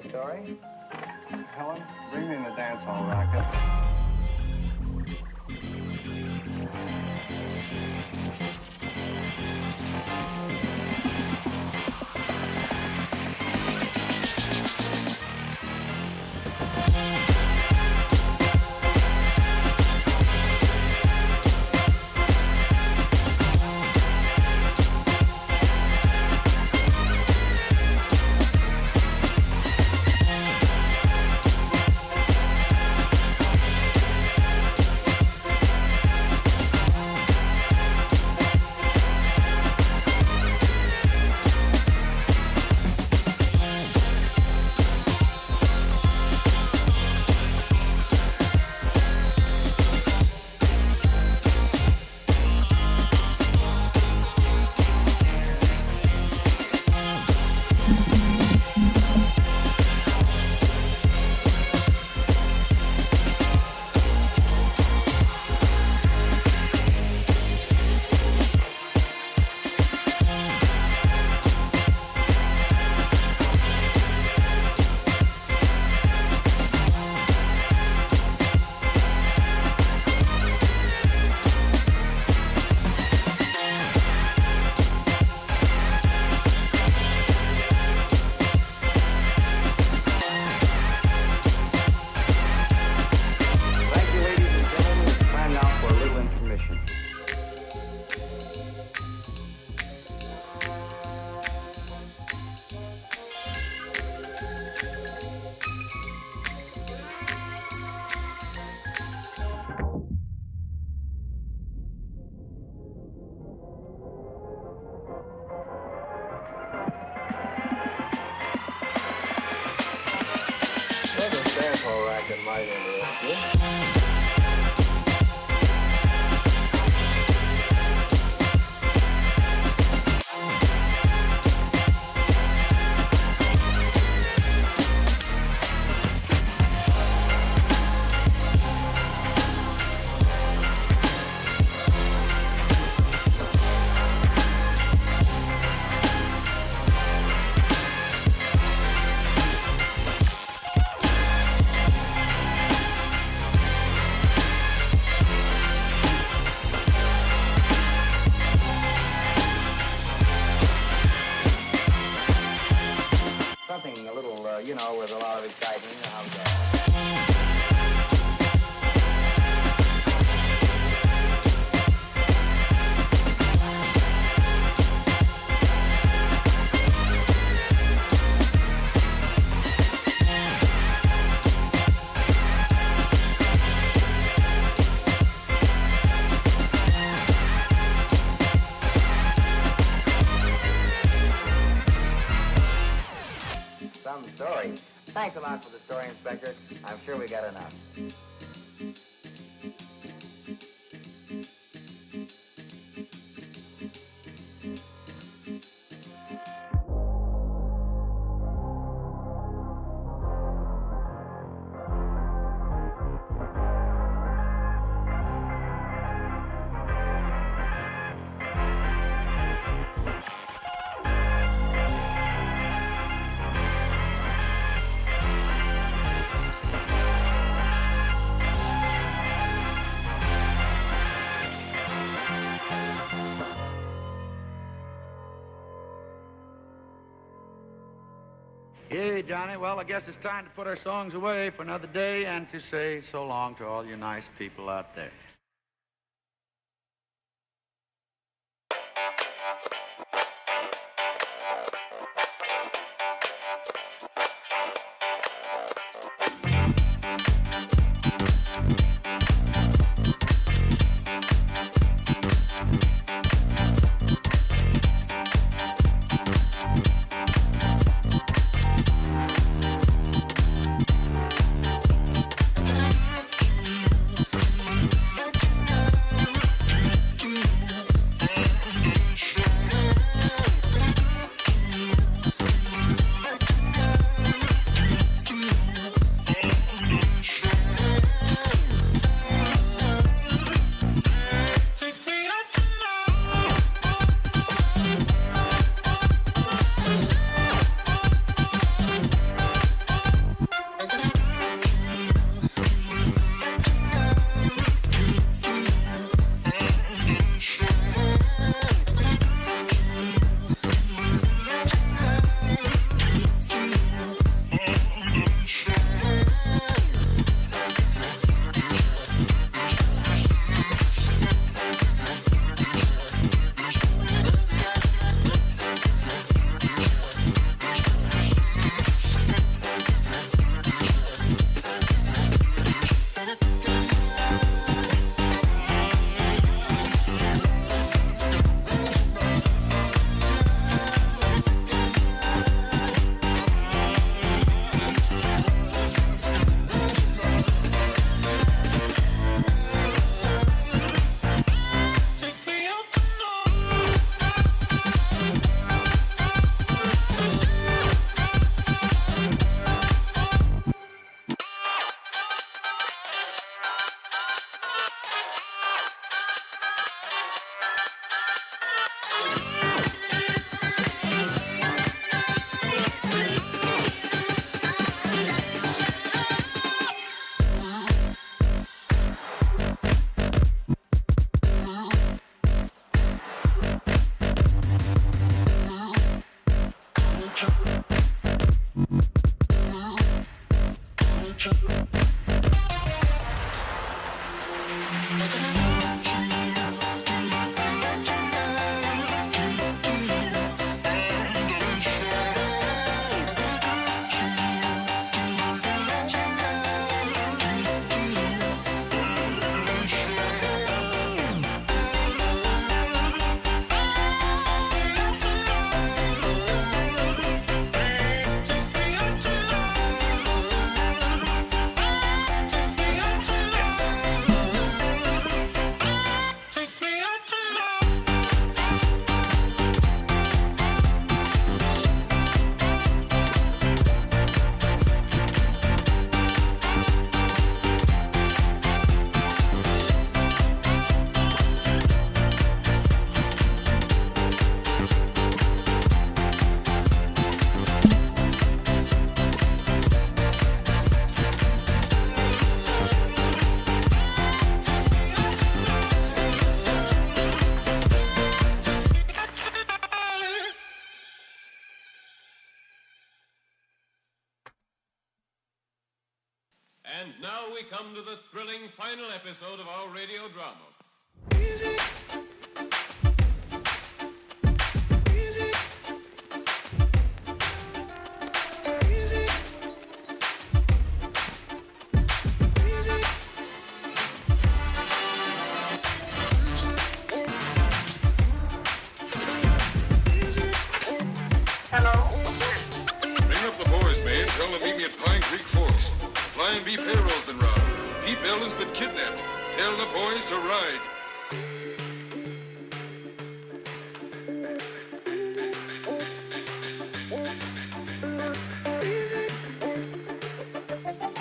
story? Helen, bring me in the dance hall racket. Sample racket might interest you. Something a little, with a lot of excitement. How's that? Some story. Thanks a lot for the story, Inspector. I'm sure we got enough. Hey, Johnny, well, I guess it's time to put our songs away for another day and to say so long to all you nice people out there. And now we come to the thrilling final episode of our radio drama. Easy. Easy. Easy. Easy. Ring up the boys, man. Tell them to meet me at Pine Creek Forks. Flying V payroll's been robbed. Pete Bell has been kidnapped. Tell the boys to ride.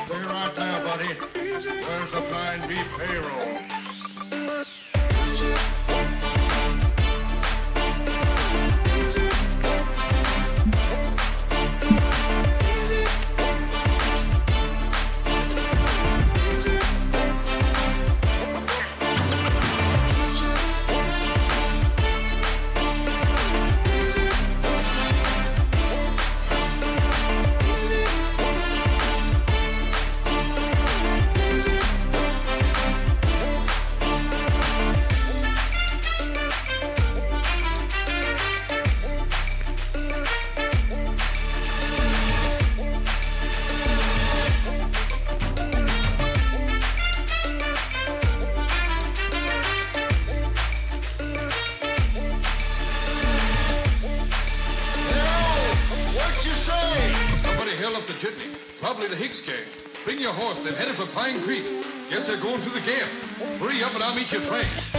Where art thou, buddy? Where's the Pine V payroll? The jitney. Probably the Hicks gang. Bring your horse, they're headed for Pine Creek. Guess they're going through the camp. Hurry up and I'll meet you at Frank's.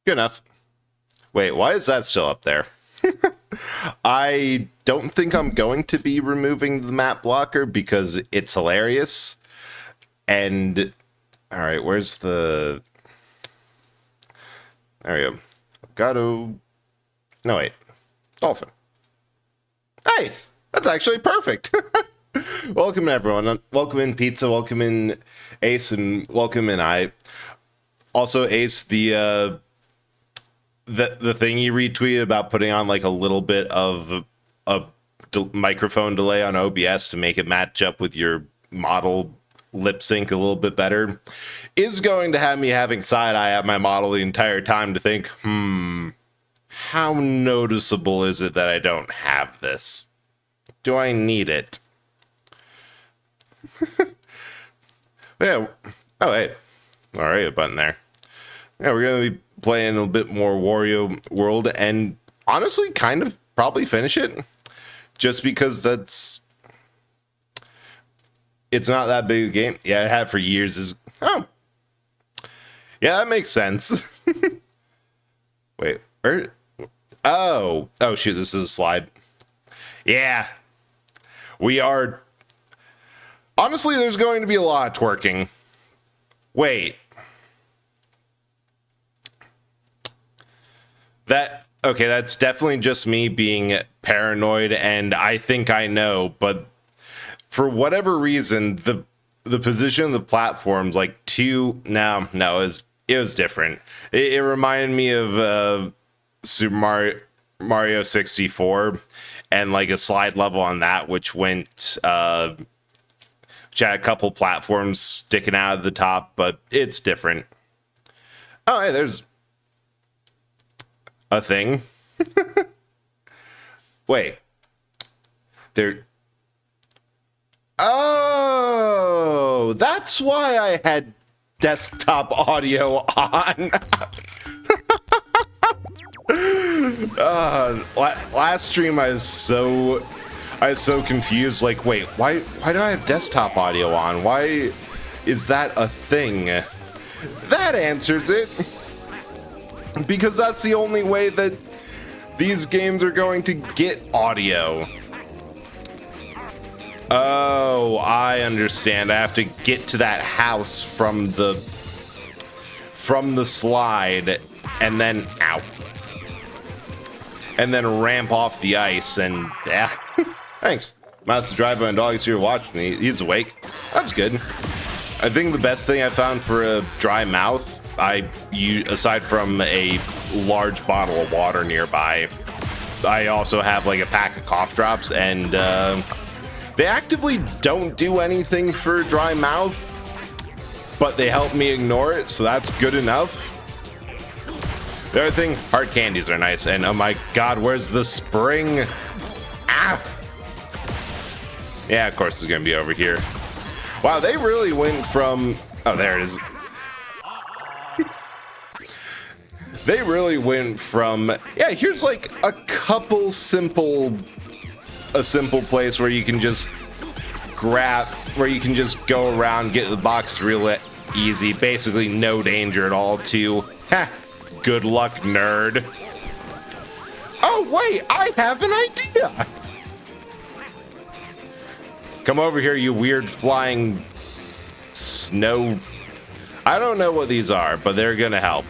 Good enough. Wait, why is that still up there? I don't think I'm going to be removing the map blocker because it's hilarious. And, alright, where's the... There we go. Gato... No, wait. Dolphin. Hey! That's actually perfect! Welcome, everyone. Welcome in, Pizza. Welcome in, Ace. And welcome in, I. Also, Ace, the thing you retweeted about putting on like a little bit of a microphone delay on OBS to make it match up with your model lip sync a little bit better is going to have me having side eye at my model the entire time to think, how noticeable is it that I don't have this? Do I need it? Yeah. Oh, wait. All right, a button there. Yeah, we're going to be playing a bit more Wario World and honestly kind of probably finish it just because it's not that big a game. Yeah, I had for years. Yeah, that makes sense. Wait, where? Oh, shoot, this is a slide. Yeah, we are. Honestly, there's going to be a lot of twerking. Wait. Okay, that's definitely just me being paranoid, and I think I know, but for whatever reason, the position of the platforms, like it was different. It reminded me of Super Mario 64, and like a slide level on that, which went, which had a couple platforms sticking out of the top, but it's different. Oh, hey, there's a thing. Wait. There. Oh, that's why I had desktop audio on. Last stream I was so confused. Like, wait, why do I have desktop audio on? Why is that a thing? That answers it. Because that's the only way that these games are going to get audio. Oh, I understand. I have to get to that house from from the slide and then ow. And then ramp off the ice and thanks. Mouth's dry, but my dog's here watching me. He's awake. That's good. I think the best thing I found for a dry mouth, aside from a large bottle of water nearby, I also have like a pack of cough drops, and they actively don't do anything for dry mouth, but they help me ignore it, so that's good enough. The other thing, hard candies are nice, and oh my god, where's the spring? Ah! Yeah, of course it's gonna be over here. Wow, they really went from... Oh, there it is. They really went from... Yeah, here's like a couple simple... A simple place where you can just grab... Where you can just go around, get the box real easy. Basically no danger at all to... Ha! Good luck, nerd. Oh, wait, I have an idea! Come over here, you weird flying snow... I don't know what these are, but they're gonna help.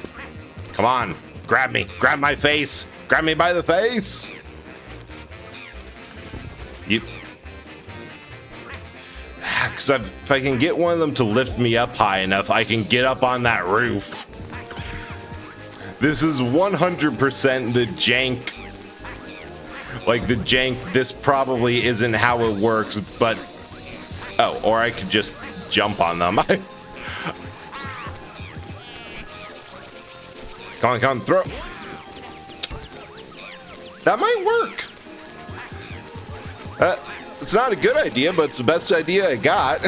Come on, grab me. Grab my face. Grab me by the face. You... Because if I can get one of them to lift me up high enough, I can get up on that roof. This is 100% the jank. Like the jank, this probably isn't how it works, but... Oh, or I could just jump on them. Come on, throw. That might work. It's not a good idea, but it's the best idea I got.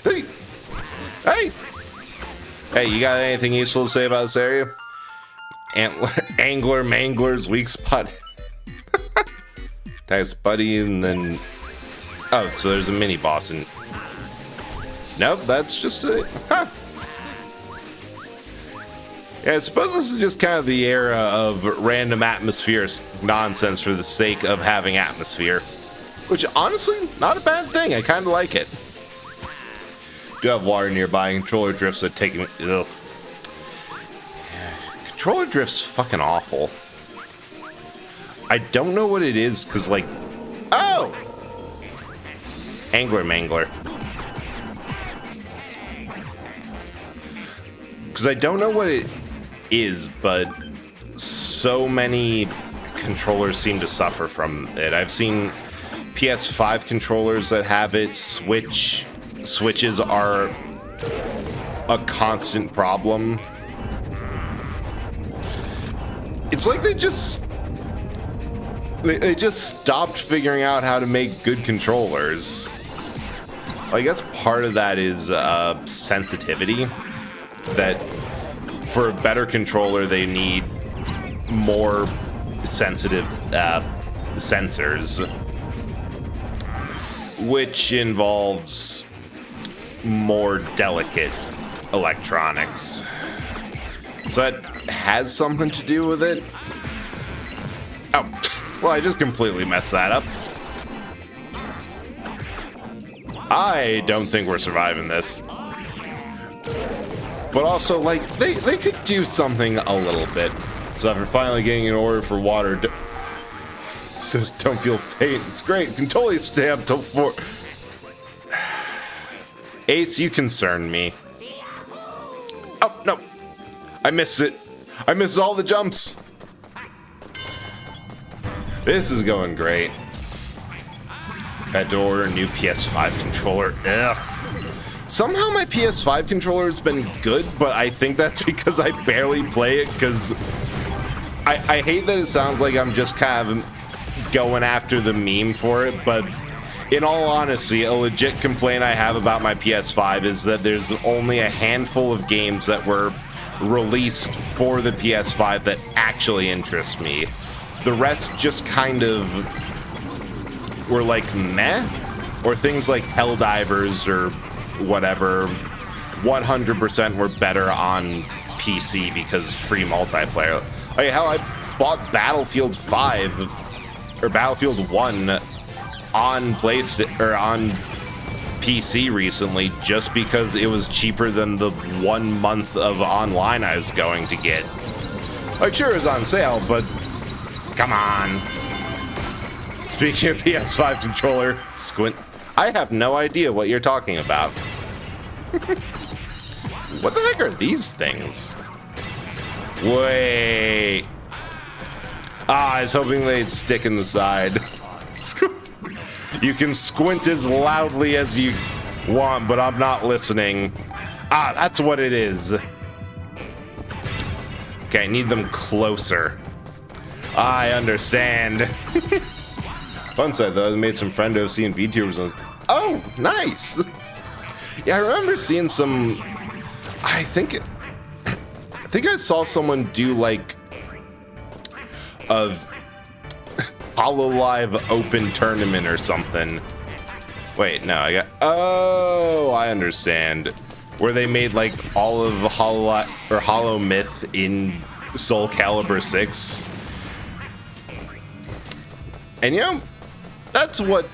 Hey. Hey. Hey, you got anything useful to say about this area? Angler Mangler's weak spot. Nice buddy, and then... Oh, so there's a mini boss in... Nope, that's just a... Huh. Yeah, I suppose this is just kind of the era of random atmosphere nonsense for the sake of having atmosphere. Which, honestly, not a bad thing. I kind of like it. Do have water nearby. Controller drifts are taking... Ugh. Controller drift's fucking awful. I don't know what it is, because, like... Oh! Angler Mangler. Because I don't know what it is, but so many controllers seem to suffer from it. I've seen PS5 controllers that have it. Switches are a constant problem. It's like they just stopped figuring out how to make good controllers. I guess part of that is sensitivity. That for a better controller, they need more sensitive sensors, which involves more delicate electronics. So that has something to do with it. Oh, well, I just completely messed that up. I don't think we're surviving this. But also, like, they could do something a little bit. So after finally getting an order for water, so don't feel faint. It's great. You can totally stay up till 4. Ace, you concern me. Oh, no. I missed it. I missed all the jumps. This is going great. Had to order a new PS5 controller. Ugh. Somehow my PS5 controller has been good, but I think that's because I barely play it, because I hate that it sounds like I'm just kind of going after the meme for it, but in all honesty, a legit complaint I have about my PS5 is that there's only a handful of games that were released for the PS5 that actually interest me. The rest just kind of were like meh, or things like Helldivers or whatever 100% were better on PC because free multiplayer. Like hell, I bought Battlefield 5 or Battlefield 1 on PlayStation or on PC recently just because it was cheaper than the 1 month of online I was going to get. Like, sure, it was on sale, but come on. Speaking of PS5 controller, squint. I have no idea what you're talking about. What the heck are these things? Wait. I was hoping they'd stick in the side. You can squint as loudly as you want, but I'm not listening. That's what it is. Okay, I need them closer. I understand. Fun side though, I made some friend OC and VTubers. Oh, nice. Yeah, I remember seeing some. I think I saw someone do like a HoloLive Open tournament or something. Wait, no, oh, I understand. Where they made like all of Hollow Myth in Soul Calibur 6. And you know, that's what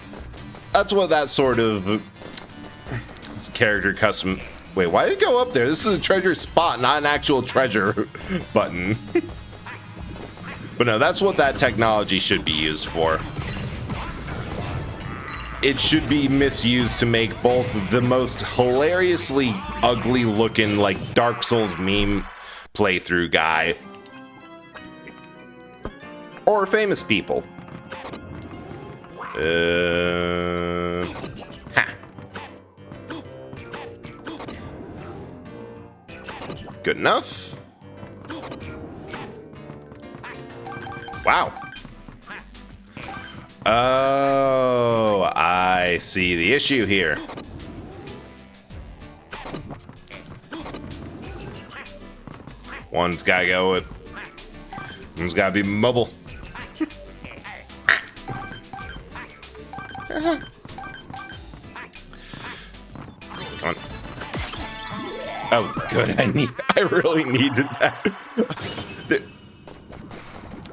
that sort of character custom. Wait, why did it go up there? This is a treasure spot, not an actual treasure button. But no, that's what that technology should be used for. It should be misused to make both the most hilariously ugly looking, like, Dark Souls meme playthrough guy, or famous people. Good enough. Wow. Oh, I see the issue here. One's gotta go with. One's gotta be mobile. Come on. Oh, good. I really needed that.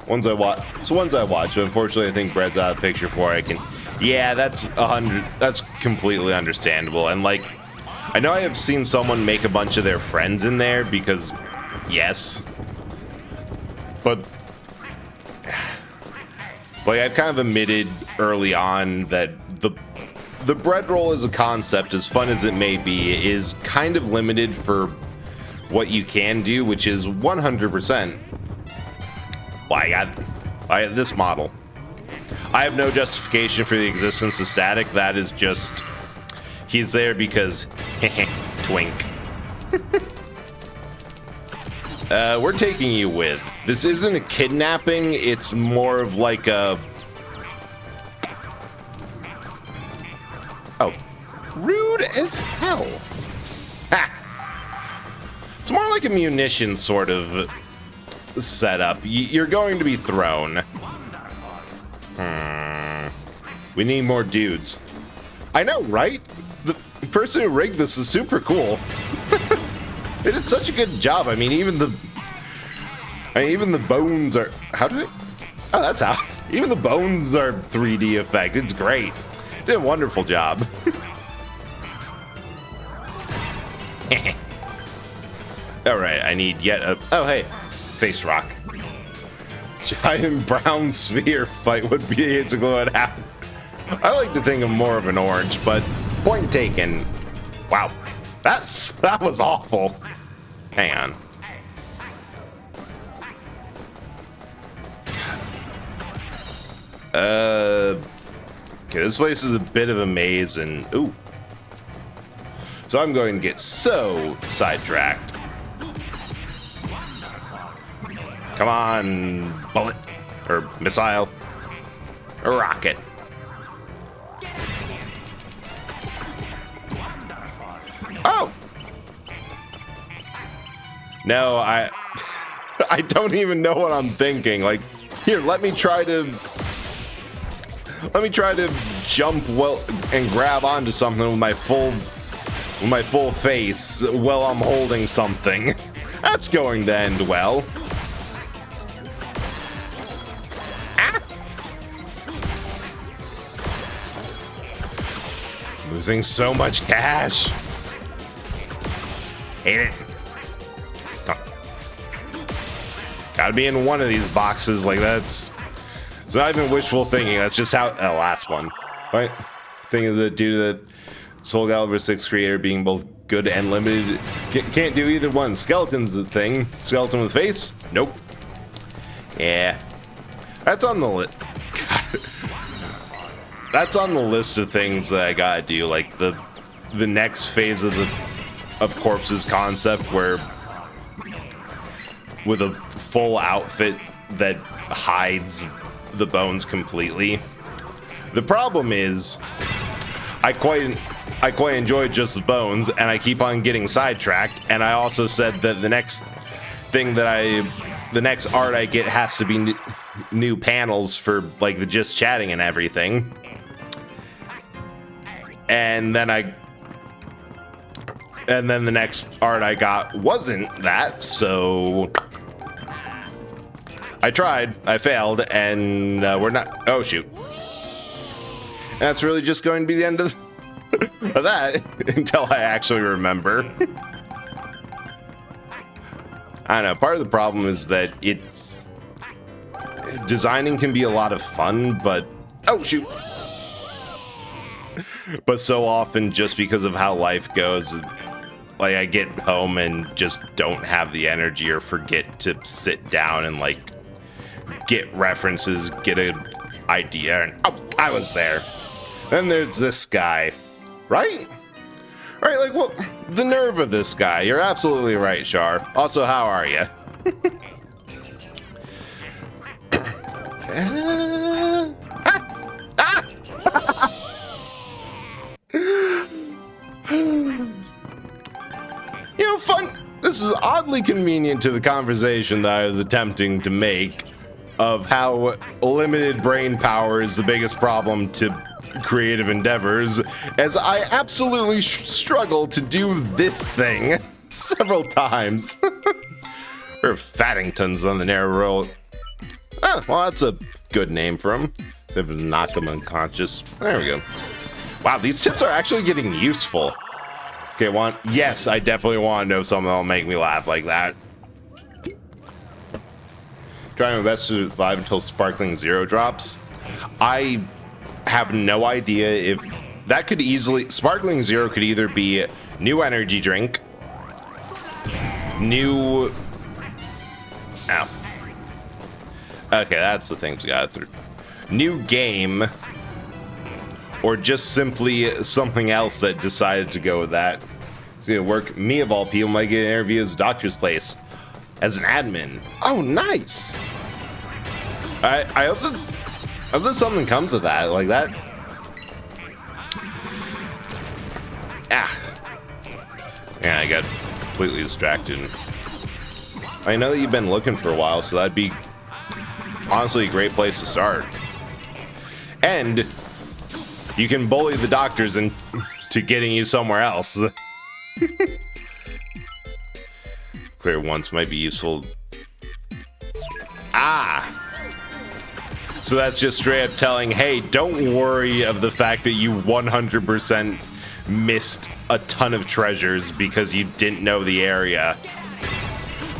Ones I watch. Unfortunately, I think Brett's out of the picture before I can. Yeah, that's 100. That's completely understandable. And like, I know I have seen someone make a bunch of their friends in there because, yes. But like, I've kind of admitted early on that the bread roll as a concept, as fun as it may be, is kind of limited for what you can do, which is 100%. Well, I got this model. I have no justification for the existence of Static. That is just, he's there because twink. We're taking you with. This isn't a kidnapping. It's more of like a. Oh, rude as hell. Ha! It's more like a munition sort of setup. You're going to be thrown. We need more dudes. I know, right? The person who rigged this is super cool. It did such a good job. I mean, even the bones are. How did it? Oh, that's how. Even the bones are 3D effect. It's great. Did a wonderful job. All right, I need yet a. Oh, hey, face rock. Giant brown sphere fight would be basically what happened. I like to think of more of an orange, but point taken. Wow, that was awful. Hang on. Okay, this place is a bit of a maze, and ooh. So I'm going to get so sidetracked. Come on, bullet, or missile, or rocket. Oh! No, I don't even know what I'm thinking. Like, here, let me try to jump well and grab onto something with my full face while I'm holding something. That's going to end well. losing so much cash. Hate it. Gotta be in one of these boxes. Like, that's... It's not even wishful thinking. That's just how... Oh, last one. Right? Thing is that due to the Soul Calibur 6 creator being both good and limited, can't do either one. Skeleton's the thing. Skeleton with face? Nope. Yeah. That's on the list. That's on the list of things that I gotta do. Like, the next phase of Corpse's concept, where with a full outfit that hides the bones completely. The problem is I quite enjoy just the bones, and I keep on getting sidetracked. And I also said that the next art I get has to be new panels for like the just chatting and everything. And then the next art I got wasn't that, so I tried, I failed, and we're not... Oh, shoot. That's really just going to be the end of that until I actually remember. I don't know, part of the problem is that designing can be a lot of fun, but... Oh, shoot. But so often, just because of how life goes, like, I get home and just don't have the energy or forget to sit down and, like, get references, get an idea, and oh, I was there. Then there's this guy, right? Right, like, well, the nerve of this guy. You're absolutely right, Char. Also, how are you? You know, fun. This is oddly convenient to the conversation that I was attempting to make of how limited brain power is the biggest problem to creative endeavors, as I absolutely struggle to do this thing several times. Or Fattingtons on the narrow road. Ah, well, that's a good name for him. If we knock him unconscious. There we go. Wow, these tips are actually getting useful. Okay, yes, I definitely want to know something that'll make me laugh like that. Trying my best to survive until Sparkling Zero drops. I have no idea if that could easily... Sparkling Zero could either be new energy drink, new... Ow. Okay, that's the things we got through. New game, or just simply something else that decided to go with that. It's gonna work. Me, of all people, might get an interview as Doctor's Place as an admin. Oh, nice! I hope that something comes of that, like that. Ah. Yeah, I got completely distracted. I know that you've been looking for a while, so that'd be honestly a great place to start. And you can bully the doctors into getting you somewhere else. Clear once might be useful. Ah! So that's just straight up telling, hey, don't worry of the fact that you 100% missed a ton of treasures because you didn't know the area.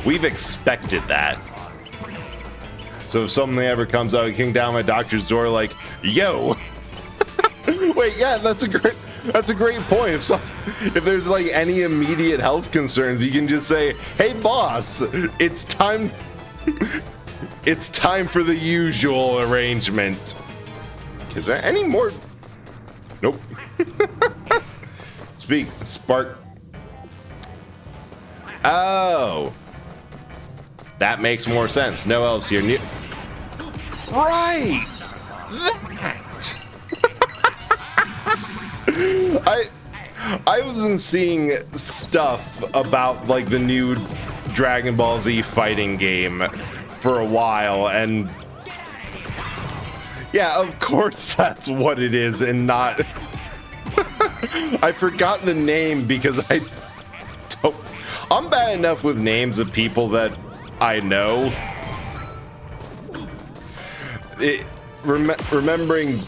We've expected that. So if something ever comes out, kicking down my doctor's door like, yo! Wait, yeah, that's a great point. If there's like any immediate health concerns, you can just say, hey boss, it's time for the usual arrangement. Is there any more? Nope. Spark. Oh. That makes more sense. No else here. Right. That. I wasn't seeing stuff about like the new Dragon Ball Z fighting game for a while, and yeah, of course that's what it is, and not. I forgot the name because I'm bad enough with names of people that I know. Remembering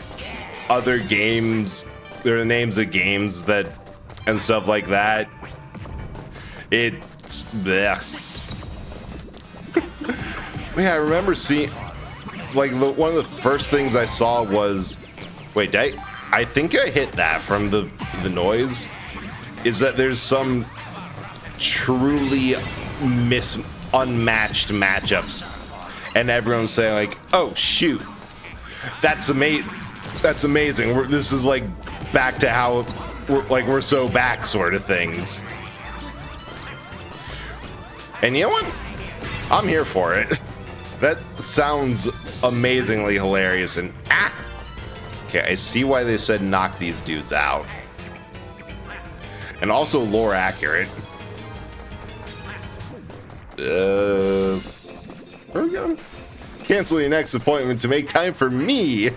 other games they're the names of games that and stuff like that. It's bleh. Yeah, I remember seeing like one of the first things I saw was wait, I think I hit that from the noise. Is that there's some truly unmatched matchups, and everyone's saying like, "Oh shoot, that's amazing! That's amazing! This is like back to how we're so back sort of things." And you know what? I'm here for it. That sounds amazingly hilarious and okay, I see why they said knock these dudes out. And also lore accurate. Where we go? Cancel your next appointment to make time for me.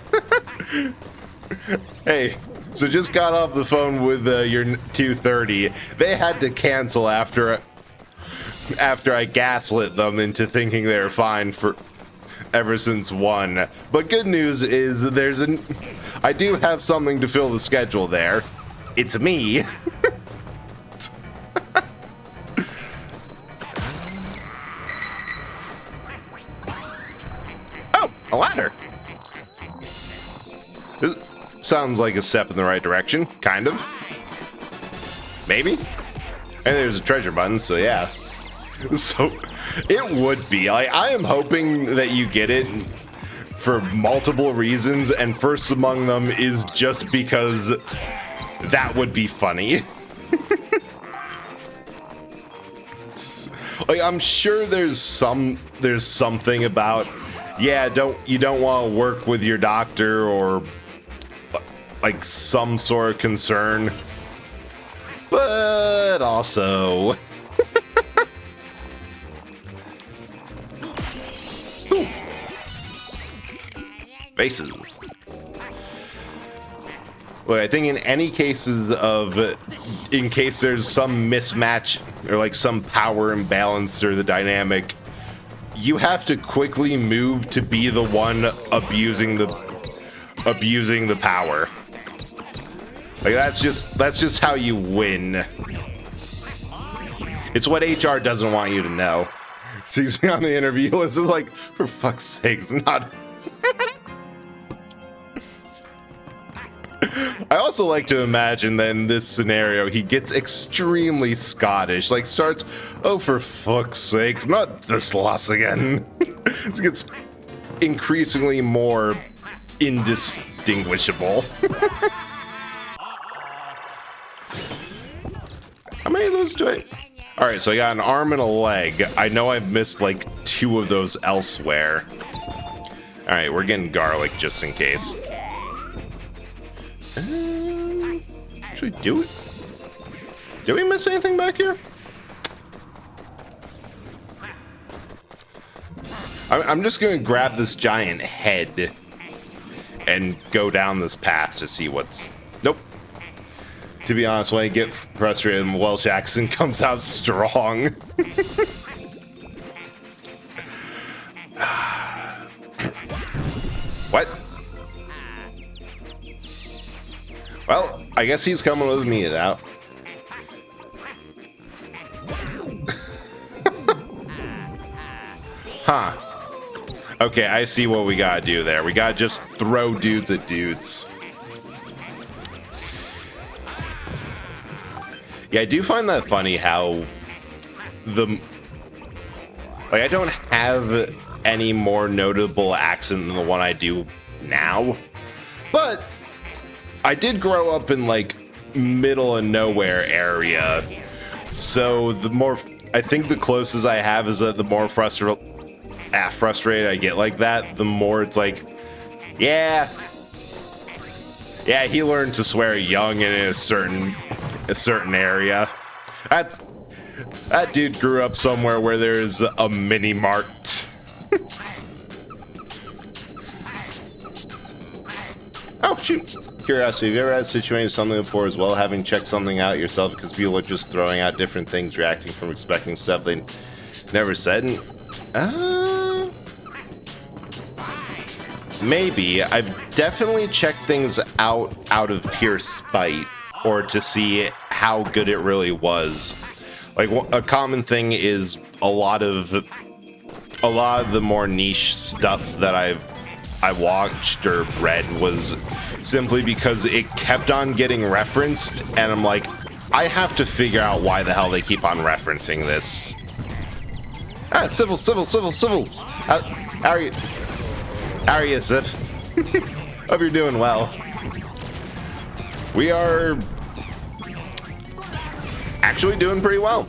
Hey, so just got off the phone with your 2:30. They had to cancel after I gaslit them into thinking they were fine for ever since 1. But good news is I do have something to fill the schedule there. It's me. Oh, a ladder. This sounds like a step in the right direction, kind of. Maybe. And there's a treasure button, so yeah. So it would be. I am hoping that you get it for multiple reasons, and first among them is just because that would be funny. Like I'm sure there's something about you don't want to work with your doctor or like some sort of concern, but also. Faces. Well, I think in any cases in case there's some mismatch or like some power imbalance or the dynamic, you have to quickly move to be the one abusing the power. Like that's just how you win. It's what HR doesn't want you to know. Sees me on the interview list is like, for fuck's sakes, not. I also like to imagine that in this scenario, he gets extremely Scottish. Like starts, oh, for fuck's sakes, not this loss again. It gets increasingly more indistinguishable. How many of those do I... All right, so I got an arm and a leg. I know I've missed like 2 of those elsewhere. All right, we're getting garlic just in case. Actually, did we miss anything back here? I'm just gonna grab this giant head and go down this path to see what's... Nope. To be honest, when I get frustrated, the Welsh accent comes out strong. What? Well, I guess he's coming with me now. Huh. Okay, I see what we gotta do there. We gotta just throw dudes at dudes. Yeah, I do find that funny how I don't have any more notable accent than the one I do now, but I did grow up in like middle of nowhere area, so I think the closest I have is that the more frustrated I get like that, the more it's like, yeah, he learned to swear young in a certain area. That dude grew up somewhere where there's a mini mart. Oh shoot. Curiosity, have you ever had a situation with something before as well, having checked something out yourself because people are just throwing out different things, reacting from expecting stuff they never said? maybe. I've definitely checked things out of pure spite, or to see how good it really was. Like, a common thing is a lot of the more niche stuff that I watched or read was simply because it kept on getting referenced, and I'm like, I have to figure out why the hell they keep on referencing this. Civil. How are you? How are you, Sif? Hope you're doing well. We are actually doing pretty well.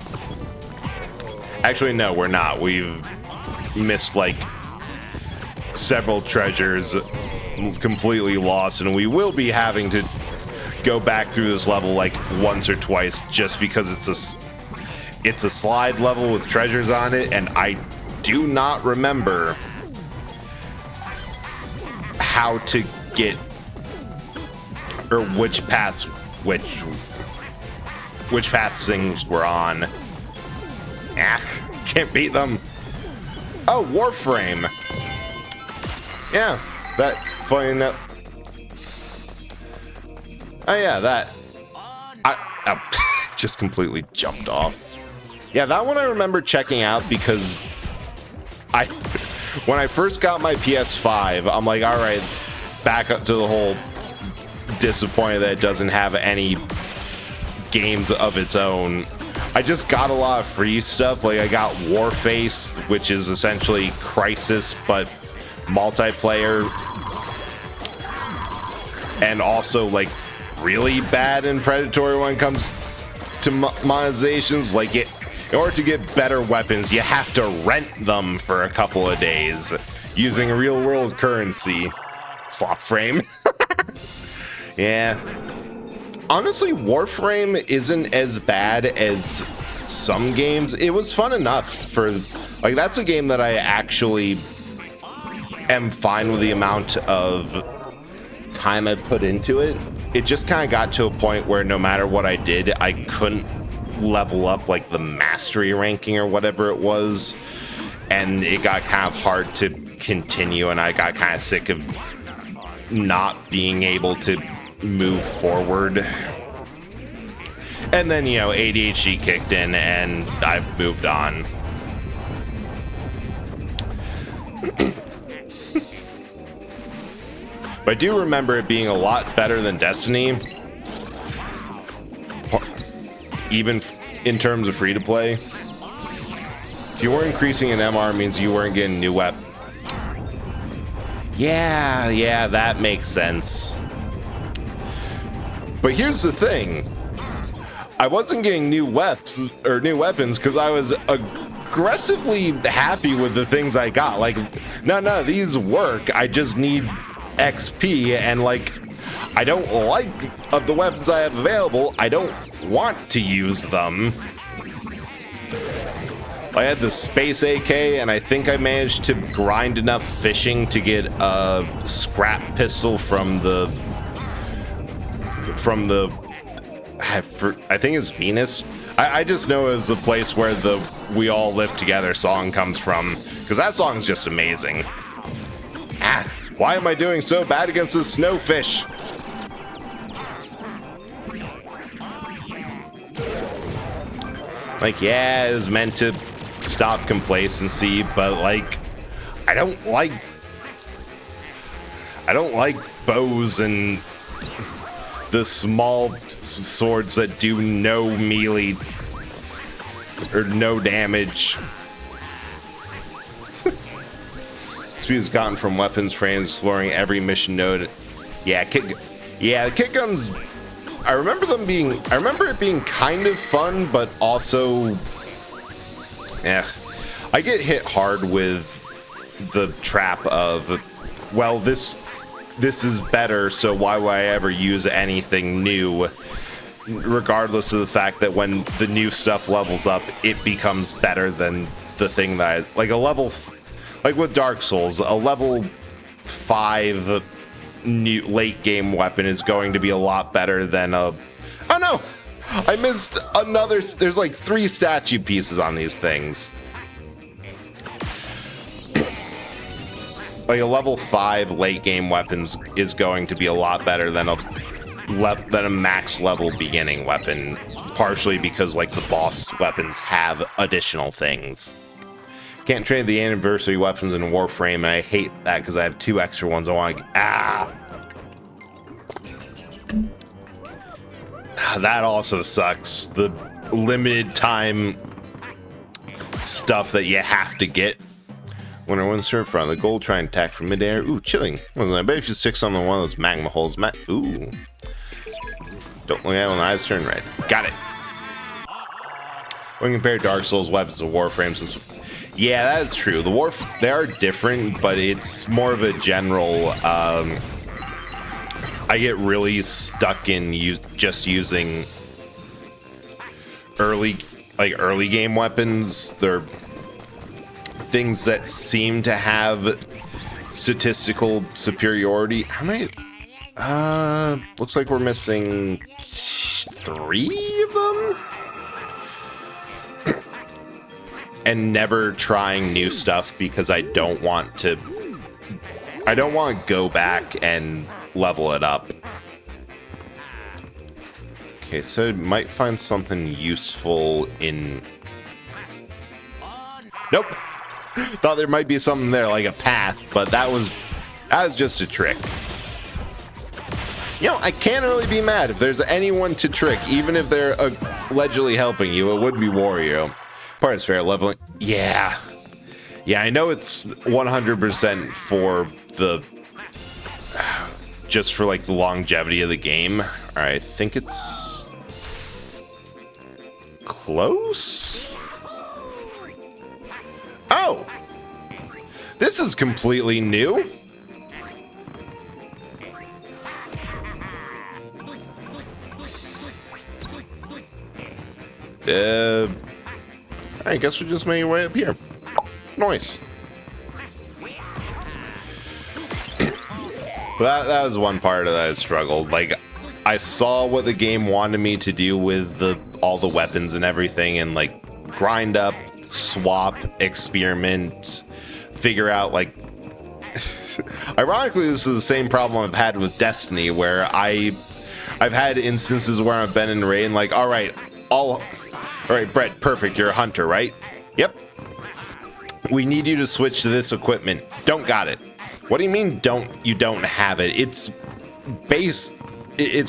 Actually, no, we're not. We've missed like several treasures, completely lost, and we will be having to go back through this level like once or twice, just because it's a slide level with treasures on it, and I do not remember how to get, or which paths things were on. Can't beat them. Oh, Warframe. Yeah, that, funny enough. Oh yeah, that. I just completely jumped off. Yeah, that one I remember checking out because when I first got my PS5, I'm like, all right, back up to the whole disappointed that it doesn't have any games of its own. I just got a lot of free stuff. Like, I got Warface, which is essentially Crysis, but multiplayer. And also, like, really bad and predatory when it comes to monetizations. Like, in order to get better weapons, you have to rent them for a couple of days using real world currency. Slop frame. Yeah. Honestly, Warframe isn't as bad as some games. It was fun enough for, like, that's a game that I actually am fine with the amount of time I put into it. It just kind of got to a point where no matter what I did, I couldn't level up like the mastery ranking or whatever it was, and it got kind of hard to continue, and I got kind of sick of not being able to move forward. And then, you know, ADHD kicked in and I've moved on. But I do remember it being a lot better than Destiny, even in terms of free to play. If you weren't increasing in MR, it means you weren't getting new weapons. Yeah, that makes sense. But here's the thing. I wasn't getting new weapons because I was aggressively happy with the things I got. Like, no, these work. I just need XP, and like, I don't like of the weapons I have available. I don't want to use them. I had the Space AK, and I think I managed to grind enough fishing to get a scrap pistol from the I think it's Venus. I just know it's the place where the We All Live Together song comes from, because that song is just amazing. Why am I doing so bad against this snowfish? Like, yeah, it was meant to stop complacency, but like, I don't like bows and the small swords that do no melee or no damage. This is gotten from weapons frames, exploring every mission node. Yeah, the kick guns. I remember it being kind of fun, but also, I get hit hard with the trap of, well, this is better, so why would I ever use anything new? Regardless of the fact that when the new stuff levels up, it becomes better than the thing that like a level, like with Dark Souls, a level 5 new late game weapon is going to be a lot better than a. Oh no! I missed another. There's like 3 statue pieces on these things. like a level 5 late game weapons is going to be a lot better than a max level beginning weapon, partially because like the boss weapons have additional things. Can't trade the anniversary weapons in Warframe, and I hate that because I have 2 extra ones I want to... That also sucks. The limited time stuff that you have to get. When I went serve front, the gold try and attack from midair. Ooh, chilling. I bet if you stick something in one of those magma holes. Ooh. Don't look at it when the eyes turn red. Got it. When compared Dark Souls weapons to Warframe, since... Yeah, that is true. They are different, but it's more of a general... I get really stuck in just using early game weapons. They're things that seem to have statistical superiority. How many? Looks like we're missing 3 of them. And never trying new stuff because I don't want to go back and level it up. Okay, so I might find something useful in... Nope. Thought there might be something there, like a path, but that was just a trick. You know, I can't really be mad if there's anyone to trick, even if they're allegedly helping you. It would be Wario. Part is fair leveling. Yeah, I know it's 100% for the just for like the longevity of the game. All right, I think it's close. Oh, this is completely new. I guess we just made our way up here. Nice. That was one part that I struggled. Like, I saw what the game wanted me to do with all the weapons and everything, and like grind up, swap, experiment, figure out like. Ironically, this is the same problem I've had with Destiny, where I've had instances where I've been in raid and like, all right, Brett, perfect. You're a hunter, right? Yep. We need you to switch to this equipment. Don't got it. What do you mean you don't have it? It's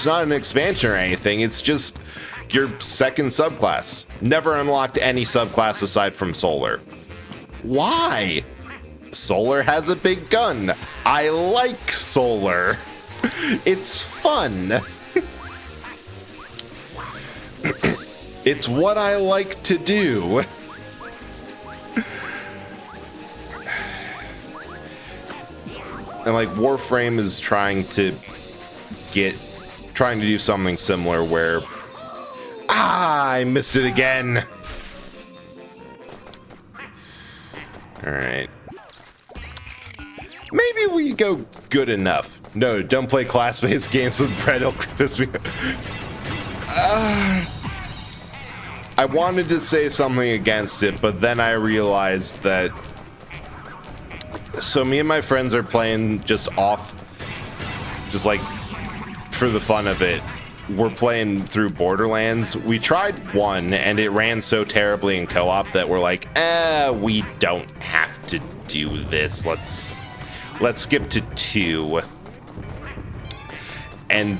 not an expansion or anything. It's just your second subclass. Never unlocked any subclass aside from Solar. Why? Solar has a big gun. I like Solar. It's fun. It's what I like to do. And like Warframe is trying to do something similar where I missed it again. All right. Maybe we go good enough. No, don't play class-based games with Brett. It'll piss me. I wanted to say something against it, but then I realized that. So me and my friends are playing just like for the fun of it. We're playing through Borderlands. We tried 1 and it ran so terribly in co-op that we're like, we don't have to do this. Let's skip to 2. And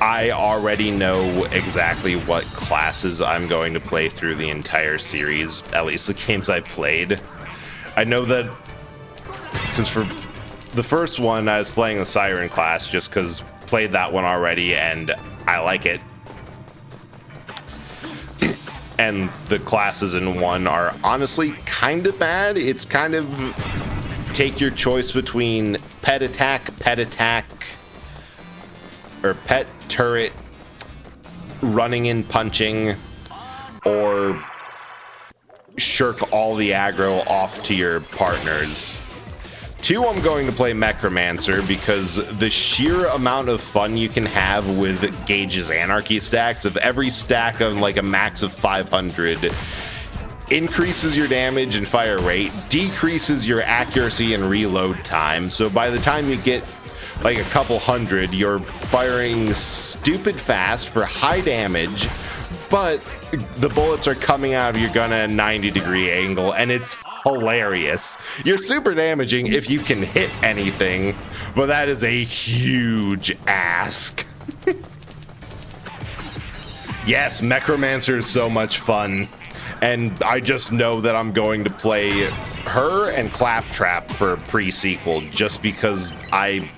I already know exactly what classes I'm going to play through the entire series, at least the games I've played. I know that because for the first one, I was playing the Siren class just because played that one already and I like it. And the classes in 1 are honestly kind of bad. It's kind of take your choice between pet attack, or pet turret, running and punching, or shirk all the aggro off to your partners. 2, I'm going to play Mechromancer because the sheer amount of fun you can have with Gage's Anarchy stacks, of every stack of like a max of 500, increases your damage and fire rate, decreases your accuracy and reload time. So by the time you get like a couple hundred, you're firing stupid fast for high damage, but the bullets are coming out of your gun at a 90-degree angle, and it's hilarious. You're super damaging if you can hit anything, but that is a huge ask. Yes, Necromancer is so much fun, and I just know that I'm going to play her and Claptrap for pre-sequel just because I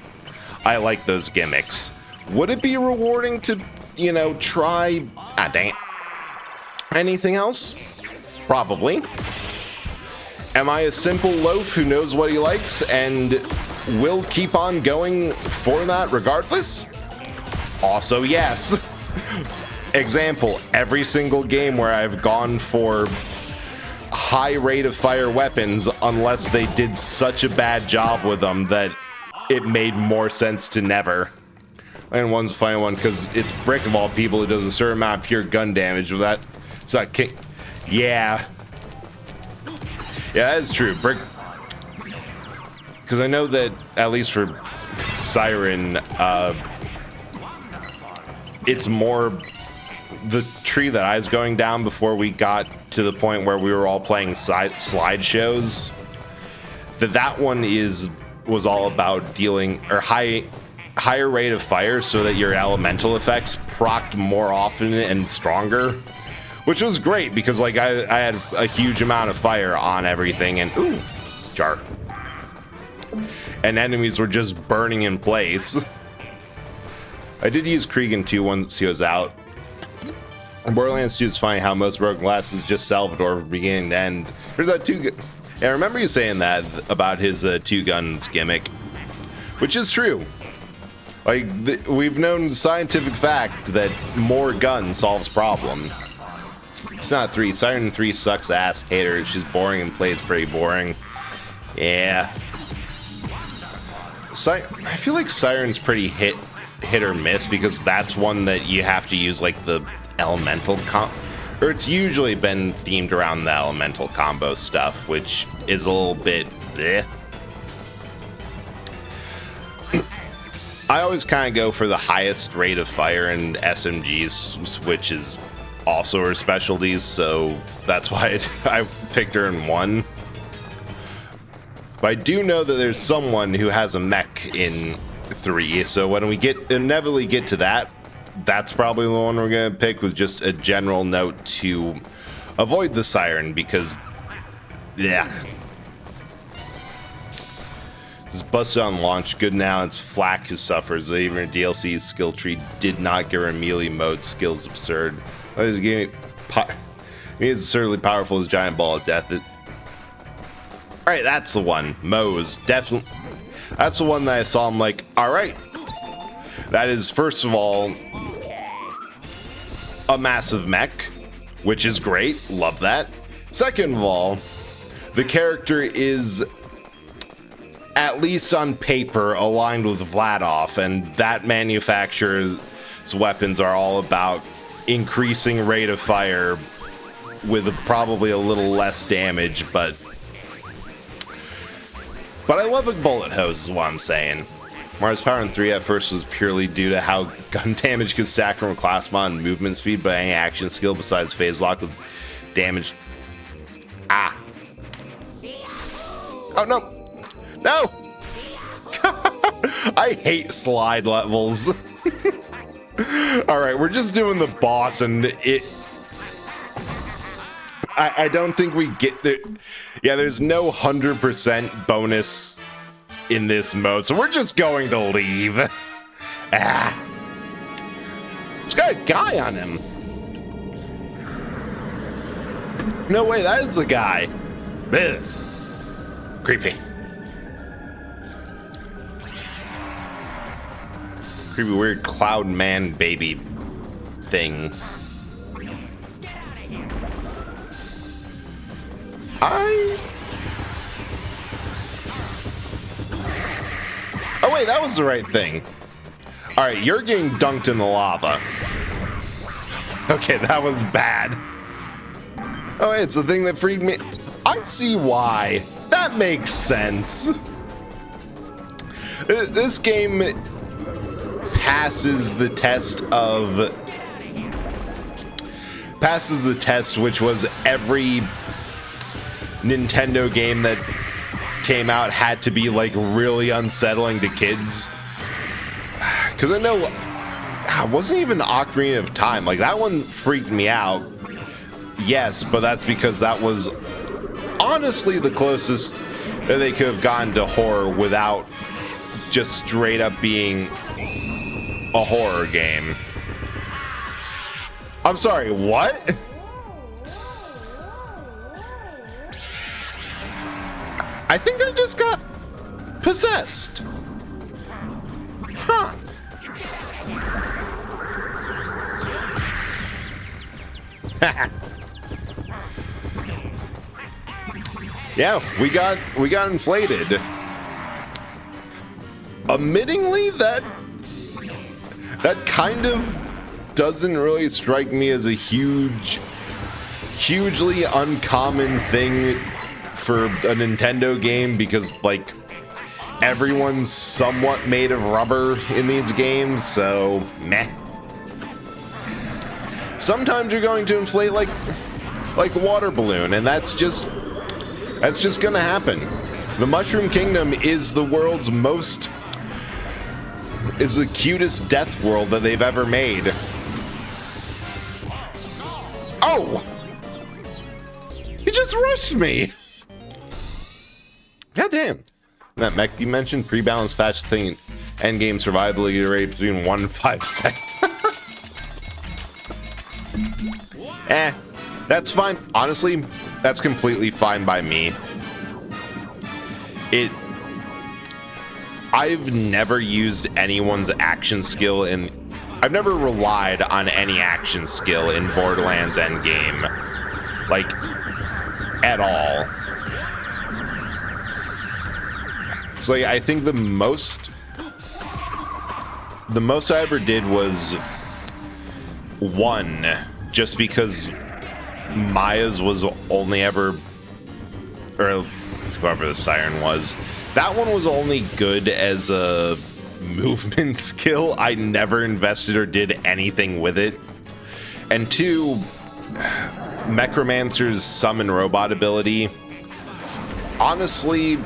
like those gimmicks. Would it be rewarding to, you know, try... Ah, dang it. Anything else? Probably. Am I a simple loaf who knows what he likes and will keep on going for that regardless? Also, yes. Example, every single game where I've gone for high rate of fire weapons, unless they did such a bad job with them that it made more sense to never. And one's a funny one because it's Brick of all people who does a certain amount of pure gun damage with that. It's not king. Yeah. Yeah, that is true. Brick. Because I know that, at least for Siren, it's more the tree that I was going down before we got to the point where we were all playing slideshows. That one was all about dealing or higher rate of fire so that your elemental effects procced more often and stronger, which was great because like I had a huge amount of fire on everything, and ooh, jar. And enemies were just burning in place. I did use Cregan 2 once he was out. Borderlands 2 is funny how most broken glass is just Salvador from beginning to end. There's that I remember you saying that about his two guns gimmick, which is true. Like we've known scientific fact that more guns solves problem. It's not 3. Siren 3 sucks ass. Hater. She's boring and plays pretty boring. Yeah. I feel like Siren's pretty hit or miss because that's one that you have to use like the elemental or it's usually been themed around the elemental combo stuff, which is a little bit eh. I always kind of go for the highest rate of fire in SMGs, which is also her specialties, so that's why I picked her in 1. But I do know that there's someone who has a mech in 3, so when we inevitably get to that, that's probably the one we're going to pick, with just a general note to avoid the Siren because, yeah. Just busted on launch. Good now. It's Flack who suffers. Even DLC's skill tree did not give her melee mode skills absurd. This game is absurdly powerful as giant ball of death. Alright, that's the one. Moe's. Definitely. That's the one that I saw. I'm like, alright. That is, first of all, a massive mech, which is great. Love that. Second of all, the character is, at least on paper, aligned with Vladoff, and that manufacturer's weapons are all about increasing rate of fire with probably a little less damage, but I love a bullet hose is what I'm saying. Mars power in 3 at first was purely due to how gun damage could stack from a class mod and movement speed, but any action skill besides phase lock with damage. Ah. Oh no. No! I hate slide levels. Alright, we're just doing the boss, and I don't think we get there. Yeah, there's no 100% bonus in this mode, so we're just going to leave. Ah. It's got a guy on him. No way, that is a guy. Ugh. Creepy. Creepy, weird cloud man baby thing. Oh wait, that was the right thing. Alright, you're getting dunked in the lava. Okay, that was bad. Oh, it's the thing that freed me. I see why. That makes sense. This game passes the test, which was every Nintendo game that came out had to be like really unsettling to kids. Because I know, it wasn't even Ocarina of Time. Like, that one freaked me out. Yes, but that's because that was honestly the closest that they could have gotten to horror without just straight up being a horror game. I'm sorry, what? I think I just got possessed. Huh. Yeah, we got inflated. Admittingly, that kind of doesn't really strike me as a hugely uncommon thing for a Nintendo game, because like everyone's somewhat made of rubber in these games, so meh. Sometimes you're going to inflate like a water balloon, and that's just gonna happen. The Mushroom Kingdom is the cutest death world that they've ever made. Oh! He just rushed me! God damn. That mech you mentioned, pre-balanced patch thing, endgame survivability rate between 1 and 5 seconds. That's fine. Honestly, that's completely fine by me. I've never used anyone's action skill I've never relied on any action skill in Borderlands Endgame. Like, at all. So like, I think the most I ever did was 1, just because Maya's was only ever, or whoever the siren was, that one was only good as a movement skill. I never invested or did anything with it. And 2, Mechromancer's summon robot ability honestly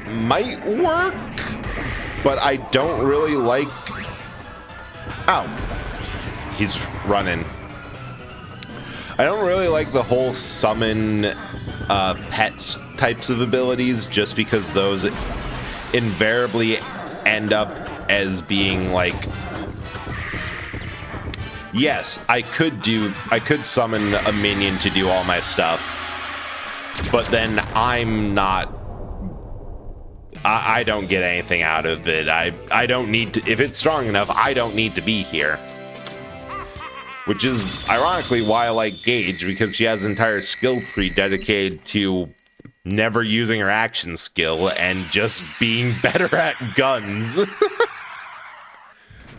might work, but I don't really like... Ow. He's running. I don't really like the whole summon pets types of abilities, just because those invariably end up as being like, yes, I could summon a minion to do all my stuff, but then I don't get anything out of it. I don't need to, if it's strong enough, I don't need to be here. Which is ironically why I like Gage, because she has an entire skill tree dedicated to never using her action skill and just being better at guns.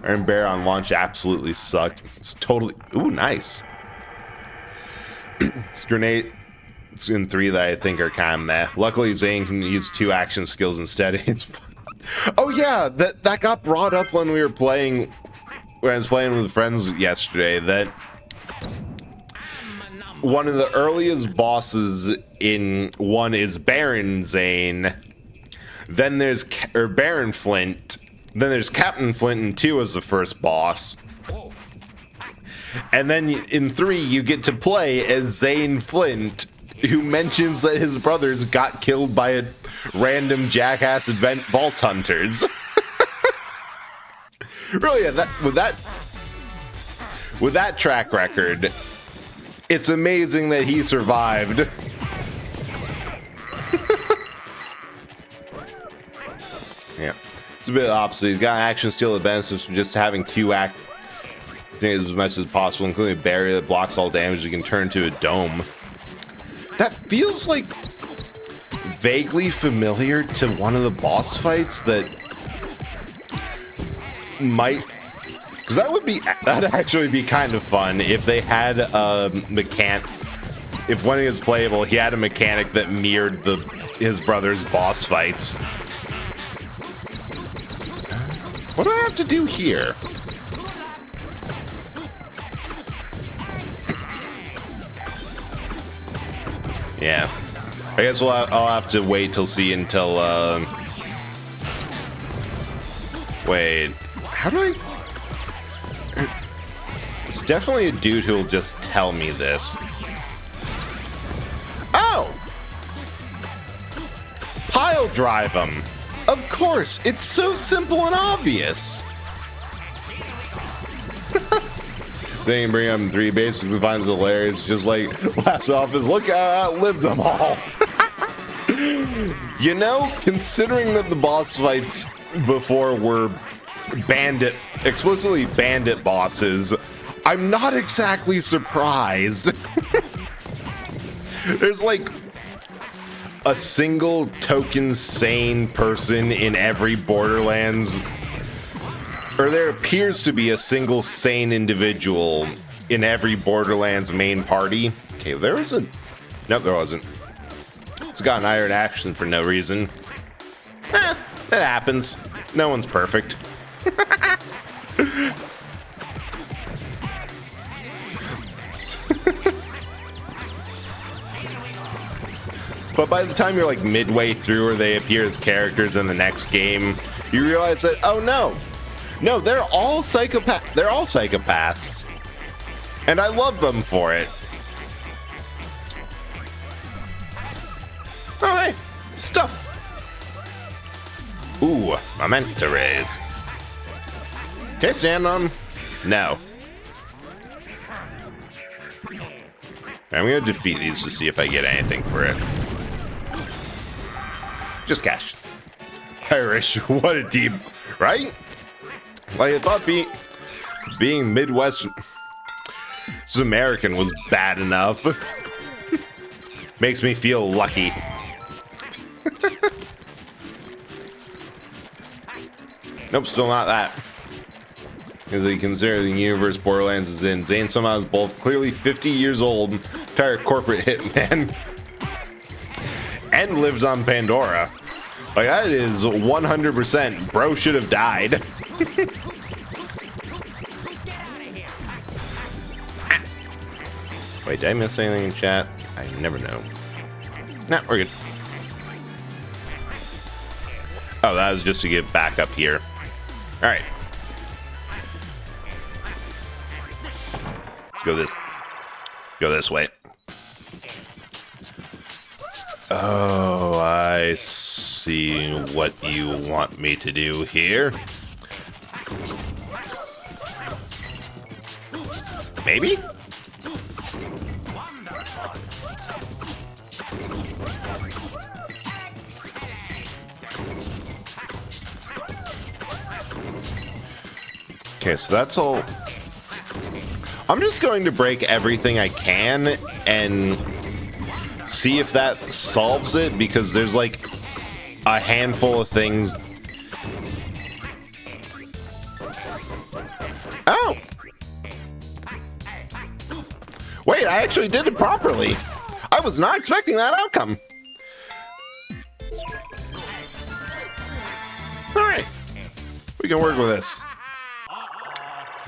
Iron Bear on launch absolutely sucked. It's totally... Ooh, nice. It's grenade... It's in 3 that I think are kind of meh. Luckily, Zane can use 2 action skills instead. It's fun. Oh yeah, that got brought up when we were playing... When I was playing with friends yesterday, that one of the earliest bosses in 1 is Baron Zane. Then there's Baron Flint. Then there's Captain Flint in 2 as the first boss. And then in 3, you get to play as Zane Flint, who mentions that his brothers got killed by a random jackass event vault hunters. Really, with that track record, it's amazing that he survived. Yeah, it's a bit opposite. He's got action skill advantages from just having 2 things as much as possible, including a barrier that blocks all damage. You can turn into a dome. That feels like vaguely familiar to one of the boss fights that might Because that'd actually be kind of fun if they had a mechanic. If when he was playable, he had a mechanic that mirrored his brother's boss fights. What do I have to do here? Yeah. I guess I'll have to wait till see until, wait. How do I... It's definitely a dude who'll just tell me this. Oh! Pile drive him! Of course, it's so simple and obvious. They bring up 3 basically finds it hilarious, just like laughs off his look, I outlived them all. You know, considering that the boss fights before were explicitly bandit bosses, I'm not exactly surprised. There's like a single token sane person in every Borderlands, or there appears to be a single sane individual in every Borderlands main party. Okay, there was a... Nope, there wasn't. It's got an iron action for no reason. That happens. No one's perfect. But by the time you're like midway through or they appear as characters in the next game, you realize that, oh no, they're all psychopaths. And I love them for it. Oh hey, stuff. Ooh, I meant to raise. Okay, stand on. No. I'm gonna defeat these to see if I get anything for it. Just cash. Irish, what a deep, right? Like I thought being Midwest American was bad enough. Makes me feel lucky. Nope, still not that. Because you consider the universe Borderlands is in, Zane somehow is both clearly 50 years old, retired corporate hitman, and lives on Pandora. Like, that is 100% bro should have died. Wait, did I miss anything in chat? I never know. Nah, we're good. Oh, that was just to get back up here. Alright. Go this way. Oh, I see what you want me to do here. Maybe? Okay, so that's all. I'm just going to break everything I can and see if that solves it, because there's like a handful of things. Oh! Wait, I actually did it properly. I was not expecting that outcome. Alright. We can work with this.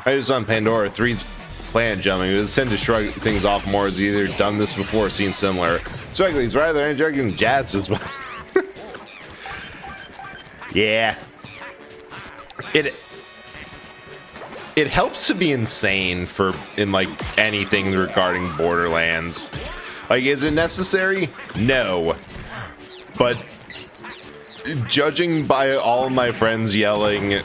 I just on Pandora 3's planet jumping. It was tend to shrug things off more as either done this before or seen similar. Especially it's rather interjecting jazz as well. Yeah. It helps to be insane in like anything regarding Borderlands. Like, is it necessary? No. But judging by all of my friends yelling,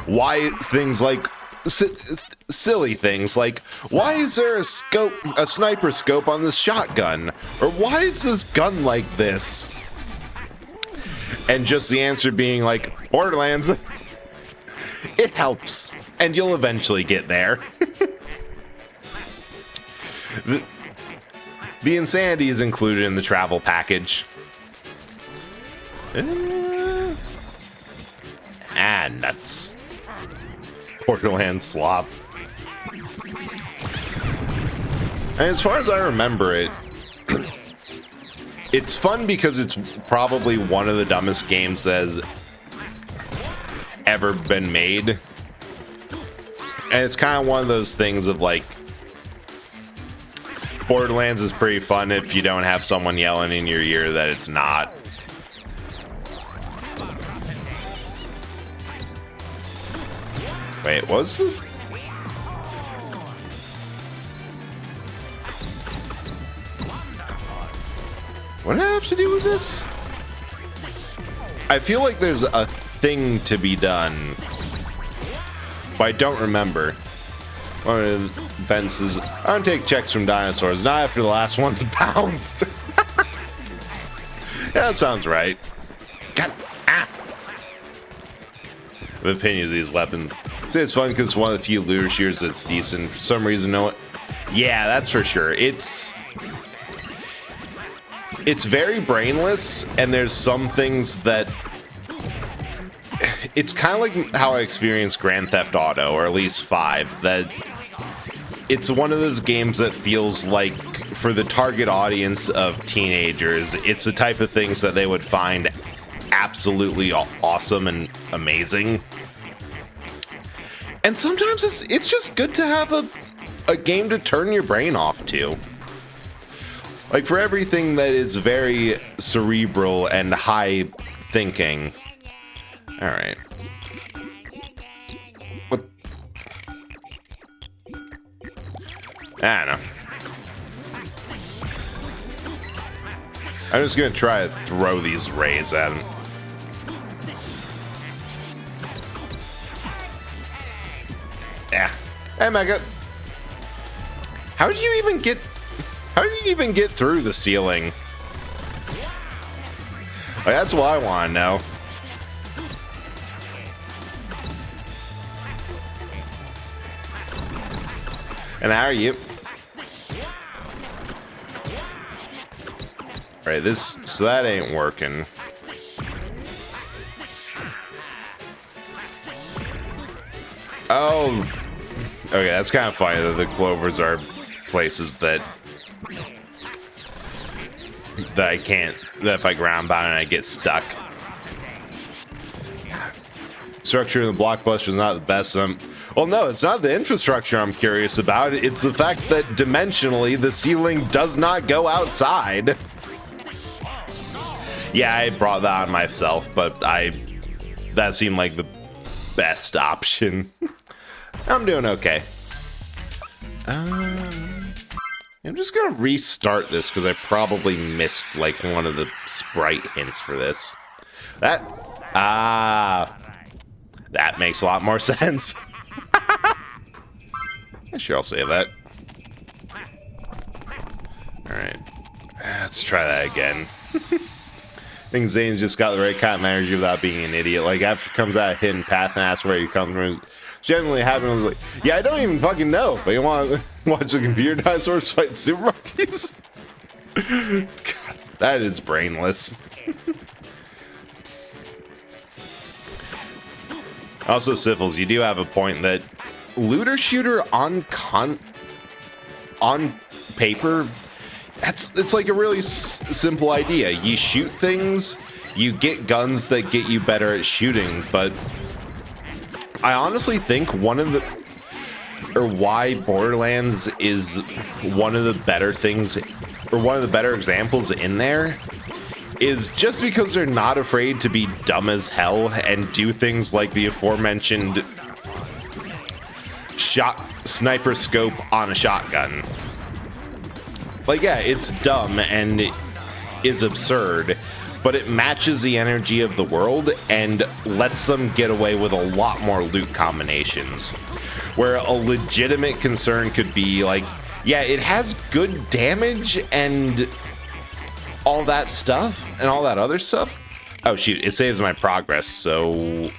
why things like silly things like, why is there a sniper scope on this shotgun? Or why is this gun like this? And just the answer being like, Borderlands. It helps. And you'll eventually get there. The insanity is included in the travel package. Nuts. Borderlands slop. And as far as I remember it, it's fun because it's probably one of the dumbest games that has ever been made. And it's kind of one of those things of like, Borderlands is pretty fun if you don't have someone yelling in your ear that it's not. Wait, what's the... What do I have to do with this? I feel like there's a thing to be done, but I don't remember. One of Ben says, I don't take checks from dinosaurs, not after the last one's bounced. Yeah, that sounds right. God, the opinions of these weapons. See, it's fun because it's one of the few looter shooters that's decent. For some reason, no one... Yeah, that's for sure. It's very brainless, and there's some things that... It's kind of like how I experienced Grand Theft Auto, or at least 5, that it's one of those games that feels like, for the target audience of teenagers, it's the type of things that they would find absolutely awesome and amazing. And sometimes it's just good to have a game to turn your brain off to. Like, for everything that is very cerebral and high thinking. Alright. What? I don't know. I'm just gonna try to throw these rays at him. Yeah. Hey, Mega. How did you even get through the ceiling? Like, that's what I want to know. And how are you? Alright, so that ain't working. Oh, okay, that's kind of funny that the clovers are places that I can't, that if I ground pound and I get stuck. Structure in the Blockbuster is not the best. Well, no, it's not the infrastructure I'm curious about. It's the fact that dimensionally the ceiling does not go outside. Yeah, I brought that on myself, but that seemed like the best option. I'm doing okay. I'm just gonna restart this because I probably missed like one of the sprite hints for this. That makes a lot more sense. Sure, I'll save that. Alright. Let's try that again. I think Zane's just got the right kind of energy without being an idiot. Like, after he comes out of Hidden Path and asks where he comes from, generally happening like, yeah, I don't even fucking know, but you want to watch the computer dinosaurs fight super monkeys? God, that is brainless. Also, Syphils, you do have a point that looter shooter on paper, it's like a really simple idea. You shoot things, you get guns that get you better at shooting, but I honestly think why Borderlands is one of the better things, or one of the better examples in there, is just because they're not afraid to be dumb as hell and do things like the aforementioned sniper scope on a shotgun. Like, yeah, it's dumb and it is absurd, but it matches the energy of the world and lets them get away with a lot more loot combinations. Where a legitimate concern could be like, yeah, it has good damage and all that stuff and all that other stuff. Oh shoot, it saves my progress, so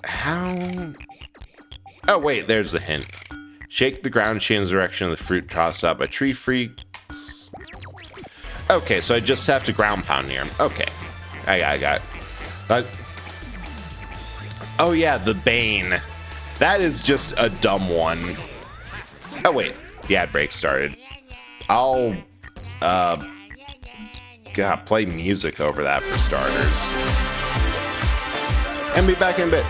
how? Oh wait, there's the hint. Shake the ground, change the direction of the fruit tossed out by tree freaks. Okay, so I just have to ground pound near him. Okay, I got it. Oh yeah, the Bane. That is just a dumb one. Oh wait, the ad break started. I'll play music over that for starters. And be back in a bit.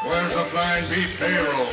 Where's the flying beef payroll?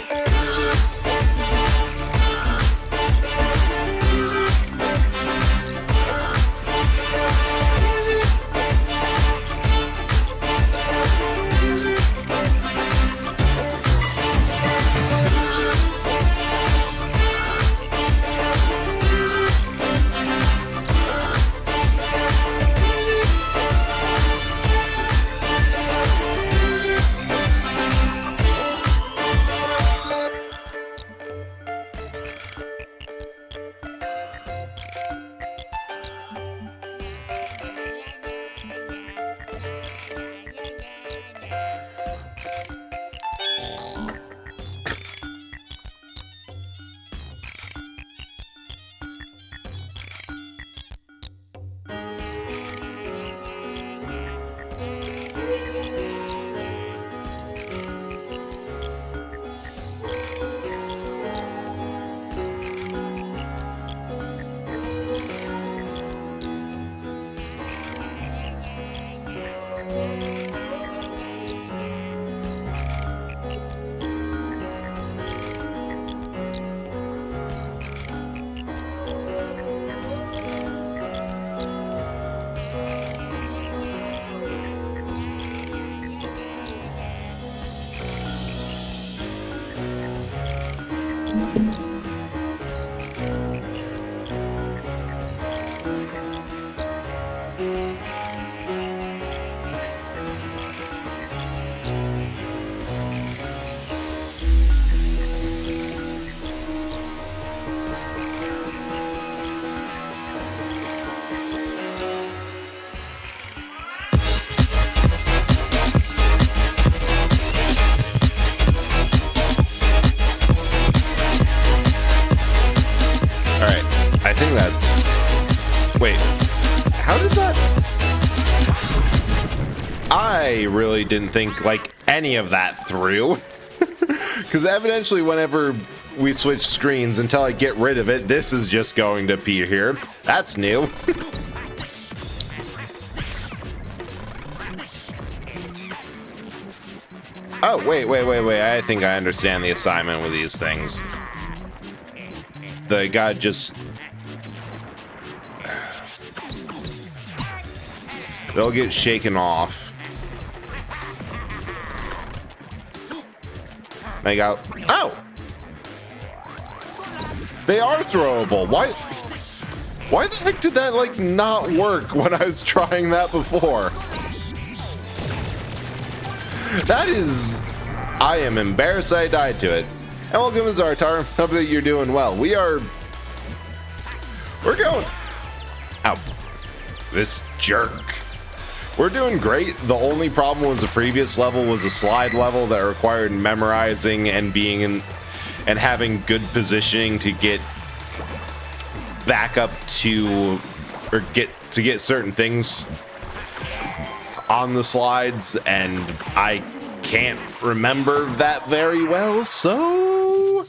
I really didn't think like any of that through. Because evidently whenever we switch screens, until I get rid of it, this is just going to appear here. That's new. Oh, wait. I think I understand the assignment with these things. The guy just... They'll get shaken off. They got... Oh! They are throwable. Why the heck did that, like, not work when I was trying that before? That is... I am embarrassed I died to it. And welcome to Zartar. Hope that you're doing well. We're going... Ow. This jerk. We're doing great. The only problem was the previous level was a slide level that required memorizing and being in... and having good positioning to get back up to... or get certain things on the slides, and I can't remember that very well, so...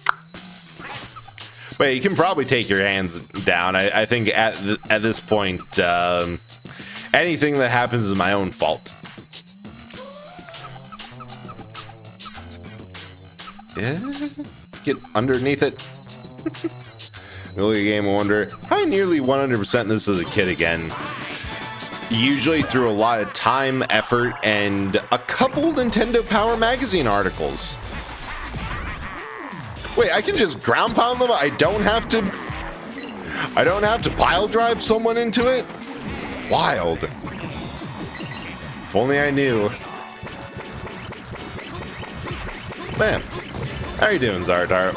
Wait, you can probably take your hands down. I think at this point, anything that happens is my own fault. Yeah, get underneath it. Really, Game of Wonder. I nearly 100% this as a kid again. Usually through a lot of time, effort, and a couple Nintendo Power Magazine articles. Wait, I can just ground pound them? I don't have to pile drive someone into it? Wild. If only I knew. Man, how you doing, Zardar?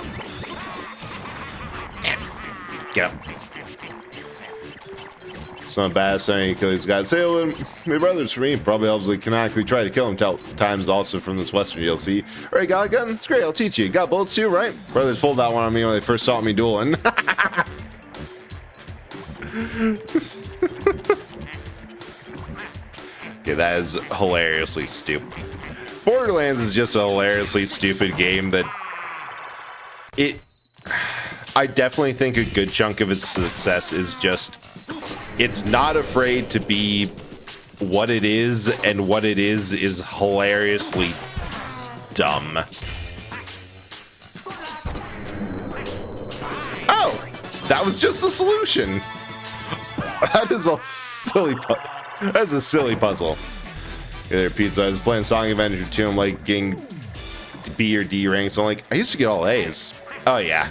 Get up. It's not bad, saying you kill these guys. Say hello to my brothers for me. Probably helps like canonically try to kill him times also from this Western DLC. Alright, got a gun? It's great, I'll teach you. Got bullets too, right? Brothers pulled that one on me when they first saw me dueling. Okay, that is hilariously stupid. Borderlands is just a hilariously stupid game that I definitely think a good chunk of its success is just it's not afraid to be what it is, and what it is hilariously dumb. Oh, that was just a solution. That is a silly that's a silly puzzle. Hey there, Pizza. I was playing Sonic Adventure 2. I'm like getting B or D ranks. I'm like, I used to get all A's. Oh yeah.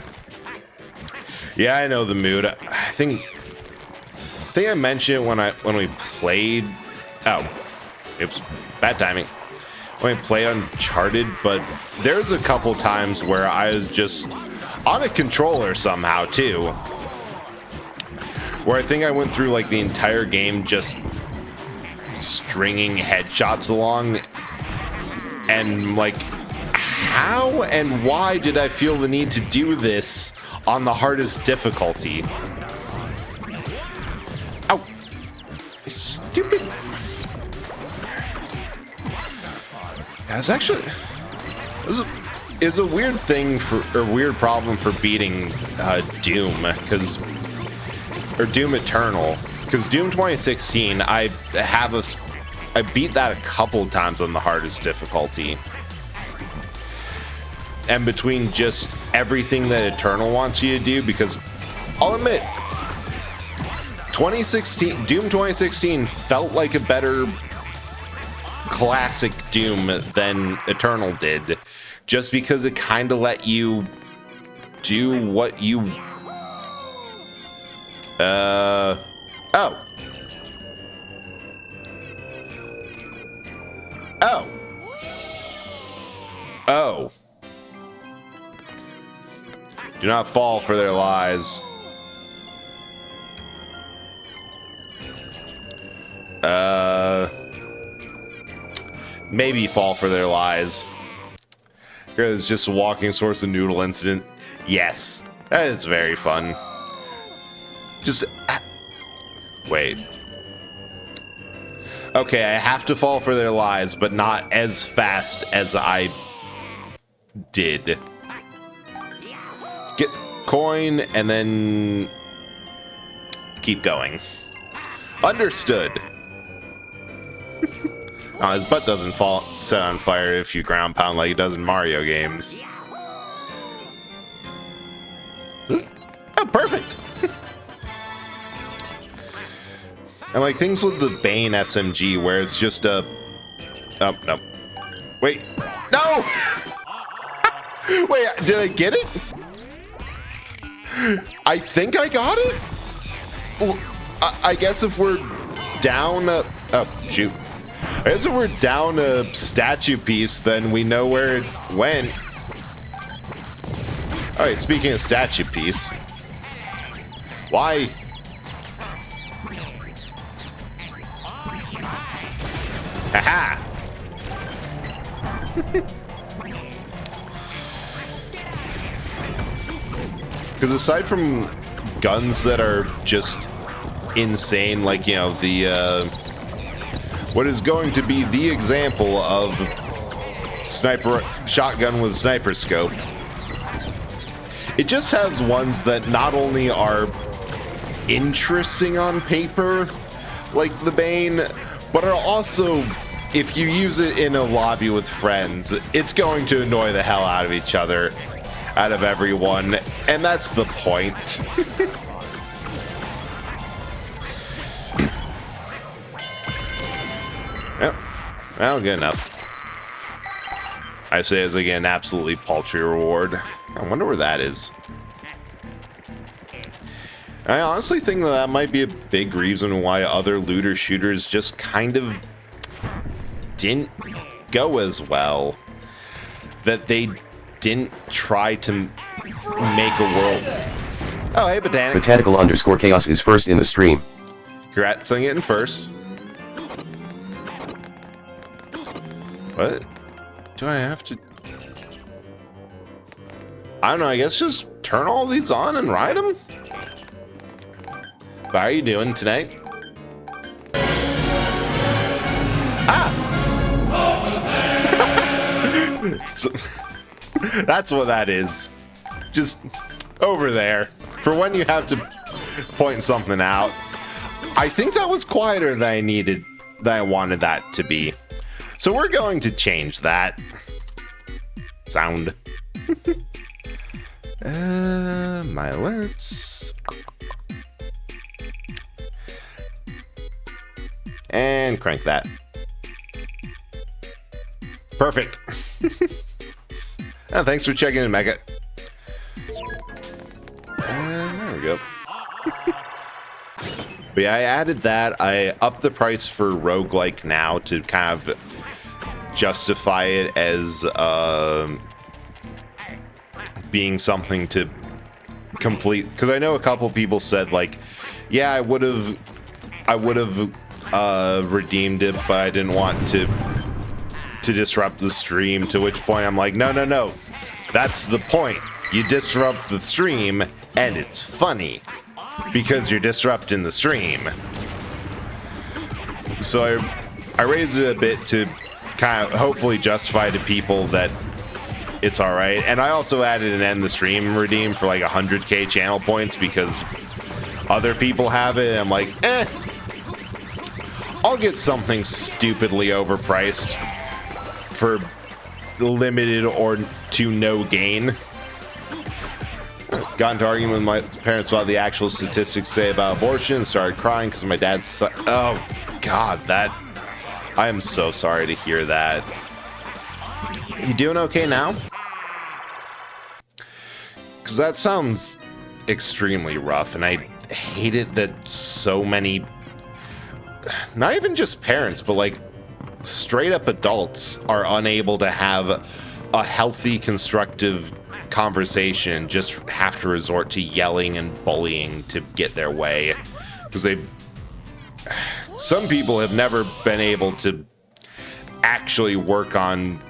Yeah, I know the mood. I think I mentioned it when we played. Oh, oops, bad timing. When we played Uncharted, but there's a couple times where I was just on a controller somehow too, where I think I went through like the entire game just stringing headshots along, and like, how and why did I feel the need to do this on the hardest difficulty? Ow! Stupid. That's actually is a weird thing or weird problem for beating Doom, or Doom Eternal, because Doom 2016 I beat that a couple times on the hardest difficulty, and between just everything that Eternal wants you to do, because I'll admit Doom 2016 felt like a better classic Doom than Eternal did, just because it kind of let you do what you Oh. Do not fall for their lies. Maybe fall for their lies. It's just a walking source of noodle incident. Yes, that is very fun. Just wait. Okay, I have to fall for their lies, but not as fast as I did. Get coin and then keep going. Understood. Oh, his butt doesn't set on fire if you ground pound like it does in Mario games. Oh, perfect. And like things with the Bane SMG where it's just a... Oh, no. Wait. No! Wait, did I get it? I think I got it? Well, I guess if we're down a... Oh, shoot. I guess if we're down a statue piece, then we know where it went. Alright, speaking of statue piece. Why... Haha! Because aside from guns that are just insane, like, you know, the, what is going to be the example of sniper shotgun with sniper scope, it just has ones that not only are interesting on paper, like the Bane, but are also, if you use it in a lobby with friends, it's going to annoy the hell out of each other, out of everyone, and that's the point. Yep. Well, good enough. I say as again, absolutely paltry reward. I wonder where that is. I honestly think that might be a big reason why other looter shooters just kind of didn't go as well. That they didn't try to make a world. Oh, hey, Botanic. Botanical_chaos is first in the stream. Congrats on getting first. What? Do I have to... I don't know, I guess just turn all these on and ride them? How are you doing tonight? Ah! So, that's what that is. Just over there. For when you have to point something out. I think that was quieter than I wanted that to be. So we're going to change that. Sound. My alerts. And crank that. Perfect. Oh, thanks for checking in, Mega. And there we go. But yeah, I added that. I upped the price for roguelike now to kind of justify it as being something to complete. Because I know a couple people said like, yeah, I would have redeemed it, but I didn't want to disrupt the stream. To which point I'm like, no, that's the point. You disrupt the stream, and it's funny because you're disrupting the stream. So I raised it a bit to kind of hopefully justify to people that it's all right. And I also added an end the stream redeem for like 100k channel points because other people have it. And I'm like, I'll get something stupidly overpriced for limited or to no gain. Got into argument with my parents about the actual statistics say about abortion. Started crying because my dad's... Oh, God, that... I am so sorry to hear that. You doing okay now? Because that sounds extremely rough, and I hate it that so many... Not even just parents, but like straight up adults are unable to have a healthy, constructive conversation, just have to resort to yelling and bullying to get their way. Because some people have never been able to actually work on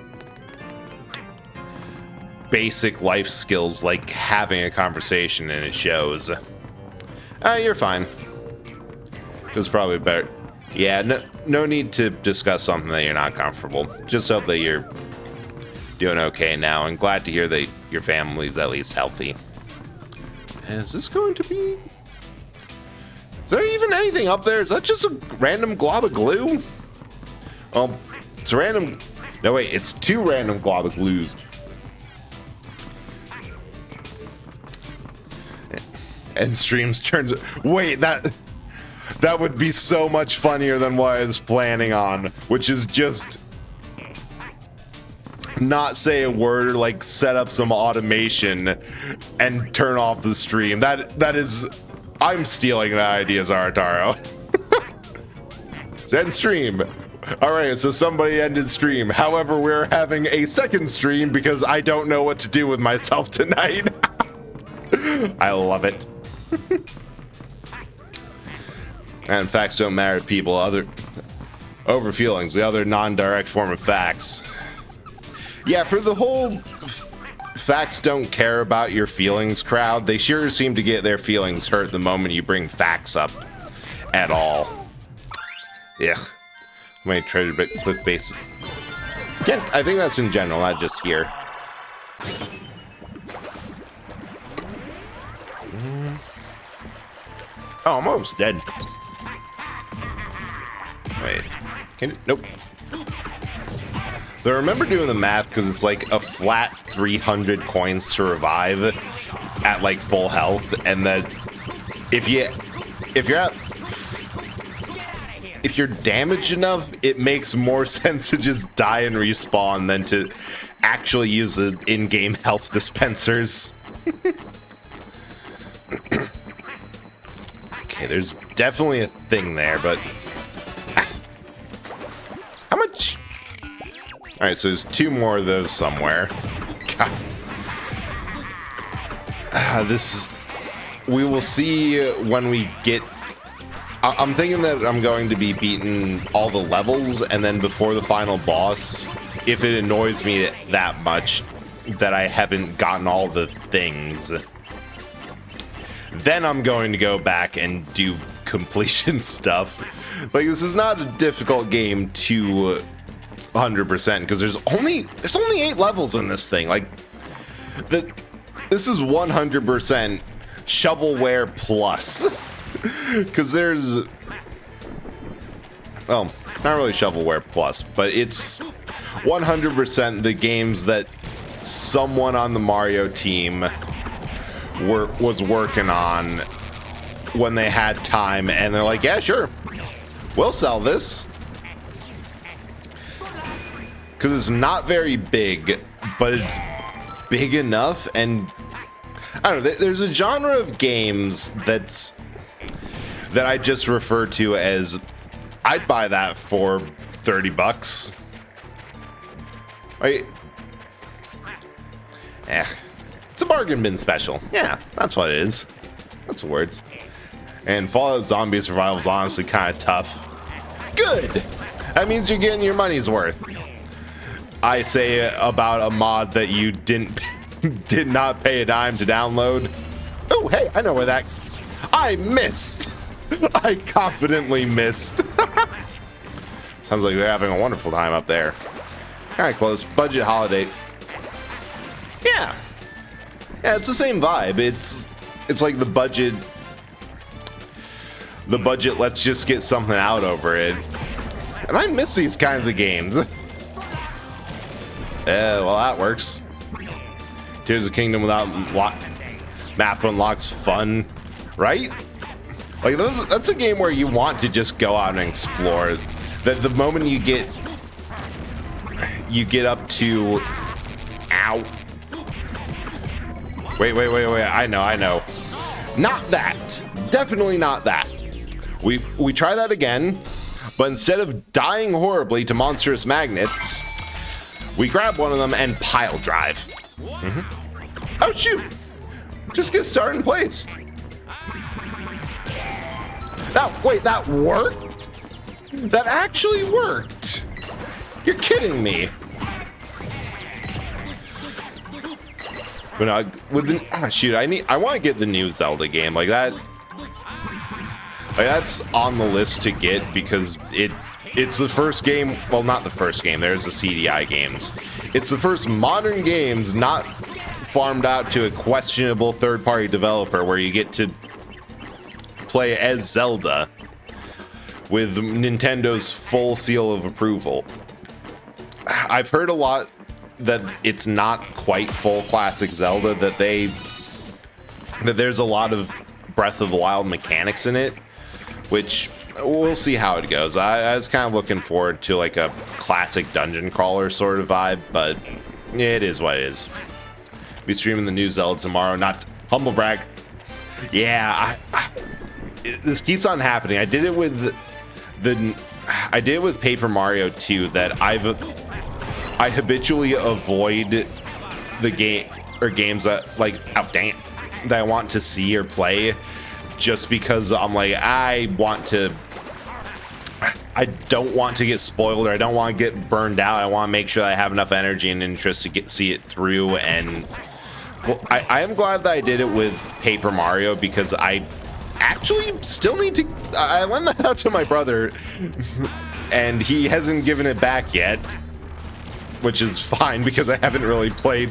basic life skills like having a conversation, and it shows. You're fine. It's probably better. Yeah, no need to discuss something that you're not comfortable. Just hope that you're doing okay now, and glad to hear that your family's at least healthy. Is this going to be... Is there even anything up there? Is that just a random glob of glue? Well, it's a random... No, wait, it's two random glob of glues. And streams turns... Wait, that would be so much funnier than what I was planning on, which is just not say a word, like set up some automation and turn off the stream. That is... I'm stealing that idea, Zarataro. End stream. Alright, so somebody ended stream. However, we're having a second stream because I don't know what to do with myself tonight. I love it. And facts don't matter to people. Over feelings, the other non-direct form of facts. Yeah, for the whole facts don't care about your feelings crowd, they sure seem to get their feelings hurt the moment you bring facts up at all. Yeah. My treasure bit clickbait. Again, I think that's in general, not just here. Oh, I'm almost dead. Wait. Can it? Nope. So I remember doing the math because it's like a flat 300 coins to revive at like full health, and that if you're damaged enough, it makes more sense to just die and respawn than to actually use the in-game health dispensers. Okay, there's definitely a thing there, but how much? All right, so there's 2 more of those somewhere. God. We will see when we get. I'm thinking that I'm going to be beating all the levels, and then before the final boss, if it annoys me that much that I haven't gotten all the things, then I'm going to go back and do completion stuff. Like, this is not a difficult game to 100% because there's only 8 levels in this thing. Like, this is 100% shovelware plus. Because there's, well, not really shovelware plus, but it's 100% the games that someone on the Mario team was working on when they had time, and they're like, yeah, sure, we'll sell this. Because it's not very big, but it's big enough, and I don't know, there's a genre of games that I just refer to as, I'd buy that for $30. It's a bargain bin special. Yeah, that's what it is. That's the words. And Fallout Zombie Survival is honestly kind of tough. Good! That means you're getting your money's worth. I say about a mod that you did not pay a dime to download. Oh, hey, I know where that... I missed! I confidently missed. Sounds like they're having a wonderful time up there. Kind of close. Budget holiday. Yeah, it's the same vibe. It's like the budget. The budget. Let's just get something out over it. And I miss these kinds of games. Well, that works. Tears of the Kingdom without map unlocks fun, right? Like, that's a game where you want to just go out and explore. That the moment you get up to, ow. Wait. I know. Not that. Definitely not that. We try that again, but instead of dying horribly to monstrous magnets, we grab one of them and pile drive. Oh shoot! Just get started in place. Wait, that worked? That actually worked. You're kidding me. But I want to get the new Zelda game. Like that's on the list to get because it's the first game, well, not the first game, there's the CDI games. It's the first modern games not farmed out to a questionable third-party developer where you get to play as Zelda with Nintendo's full seal of approval. I've heard a lot that it's not quite full classic Zelda, that there's a lot of Breath of the Wild mechanics in it, which we'll see how it goes. I was kind of looking forward to like a classic dungeon crawler sort of vibe, but it is what it is. Be streaming the new Zelda tomorrow, not humble brag. Yeah, this keeps on happening. I did it with Paper Mario 2 that I habitually avoid the games that that I want to see or play, just because I'm like, I don't want to get spoiled, or I don't want to get burned out. I want to make sure that I have enough energy and interest to see it through. And I am glad that I did it with Paper Mario, because I actually still need to. I lent that out to my brother, and he hasn't given it back yet, which is fine because I haven't really played.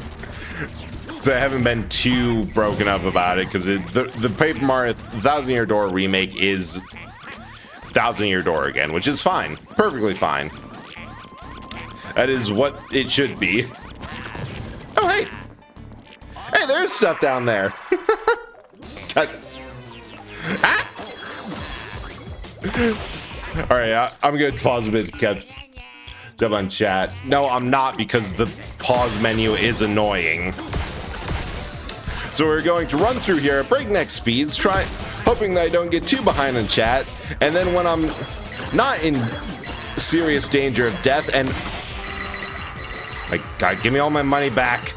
So I haven't been too broken up about it, because the Paper Mario Thousand Year Door remake is Thousand Year Door again, which is fine, perfectly fine. That is what it should be. Oh hey, there's stuff down there. All right, I'm gonna pause a bit to Dub on chat. No, I'm not, because the pause menu is annoying. So we're going to run through here at breakneck speeds, hoping that I don't get too behind in chat. And then when I'm not in serious danger of death, and like, God, give me all my money back,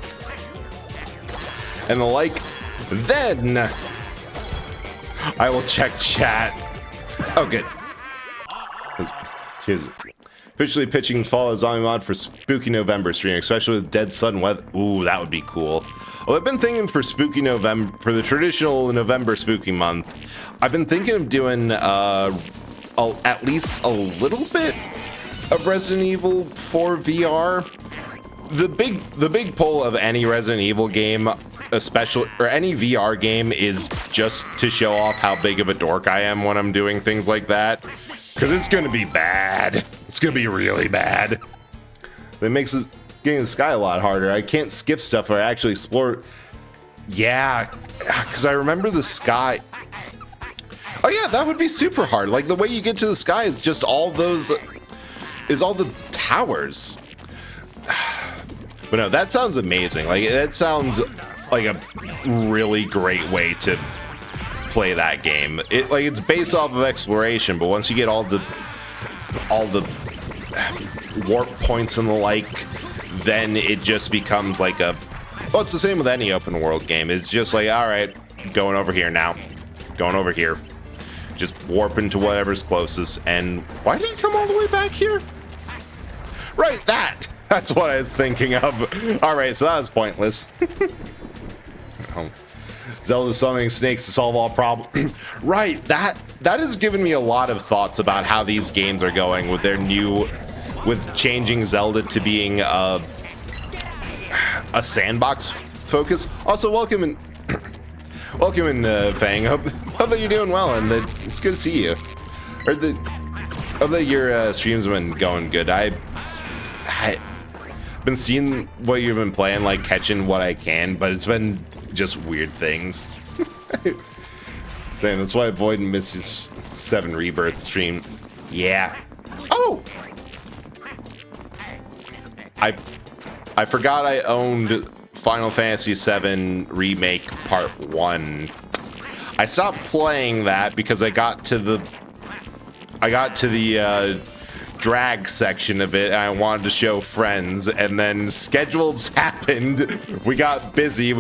and the like, then I will check chat. Oh, good. She's officially pitching Fall of Zombie mod for Spooky November stream, especially with dead sudden weather. Ooh, that would be cool. Well, I've been thinking for Spooky November, for the traditional November Spooky month, I've been thinking of doing at least a little bit of Resident Evil 4 VR. The big pull of any Resident Evil game, especially, or any VR game, is just to show off how big of a dork I am when I'm doing things like that. Because it's going to be bad. It's going to be really bad. That makes it getting the sky a lot harder. I can't skip stuff or actually explore. Yeah, because I remember the sky. Oh yeah, that would be super hard. Like, the way you get to the sky is just all those, is all the towers. But no, that sounds amazing. Like, that sounds like a really great way to play that game. It's based off of exploration, but once you get all the warp points and the like, then it just becomes like a, well, it's the same with any open world game. It's just like, all right, going over here now, going over here, just warping to whatever's closest. And why did he come all the way back here? Right, that's what I was thinking of. All right, so that was pointless. Zelda summoning snakes to solve all problems. Right, that has given me a lot of thoughts about how these games are going with their with changing Zelda to being a sandbox focus. Also, welcome in, Fang. Hope that you're doing well, and that it's good to see you. Hope that your streams have been going good. I've been seeing what you've been playing, like catching what I can, but it's been just weird things. Saying that's why I avoid Mrs. 7 Rebirth stream. Yeah. Oh! I forgot I owned Final Fantasy VII Remake Part 1. I stopped playing that because I got to the drag section of it, and I wanted to show friends, and then schedules happened. We got busy.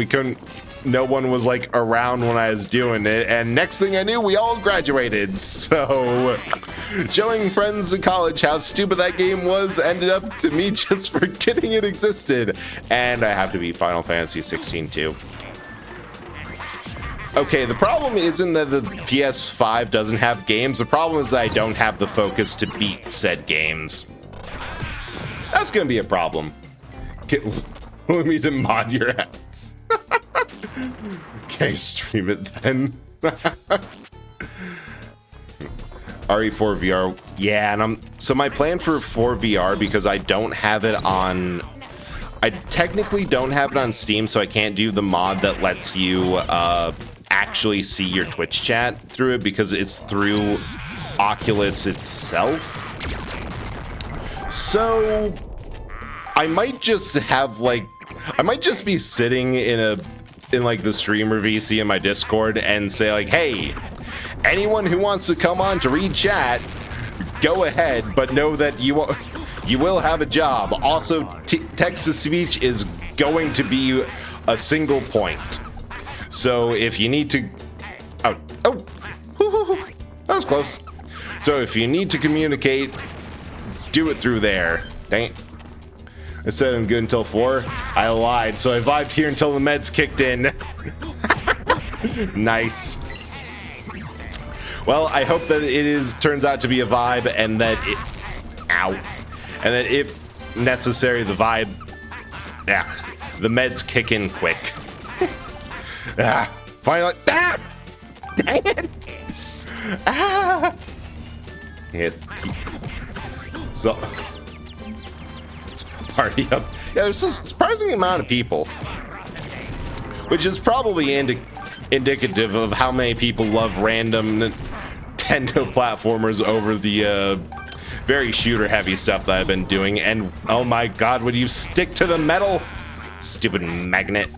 No one was like around when I was doing it, and next thing I knew, we all graduated. So showing friends in college how stupid that game was ended up to me just forgetting it existed. And I have to beat Final Fantasy 16 too. Okay, the problem isn't that the PS5 doesn't have games. The problem is that I don't have the focus to beat said games. That's gonna be a problem. Want me to mod your ass? Okay, stream it then. RE4 VR. Yeah, and so my plan for 4 VR, because I don't have it on, I technically don't have it on Steam, so I can't do the mod that lets you actually see your Twitch chat through it, because it's through Oculus itself. So I might just have like, I might just be sitting in like the streamer VC in my Discord and say like, hey, anyone who wants to come on to read chat, go ahead, but know that you will have a job. Also, text-to-speech is going to be a single point. So if you need to, that was close. So if you need to communicate, do it through there. Dang it. I said I'm good until 4. I lied, so I vibed here until the meds kicked in. Nice. Well, I hope that it turns out to be a vibe, and that and that if necessary, the meds kick in quick. Finally, dang it! It's so. Party up. Yeah, there's a surprising amount of people, which is probably indicative of how many people love random Nintendo platformers over the very shooter heavy stuff that I've been doing. And oh my god, would you stick to the metal? Stupid magnet.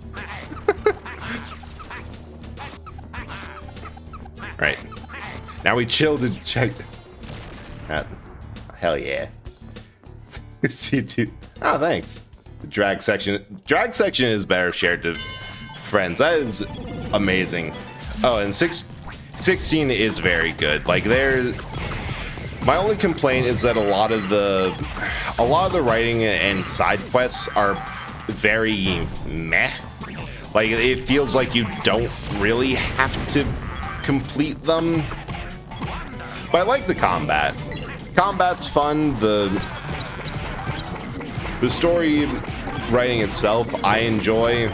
Right. Now we chill to check. Hell yeah. C2. Oh, thanks. The drag section. Drag section is better shared to friends. That is amazing. Oh, and 16 is very good. Like, there's. My only complaint is that a lot of the writing and side quests are very meh. Like, it feels like you don't really have to complete them. But I like the combat. Combat's fun. The story writing itself I enjoy,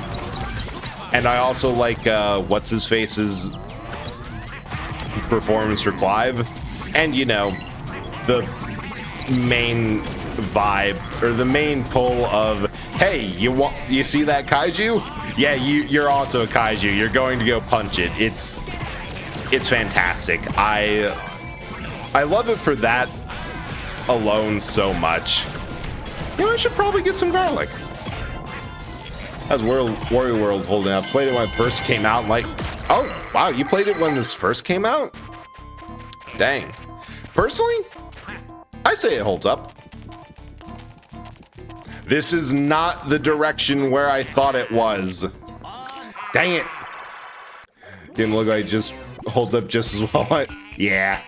and I also like what's his face's performance for Clive, and you know, the main vibe or the main pull of, hey, you see that kaiju? Yeah, you're also a kaiju. You're going to go punch it. It's fantastic. I love it for that alone so much. You know, I should probably get some garlic. How's Wario World holding up? Played it when it first came out. Like, oh wow, you played it when this first came out? Dang. Personally, I say it holds up. This is not the direction where I thought it was. Dang it. Didn't look like it just holds up just as well. Yeah.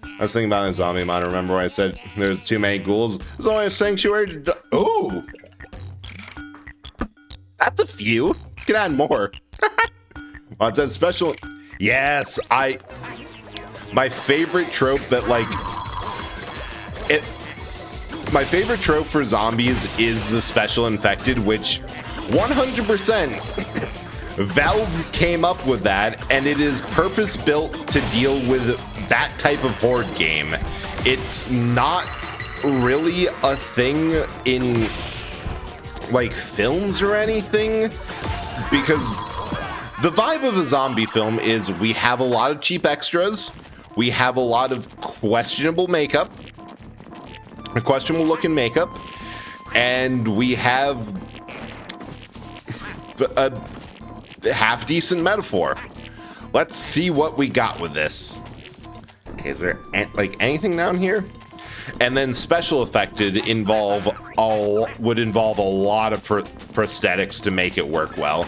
I was thinking about it in Zombie Mod. Remember when I said there's too many ghouls? There's only a sanctuary to ooh. That's a few. You can add more. Want that special? Yes, my favorite trope that like it. My favorite trope for zombies is the special infected, which 100% Valve came up with that, and it is purpose built to deal with that type of horde game. It's not really a thing in like films or anything, because the vibe of a zombie film is we have a lot of cheap extras, we have a lot of questionable makeup, questionable looking makeup, and we have a half decent metaphor. Let's see what we got with this. Okay, is there like anything down here? And then special affected would involve a lot of prosthetics to make it work well.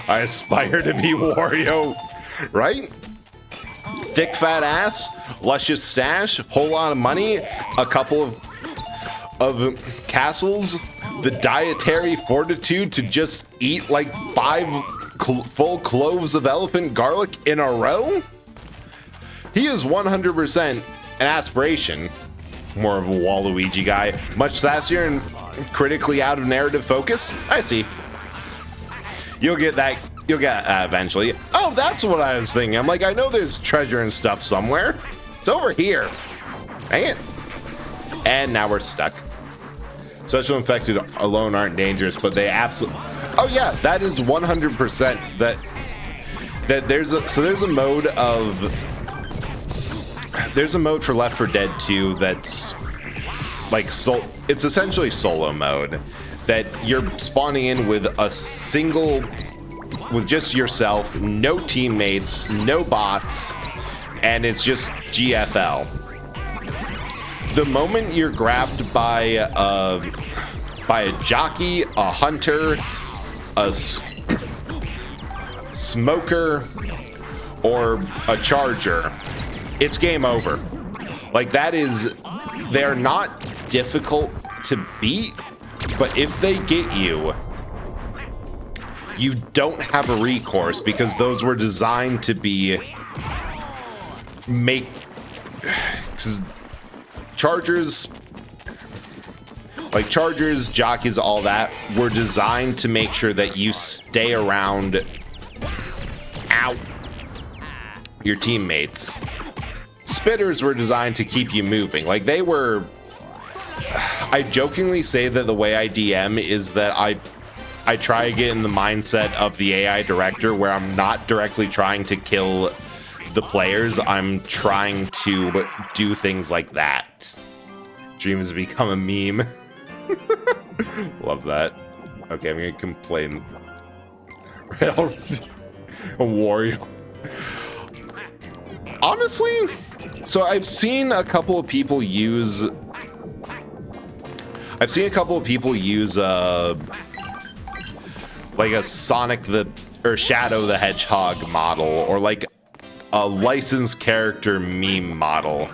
I aspire to be Wario, right? Thick fat ass, luscious stash, whole lot of money, a couple of castles, the dietary fortitude to just eat like 5 full cloves of elephant garlic in a row? He is 100% an aspiration. More of a Waluigi guy. Much sassier and critically out of narrative focus. I see. You'll get that. You'll get eventually. Oh, that's what I was thinking. I'm like, I know there's treasure and stuff somewhere. It's over here. Dang it. And now we're stuck. Special infected alone aren't dangerous, but they absolutely. Oh yeah, that is 100% that there's a mode of. There's a mode for Left 4 Dead 2 that's like it's essentially solo mode, that you're spawning in with just yourself, no teammates, no bots, and it's just GFL. The moment you're grabbed by a jockey, a hunter, a smoker, or a charger, it's game over. Like, they're not difficult to beat, but if they get you, you don't have a recourse, because those were designed to be because chargers, jockeys, all that were designed to make sure that you stay around your teammates. Spitters were designed to keep you moving. Like, they were. I jokingly say that the way I DM is that I try to get in the mindset of the AI director, where I'm not directly trying to kill the players, I'm trying to do things like that. Dreams become a meme. Love that. Okay, I'm gonna complain. A Wario. Honestly, so I've seen a couple of people use like a Sonic or Shadow the Hedgehog model, or like a licensed character meme model.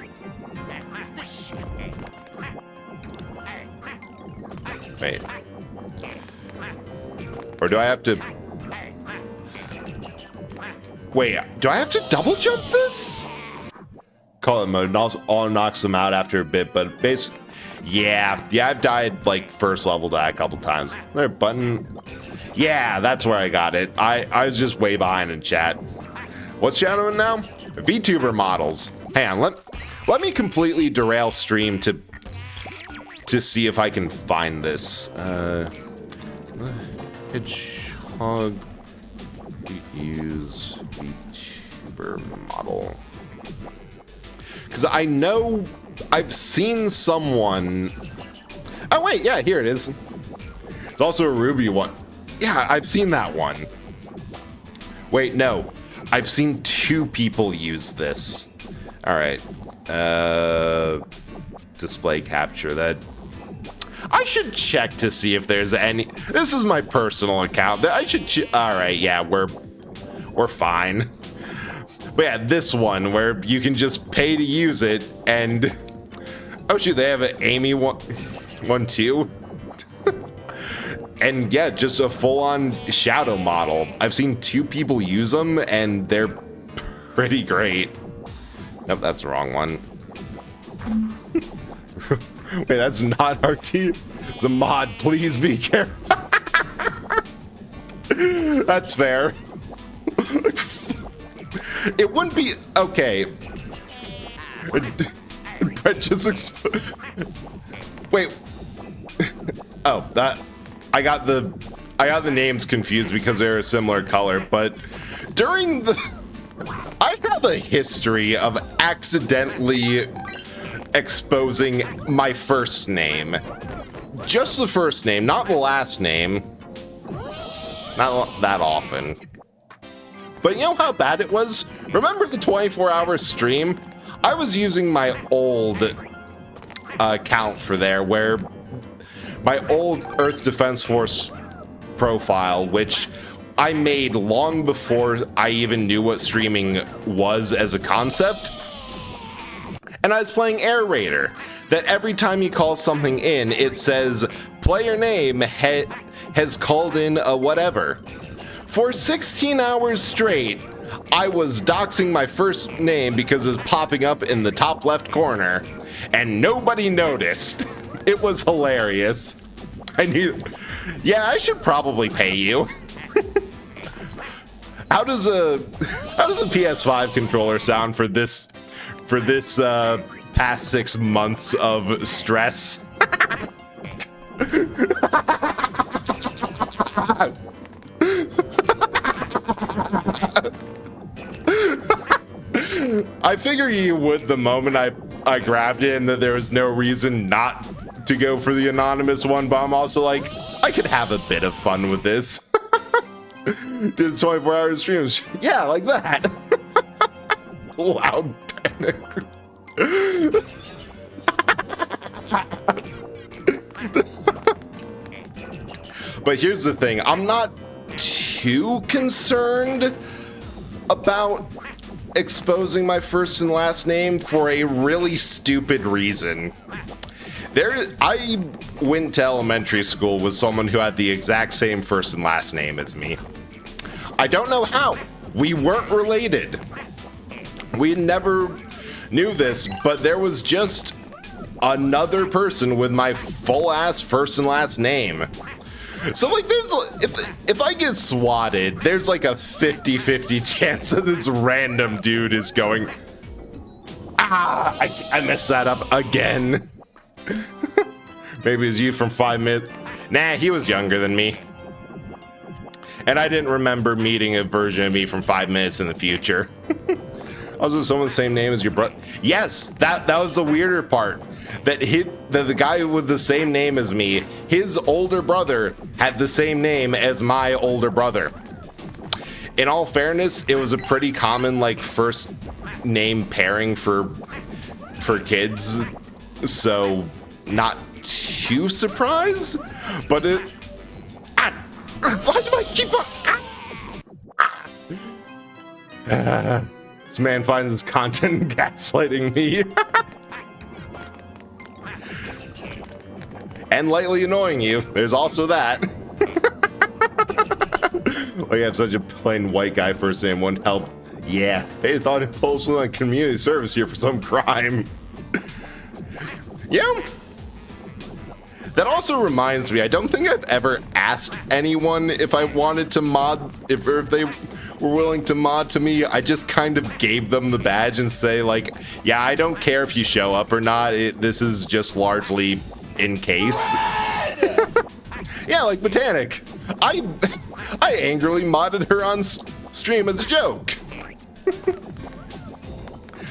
Wait. Or do I have to... Wait, do I have to double jump this? Call it mode. All knocks them out after a bit, but basically... Yeah, I've died like first level die a couple times. There, button... Yeah, that's where I got it. I was just way behind in chat. What's shadowing now? VTuber models. Hang on, let me completely derail stream to see if I can find this. Hedgehog use VTuber model. Because I know I've seen someone... Oh wait, yeah, here it is. There's also a Ruby one. Yeah, I've seen that one. Wait, no. I've seen 2 people use this. All right. Display capture. That. I should check to see if there's any. This is my personal account. I should. All right. Yeah, we're fine. But yeah, this one where you can just pay to use it, and oh shoot, they have an Amy one too. And yeah, just a full-on Shadow model. I've seen 2 people use them, and they're pretty great. Nope, that's the wrong one. Wait, that's not RT. It's a mod. Please be careful. That's fair. It wouldn't be... Okay. Brett just... Wait. Oh, that... I got the names confused because they're a similar color, but during the... I have a history of accidentally exposing my first name. Just the first name, not the last name. Not that often. But you know how bad it was? Remember the 24-hour stream? I was using my old account for there, where my old Earth Defense Force profile, which I made long before I even knew what streaming was as a concept. And I was playing Air Raider, that every time you call something in, it says, player name has called in a whatever. For 16 hours straight, I was doxing my first name because it was popping up in the top left corner, and nobody noticed. It was hilarious. Yeah, I should probably pay you. How does a PS5 controller sound for this past 6 months of stress? I figure you would the moment I grabbed it, and that there was no reason not to go for the anonymous one, but I'm also like, I could have a bit of fun with this. Did 24-hour streams. Yeah, like that. Loud panic. But here's the thing, I'm not too concerned about exposing my first and last name for a really stupid reason. I went to elementary school with someone who had the exact same first and last name as me. I don't know how. We weren't related. We never knew this, but there was just another person with my full-ass first and last name. So, like, if I get swatted, there's like a 50-50 chance that this random dude is going, I messed that up again. Maybe it was you from 5 minutes. Nah, he was younger than me. And I didn't remember meeting a version of me from 5 minutes in the future. Also, someone the same name as your brother. Yes, that was the weirder part. That the guy with the same name as me, his older brother had the same name as my older brother. In all fairness, it was a pretty common like first name pairing for kids, so not too surprised. But it. Why do I keep on? This man finds his content gaslighting me. And lightly annoying you. There's also that. Like, I have such a plain white guy first name, won't help. Yeah, they thought impulsively on community service here for some crime. Yeah. That also reminds me, I don't think I've ever asked anyone if I wanted to mod, if they were willing to mod to me. I just kind of gave them the badge and say, like, yeah, I don't care if you show up or not. This is just largely in case. Yeah, like Botanic. I angrily modded her on stream as a joke.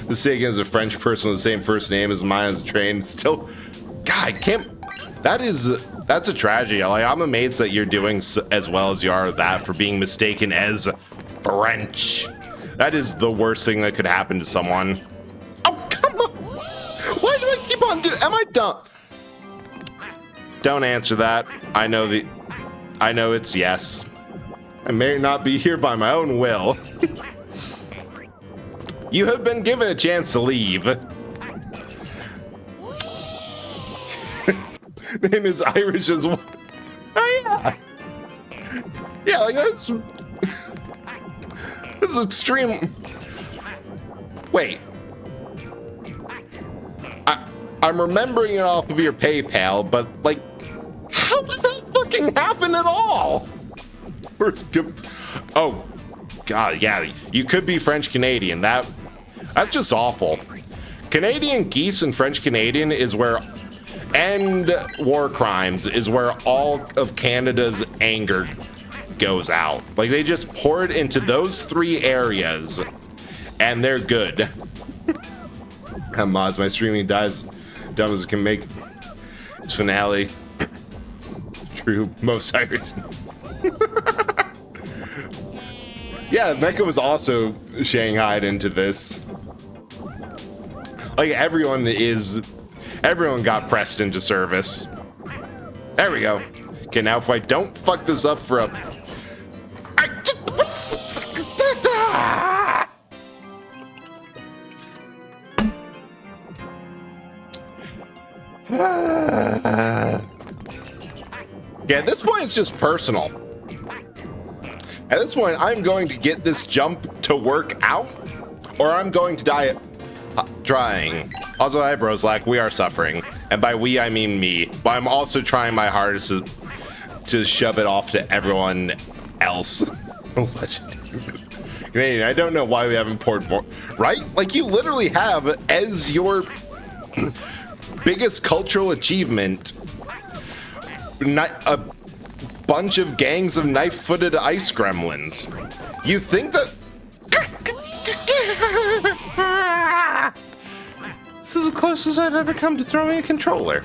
The Sagan is a French person with the same first name as mine as a train. Still, God, I can't. That's a tragedy. Like, I'm amazed that you're doing as well as you are at that for being mistaken as French. That is the worst thing that could happen to someone. Oh, come on. Why do I keep on doing? Am I dumb? Don't answer that. I know it's yes. I may not be here by my own will. You have been given a chance to leave. Name is Irish as well. Oh, yeah. Yeah, like that's extreme. Wait. I'm remembering it off of your PayPal, but like, how did that fucking happen at all? Oh, God, yeah, you could be French Canadian. That's just awful. Canadian geese and French Canadian is where, and war crimes is where all of Canada's anger goes out. Like, they just pour it into those three areas, and they're good. Mods, my streaming dies dumb as it can make its finale. True, most Irish. Yeah, Mecca was also shanghaied into this. Like, everyone got pressed into service. There we go. Okay, now if I don't fuck this up for a... Yeah, at this point, it's just personal. At this point, I'm going to get this jump to work out, or I'm going to die trying. Also, eyebrows like we are suffering, and by we I mean me. But I'm also trying my hardest to shove it off to everyone else. Canadian, I don't know why we haven't poured more. Right? Like, you literally have as your biggest cultural achievement a bunch of gangs of knife-footed ice gremlins. You think that... This is the closest I've ever come to throwing a controller.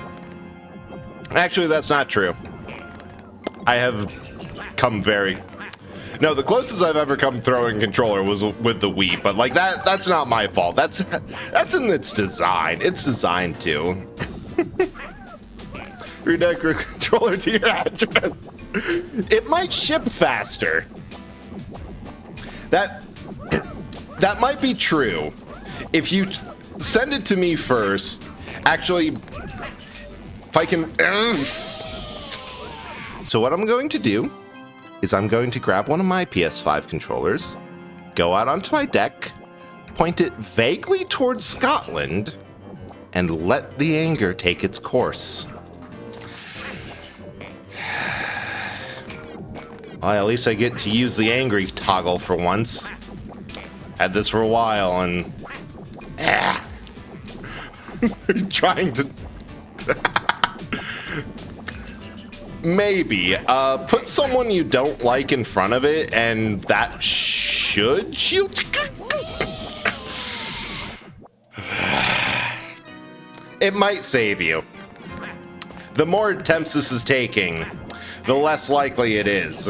Actually, that's not true. I have come very... No, the closest I've ever come throwing a controller was with the Wii, but like that's not my fault. That's in its design. It's designed to. Redecorate controller to your address. It might ship faster. That might be true. If you send it to me first, actually, if I can... So what I'm going to do is I'm going to grab one of my PS5 controllers, go out onto my deck, point it vaguely towards Scotland, and let the anger take its course. Well, at least I get to use the angry toggle for once. Had this for a while, and... trying to... Maybe. Put someone you don't like in front of it, and that should shield... it might save you. The more attempts this is taking, the less likely it is.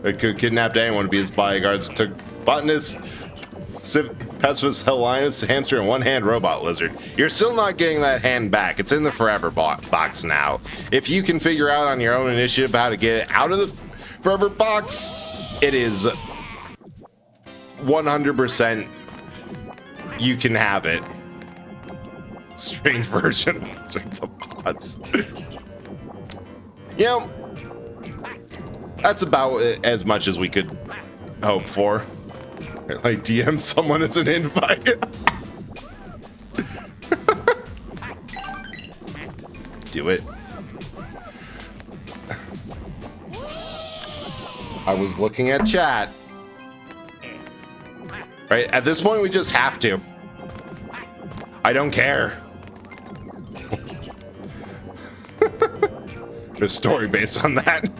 It could kidnap anyone to be his bodyguards. It took botanist, Pesvis Hellinus, hamster, and one-hand robot lizard. You're still not getting that hand back. It's in the forever box now. If you can figure out on your own initiative how to get it out of the forever box, it is 100% you can have it. Strange version of the bots. You know, that's about as much as we could hope for. Like DM someone as an invite. Do it. I was looking at chat. Right, at this point we just have to. I don't care. There's a story based on that.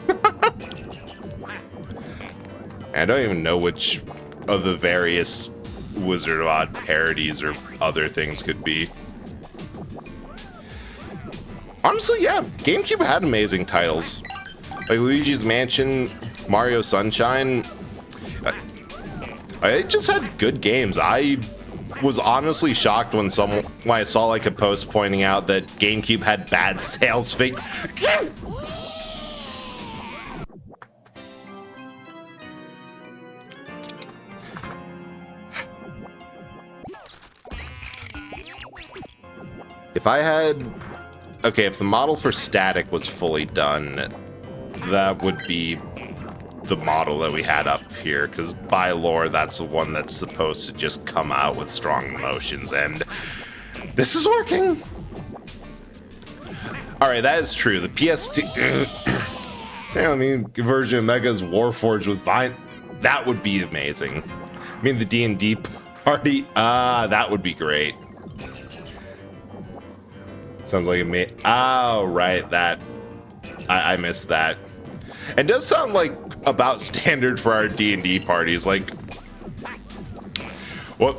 I don't even know which of the various Wizard of Oz parodies or other things could be. Honestly, yeah, GameCube had amazing titles. Like Luigi's Mansion, Mario Sunshine. I just had good games. I was honestly shocked when I saw like a post pointing out that GameCube had bad sales figures. If I had... Okay, if the model for Static was fully done, that would be the model that we had up here, because by lore, that's the one that's supposed to just come out with strong emotions, and this is working! Alright, that is true. The PS2... I mean, version of Mega's Warforged with Vine... That would be amazing. I mean, the D&D party... that would be great. Sounds like it oh, right, that. I missed that. It does sound like about standard for our D&D parties. Like, what?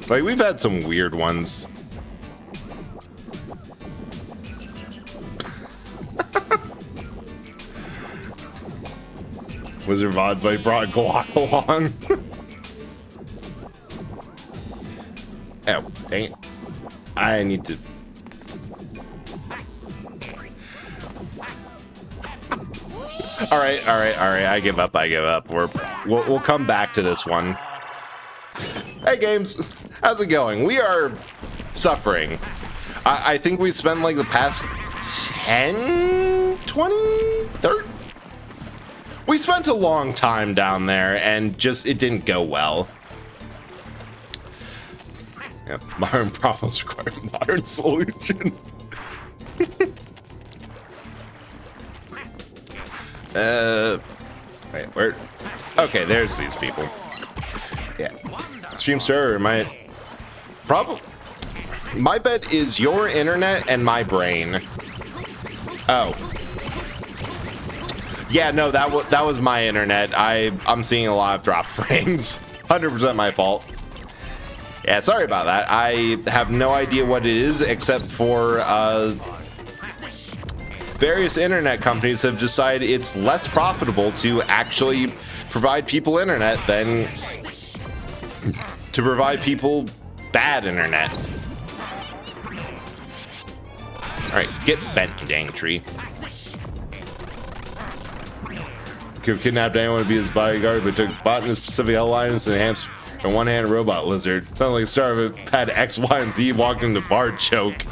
Like, we've had some weird ones. Wizard of Oz brought Glock along. Oh, dang it. I need to... Alright, I give up. We'll come back to this one. Hey, games. How's it going? We are suffering. I think we spent like the past 10, 20, 30... We spent a long time down there and just, it didn't go well. Yeah, modern problems require a modern solution. Wait, where? Okay, there's these people. Yeah. Stream server, my bet is your internet and my brain. Oh. Yeah, no, that was my internet. I'm seeing a lot of drop frames. 100% my fault. Yeah, sorry about that. I have no idea what it is, except for various internet companies have decided it's less profitable to actually provide people internet than to provide people bad internet. Alright, get bent, you dang tree. Could kidnapped anyone to be his bodyguard, but took botanist, Pacific Alliance, and hamster. And one-hand robot lizard. Sounds like the star of it had X, Y, and Z walked into bar choke.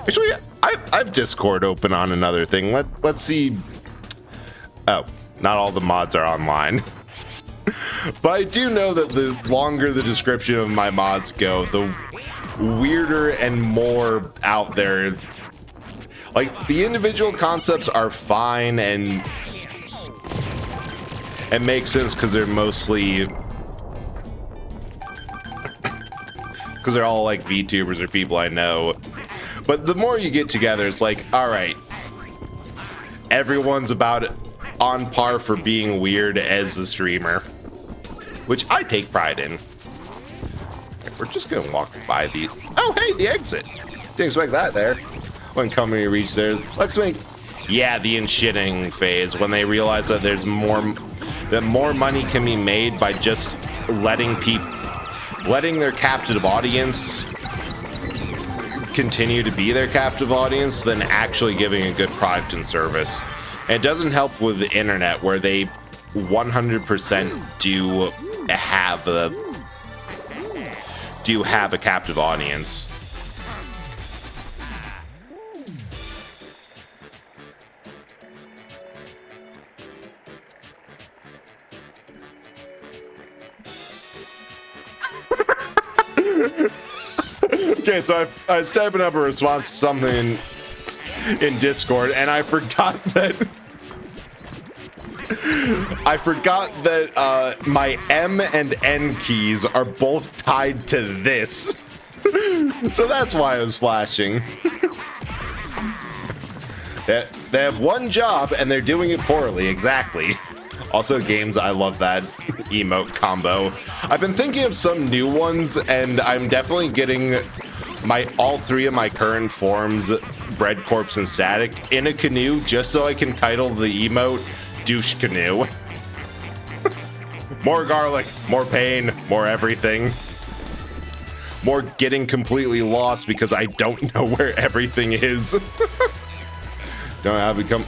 Actually, I've Discord open on another thing. Let's see. Oh, not all the mods are online. But I do know that the longer the description of my mods go, the weirder and more out there. Like, the individual concepts are fine and it makes sense because they're mostly because they're all like VTubers or people I know. But the more you get together, it's like, all right, everyone's about on par for being weird as the streamer, which I take pride in. We're just gonna walk by these. Oh, hey, the exit. Didn't expect that there. When company reached there, let's make. Yeah, the in-shitting phase when they realize that there's more money can be made by just letting their captive audience continue to be their captive audience than actually giving a good product and service. And it doesn't help with the internet where they 100% do have a captive audience. Okay, so I was typing up a response to something in Discord, and I forgot that my M and N keys are both tied to this. So that's why I was flashing. They have one job and they're doing it poorly, exactly. Also, games, I love that emote combo. I've been thinking of some new ones, and I'm definitely getting all three of my current forms, Bread Corpse and Static, in a canoe just so I can title the emote Douche Canoe. More garlic, more pain, more everything. More getting completely lost because I don't know where everything is. Don't know how to become...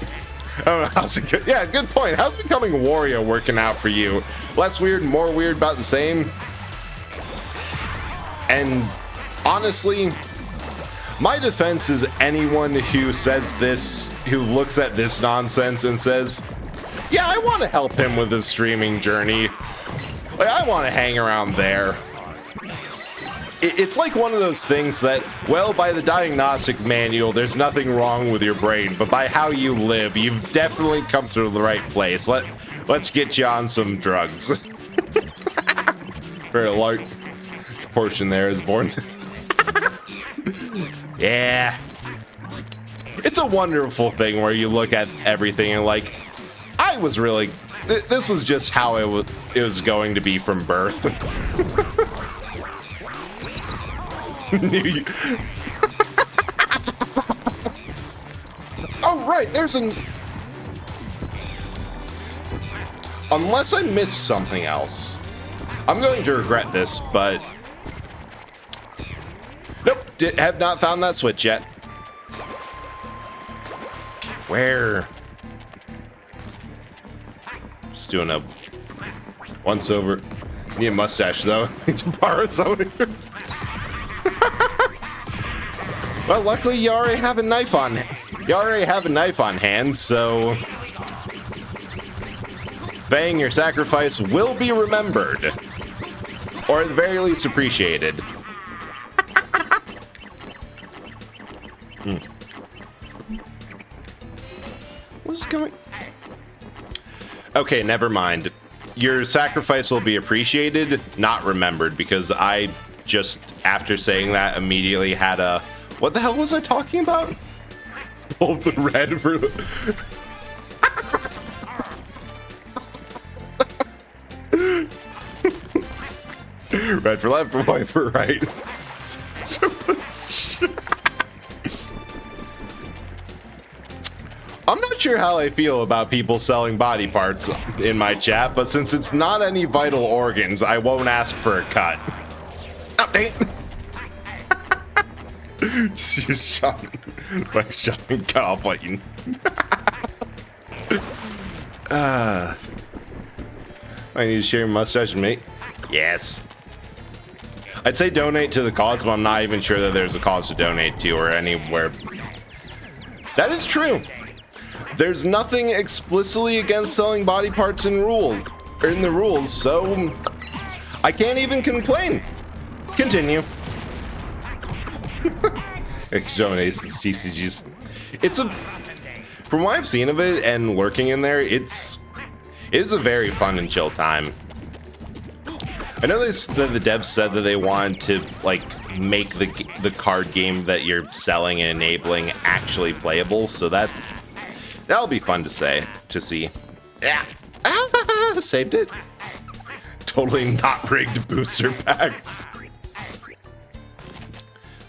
I don't know how's it good. Yeah, good point. How's becoming Wario working out for you? Less weird, more weird, about the same. And honestly, my defense is anyone who says this, who looks at this nonsense and says, yeah, I want to help him with his streaming journey. Like, I want to hang around there. It's like one of those things that, well, by the diagnostic manual, there's nothing wrong with your brain, but by how you live, you've definitely come to the right place. Let's get you on some drugs. Very large portion there is born. Yeah. It's a wonderful thing where you look at everything and like, I was really, this was just how it was going to be from birth. Oh, right, there's an... Unless I missed something else. I'm going to regret this, but... Nope, have not found that switch yet. Where? Just doing a once over. Need a mustache, though. Need to borrow something. Well, luckily you already have a knife on. You already have a knife on hand, so Fang, your sacrifice will be remembered, or at the very least appreciated. What's going? Okay, never mind. Your sacrifice will be appreciated, not remembered, because I just, after saying that, immediately had a... What the hell was I talking about? Pull the red for the... Red for left, white for right. I'm not sure how I feel about people selling body parts in my chat, but since it's not any vital organs, I won't ask for a cut. Oh, dang it. Just shot and cut off button. I need to share your mustache with me. Yes. I'd say donate to the cause, but I'm not even sure that there's a cause to donate to or anywhere. That is true. There's nothing explicitly against selling body parts in the rules, so I can't even complain. Continue. Donations, GCGs. From what I've seen of it and lurking in there, it is a very fun and chill time. I know that the devs said that they wanted to like make the card game that you're selling and enabling actually playable, so that'll be fun to see. Yeah, saved it. Totally not rigged booster pack.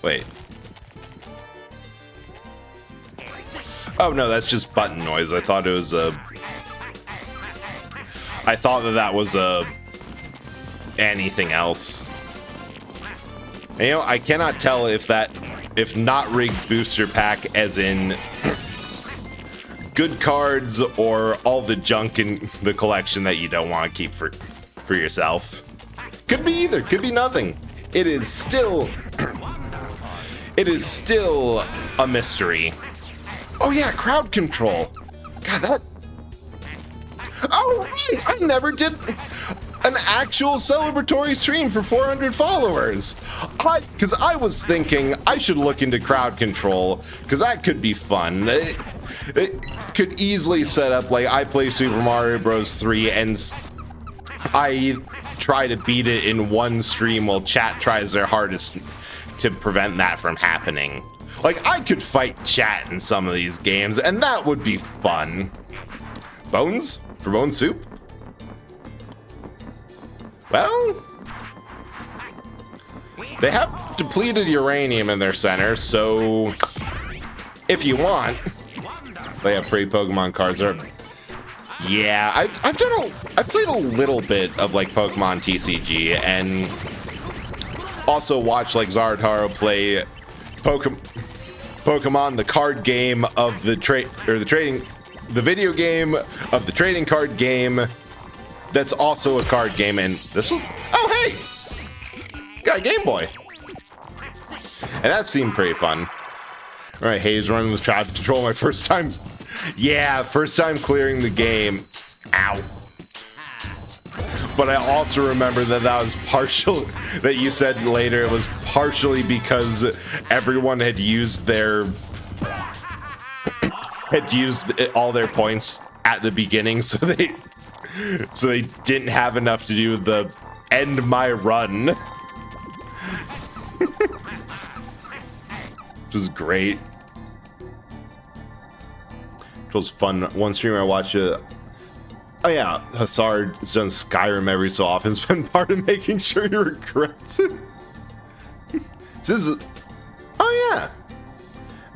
Wait. Oh no, that's just button noise. I thought it was a... I thought that was a... anything else. And, you know, I cannot tell if not rigged booster pack as in good cards or all the junk in the collection that you don't want to keep for yourself. Could be either, could be nothing. It is still a mystery. Oh yeah, crowd control. God, that... Oh, right! I never did an actual celebratory stream for 400 followers. Because I was thinking I should look into crowd control, because that could be fun. It could easily set up, like, I play Super Mario Bros. 3 and I try to beat it in one stream while chat tries their hardest to prevent that from happening. Like, I could fight chat in some of these games, and that would be fun. Bones? For bone soup? Well, they have depleted uranium in their center, so if you want, they have free Pokemon cards. Yeah, I've played a little bit of like Pokemon TCG, and also watched like Zardharo play Pokemon, the card game of the the video game of the trading card game. That's also a card game, and this was... Oh, hey! Got a Game Boy. And that seemed pretty fun. Alright, Haze running with Trap Control my first time. Yeah, first time clearing the game. Ow. But I also remember that was partial... That you said later it was partially because everyone had used their... had used all their points at the beginning, so they didn't have enough to do the end my run. Which was great. It was fun. One streamer I watched oh yeah, Hassard has done Skyrim every so often. It's been part of making sure he regrets it. This is... Oh yeah.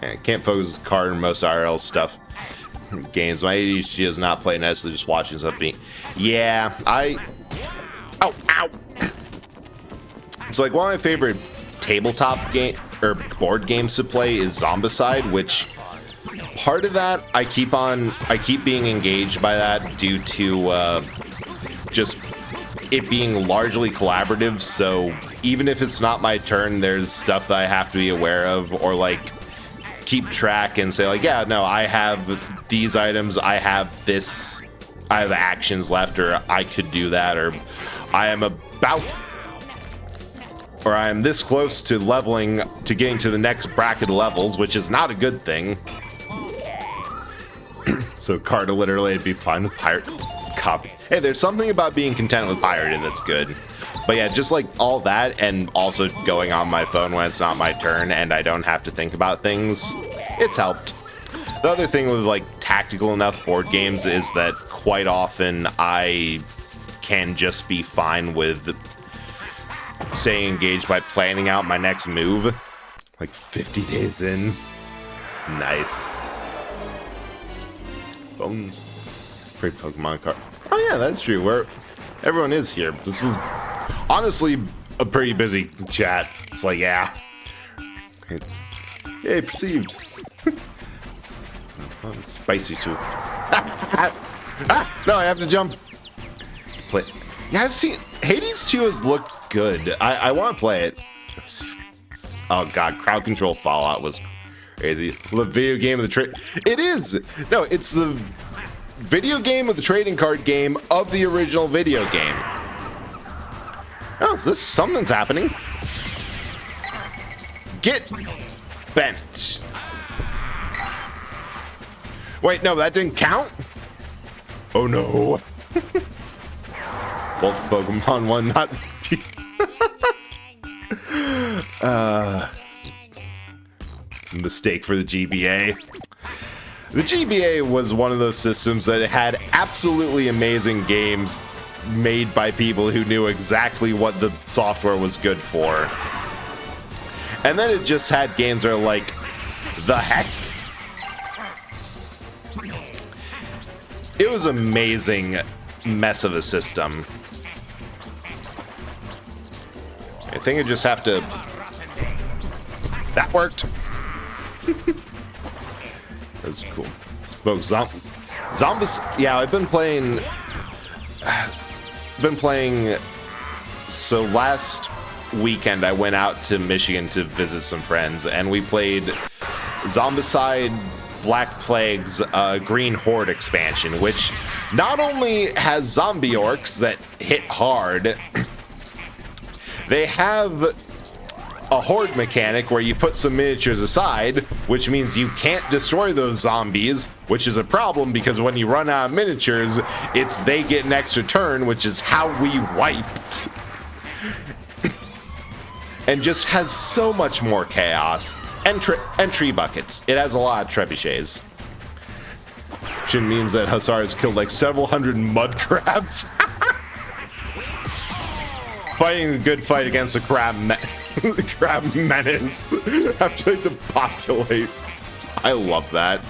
I can't focus card in most IRL stuff. Games. My ADHD does not play nicely, just watching something. Yeah, ow. It's like one of my favorite tabletop game or board games to play is Zombicide, which part of that I keep being engaged by that due to just it being largely collaborative. So even if it's not my turn, there's stuff that I have to be aware of, or like keep track and say like, yeah, no, I have these items, I have actions left, or I could do that, or I am this close to leveling, to getting to the next bracket of levels, which is not a good thing. So Carta literally would be fine with pirate copy. Hey, there's something about being content with pirated that's good. But yeah, just like all that, and also going on my phone when it's not my turn and I don't have to think about things, it's helped. The other thing with like tactical enough board games is that quite often I can just be fine with staying engaged by planning out my next move. Like 50 days in. Nice. Bones. Free Pokemon card. Oh yeah, that's true. Where everyone is here. This is honestly a pretty busy chat. It's like, yeah. Yay, perceived. Spicy soup. No, I have to jump. Play. Yeah, I've seen Hades 2 has looked good. I want to play it. Oh god, crowd control Fallout was crazy. The video game of the it is. No, it's the video game of the trading card game of the original video game. Oh, is this something's happening? Get bent. Wait, no, that didn't count? Oh no. Both Pokemon one, not mistake for the GBA. The GBA was one of those systems that had absolutely amazing games made by people who knew exactly what the software was good for. And then it just had games that are like, the heck? It was amazing mess of a system. I think I just have to... That worked. That's cool. Spoke Zombies. Yeah, I've been playing. So last weekend I went out to Michigan to visit some friends, and we played Zombicide Black Plague's Green Horde expansion, which not only has zombie orcs that hit hard, they have a horde mechanic where you put some miniatures aside, which means you can't destroy those zombies, which is a problem because when you run out of miniatures, it's they get an extra turn, which is how we wiped. And just has so much more chaos. And tree buckets. It has a lot of trebuchets. Which means that Hussars killed like several hundred mud crabs. Fighting a good fight against a crab menace after they depopulate. I love that.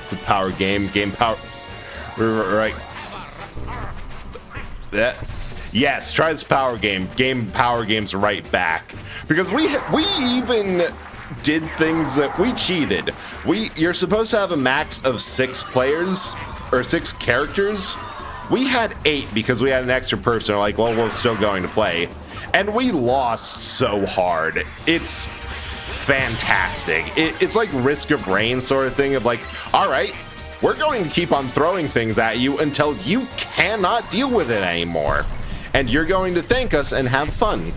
It's a power game. Game power. Right. That. Yes, try this power game. Power games right back. Because we even did things that we cheated. You're supposed to have a max of 6 players or 6 characters. We had 8 because we had an extra person. We're like, well, we're still going to play. And we lost so hard. It's fantastic. It's like Risk of Rain sort of thing of like, all right, we're going to keep on throwing things at you until you cannot deal with it anymore. And you're going to thank us and have fun.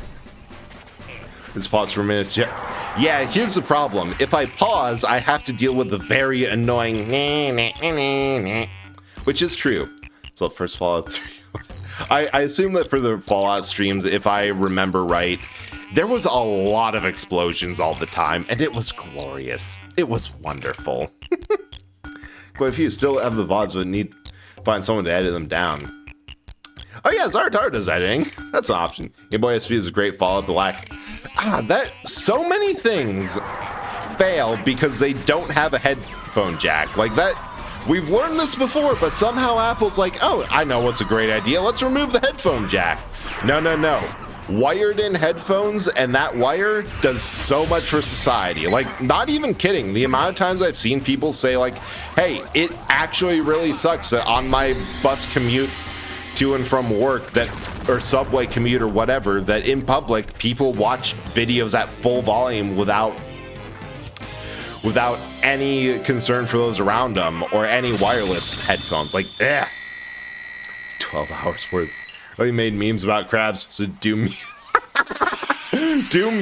Let's pause for a minute. Yeah, here's the problem. If I pause, I have to deal with the very annoying which is true. So first Fallout 3. I assume that for the Fallout streams, if I remember right, there was a lot of explosions all the time, and it was glorious. It was wonderful. Quite a few still have the VODs, but need to find someone to edit them down. Oh yeah, Zaratar does editing. That's an option. Game Boy SP is a great Fallout Black. So many things fail because they don't have a headphone jack. Like that, we've learned this before, but somehow Apple's like, oh, I know what's a great idea. Let's remove the headphone jack. No. Wired in headphones, and that wire does so much for society. Like, not even kidding. The amount of times I've seen people say like, hey, it actually really sucks that on my bus commute to and from work or subway commute or whatever, that in public people watch videos at full volume without any concern for those around them or any wireless headphones. Like, 12 hours worth. I made memes about crabs, so Doom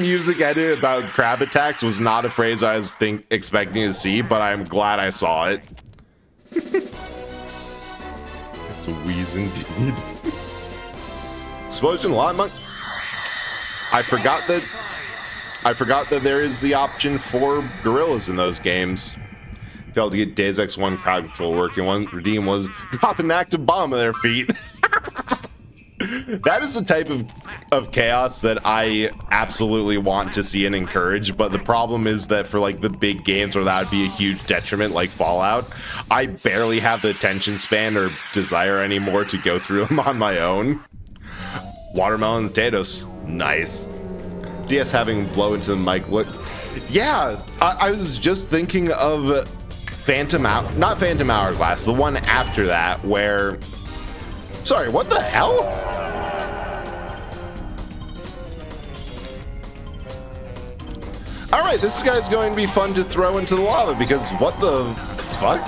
music edit about crab attacks was not a phrase I was expecting to see, but I'm glad I saw it. It's a wheeze indeed. Explosion Lot Monk. I forgot that there is the option for gorillas in those games. Failed to get Days X1 crowd control working. One redeem was drop an active bomb at their feet. That is the type of chaos that I absolutely want to see and encourage, but the problem is that for like the big games where that would be a huge detriment like Fallout, I barely have the attention span or desire anymore to go through them on my own. Watermelon potatoes, nice. DS having blow into the mic look. Yeah, I was just thinking of not Phantom Hourglass, the one after that where... Sorry, what the hell? Alright, this guy's going to be fun to throw into the lava because what the fuck?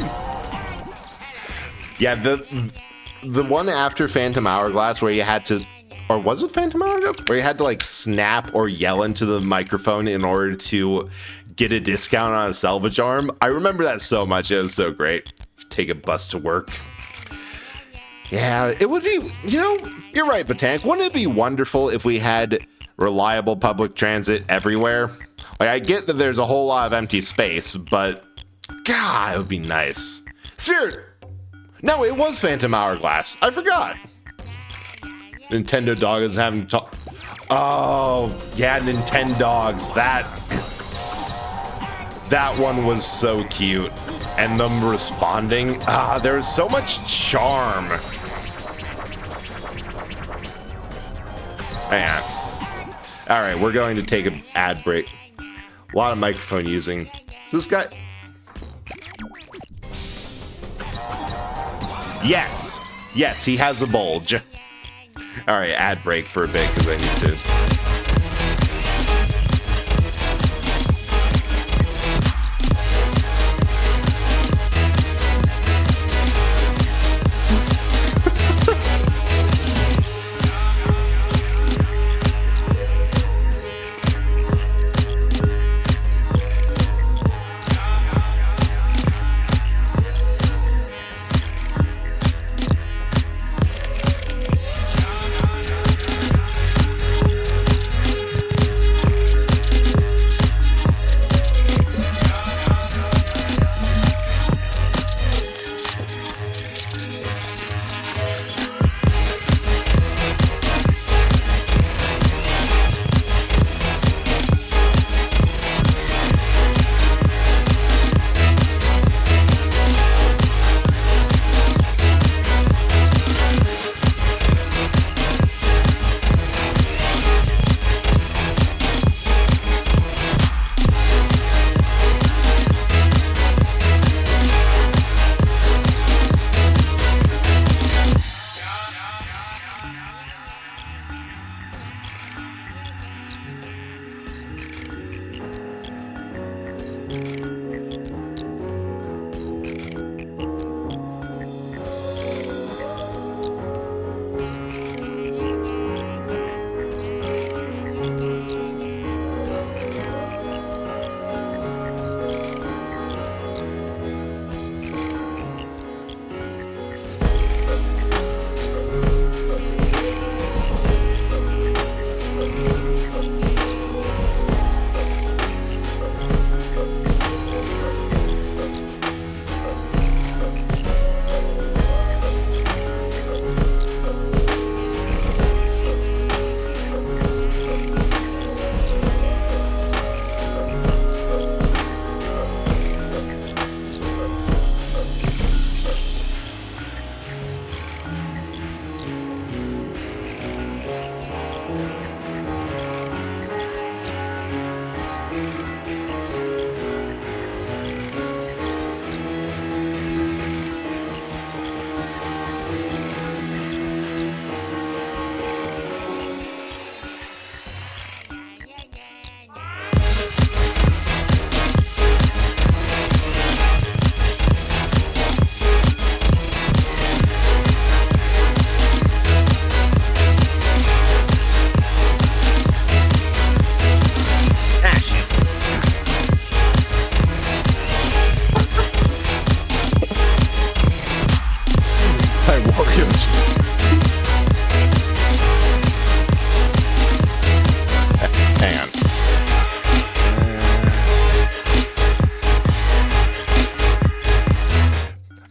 Yeah, the one after Phantom Hourglass where you had to... Or was it Phantom Hourglass? Where you had to like snap or yell into the microphone in order to get a discount on a salvage arm. I remember that so much. It was so great. Take a bus to work. Yeah, it would be, you're right, Botanic. Wouldn't it be wonderful if we had reliable public transit everywhere? Like, I get that there's a whole lot of empty space, but God, it would be nice. Spirit! No, it was Phantom Hourglass. I forgot. Nintendo Dog is having Oh, yeah, Nintendogs. That one was so cute. And them responding. There was so much charm. Hang on. All right, we're going to take an ad break. A lot of microphone using. So this guy... Yes! Yes, he has a bulge. All right, ad break for a bit because I need to...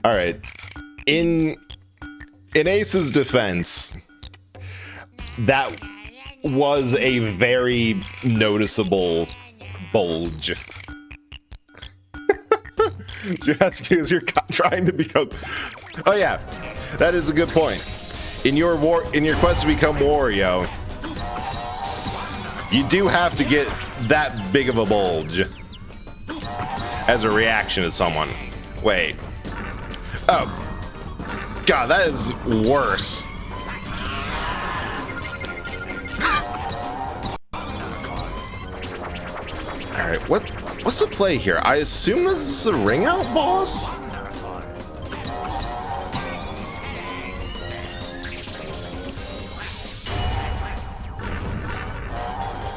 All right. In Ace's defense, that was a very noticeable bulge. Just because you're trying to become... Oh yeah, that is a good point. In your quest to become Wario, you do have to get that big of a bulge as a reaction to someone. Wait. Oh. God, that is worse. Alright, what's the play here? I assume this is a ring out boss?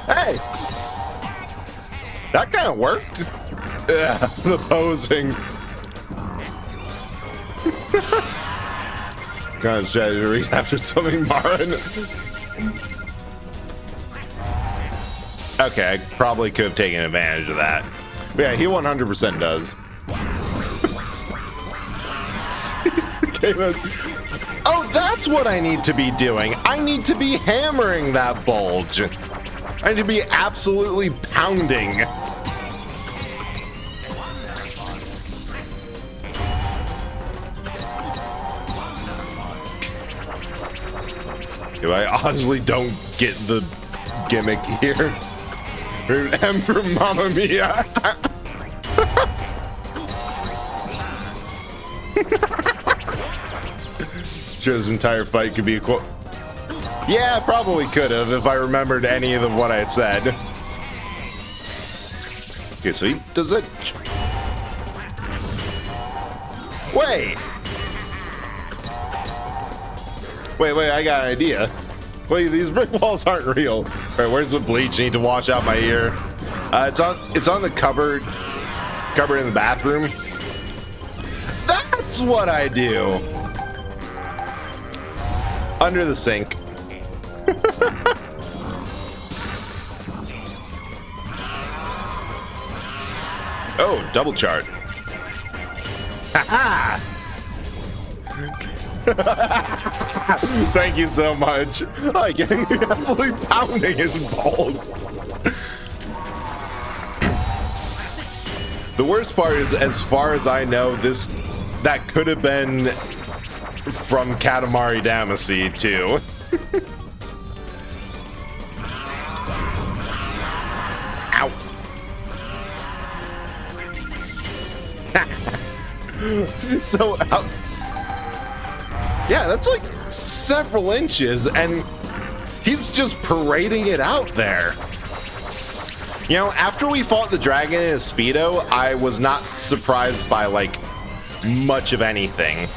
Hey! That kind of worked. Yeah, the posing. Kind of strategy to reach after summoning Marin. Okay, I probably could have taken advantage of that. But yeah, he 100% does. Oh, that That's what I need to be doing. I need to be hammering that bulge. I need to be absolutely pounding. I honestly don't get the gimmick here. M for Mamma Mia. Sure, this entire fight could be a quote. Yeah, probably could have if I remembered any of what I said. Okay, so he does it. Wait, I got an idea. Wait, these brick walls aren't real. All right, where's the bleach? I need to wash out my ear. It's on the cupboard in the bathroom. That's what I do. Under the sink. Oh, double chart. Ha Thank you so much. I get absolutely pounding his bulge. The worst part is, as far as I know, that could have been from Katamari Damacy too. Ow. This is so out. Yeah, that's like several inches, and he's just parading it out there. You know, after we fought the dragon in a Speedo, I was not surprised by, like, much of anything.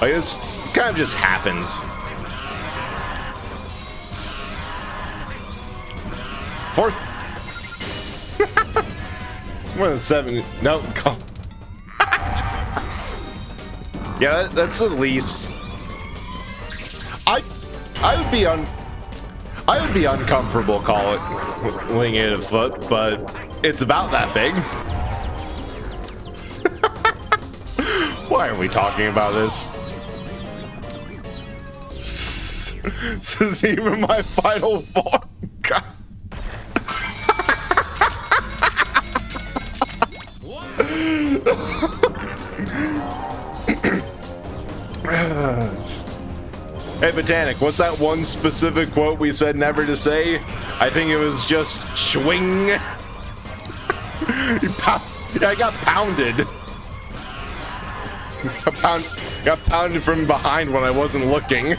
Like, this kind of just happens. Fourth. More than 7. No, come. Yeah, that's the least. I would be uncomfortable calling it a foot, but it's about that big. Why are we talking about this? This is even my final form. God. Hey, Botanic, what's that one specific quote we said never to say? I think it was just swing. I got pounded. Got pounded from behind when I wasn't looking.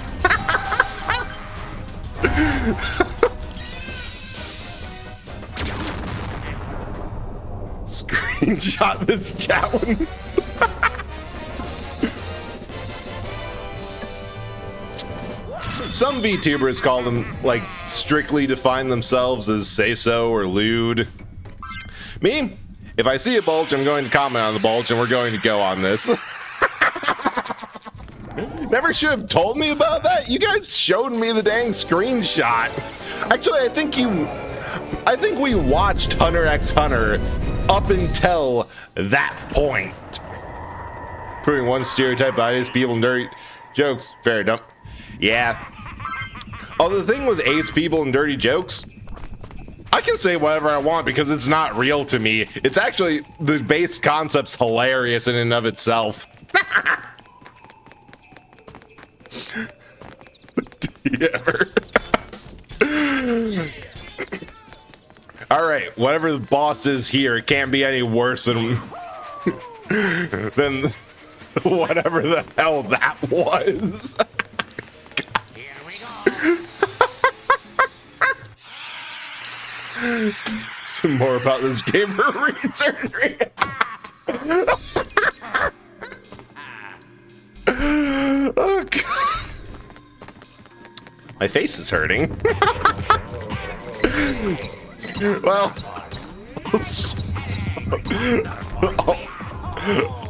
Screenshot this chat one. Some VTubers call them, like, strictly define themselves as say-so or lewd. Me, if I see a bulge, I'm going to comment on the bulge, and we're going to go on this. Never should have told me about that. You guys showed me the dang screenshot. Actually, I think we watched Hunter x Hunter up until that point. Proving one stereotype about Ace people and dirty jokes. Fair enough. Yeah. Oh, the thing with Ace people and dirty jokes, I can say whatever I want because it's not real to me. It's actually, the base concept's hilarious in and of itself. Ever. All right, whatever the boss is here, it can't be any worse than whatever the hell that was. Some more about this gamer research. Oh, God. My face is hurting. Well,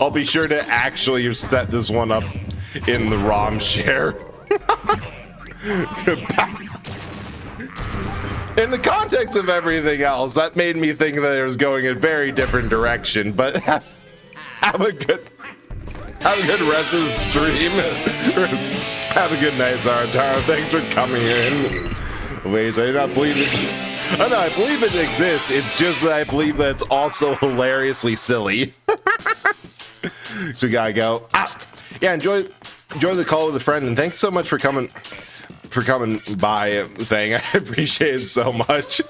I'll be sure to actually set this one up in the ROM share. In the context of everything else, that made me think that it was going a very different direction, but have a Have a good rest of the stream. Have a good night, Zarataro. Thanks for coming in. Wait, I do not believe it. Oh no, I believe it exists. It's just that I believe that it's also hilariously silly. So we gotta go. Yeah, enjoy the call with a friend, and thanks so much for coming by, Thing. I appreciate it so much.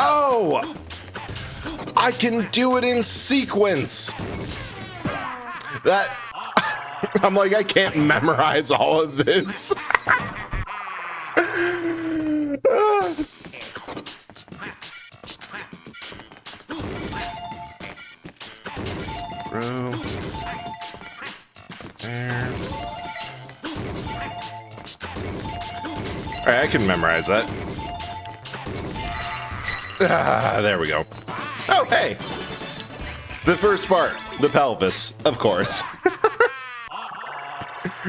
Oh, I can do it in sequence. That I'm like, I can't memorize all of this. Bro. There. Alright, I can memorize that. There we go. Oh, hey! The first part, the pelvis, of course.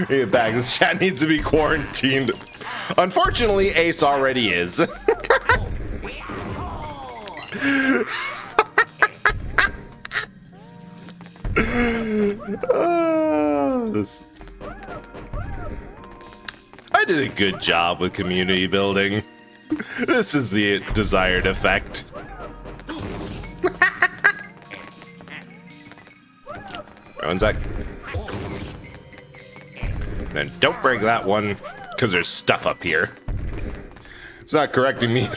Get back, this chat needs to be quarantined. Unfortunately, Ace already is. I did a good job with community building. This is the desired effect. One sec. And don't break that one, because there's stuff up here. It's not correcting me.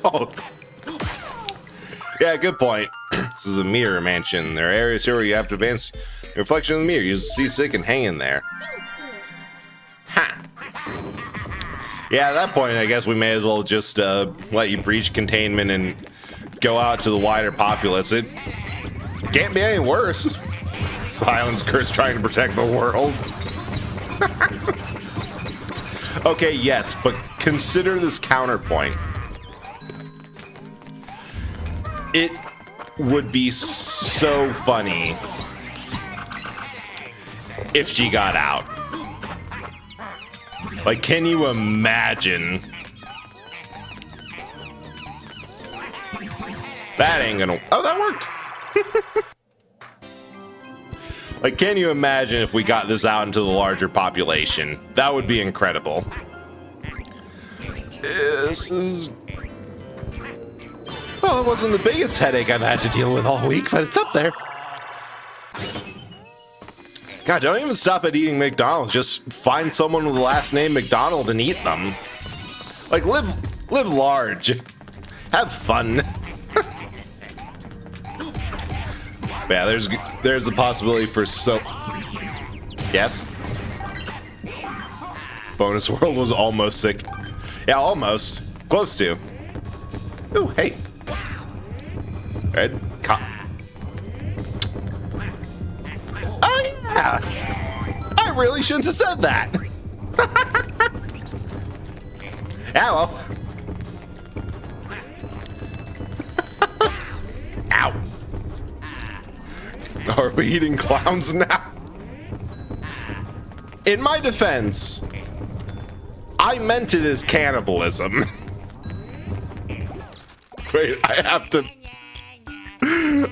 Oh. Yeah, good point. This is a mirror mansion. There are areas here where you have to advance your reflection in the mirror. Use the C-stick and hang in there. Ha! Yeah, at that point, I guess we may as well just let you breach containment and go out to the wider populace. It can't be any worse. Silence Curse trying to protect the world. Okay, yes, but consider this counterpoint. It would be so funny if she got out. Like, can you imagine? That ain't gonna... Oh, that worked! Like, can you imagine if we got this out into the larger population? That would be incredible. This is... Well, it wasn't the biggest headache I've had to deal with all week, but it's up there. God, don't even stop at eating McDonald's. Just find someone with the last name McDonald and eat them. Like, live large. Have fun. Yeah, there's a possibility for so... Yes? Bonus World was almost sick. Yeah, almost. Close to. Ooh, hey. Red cop. Oh, yeah! I really shouldn't have said that. Yeah, well. Ow. Are we eating clowns now? In my defense, I meant it as cannibalism. Wait, I have to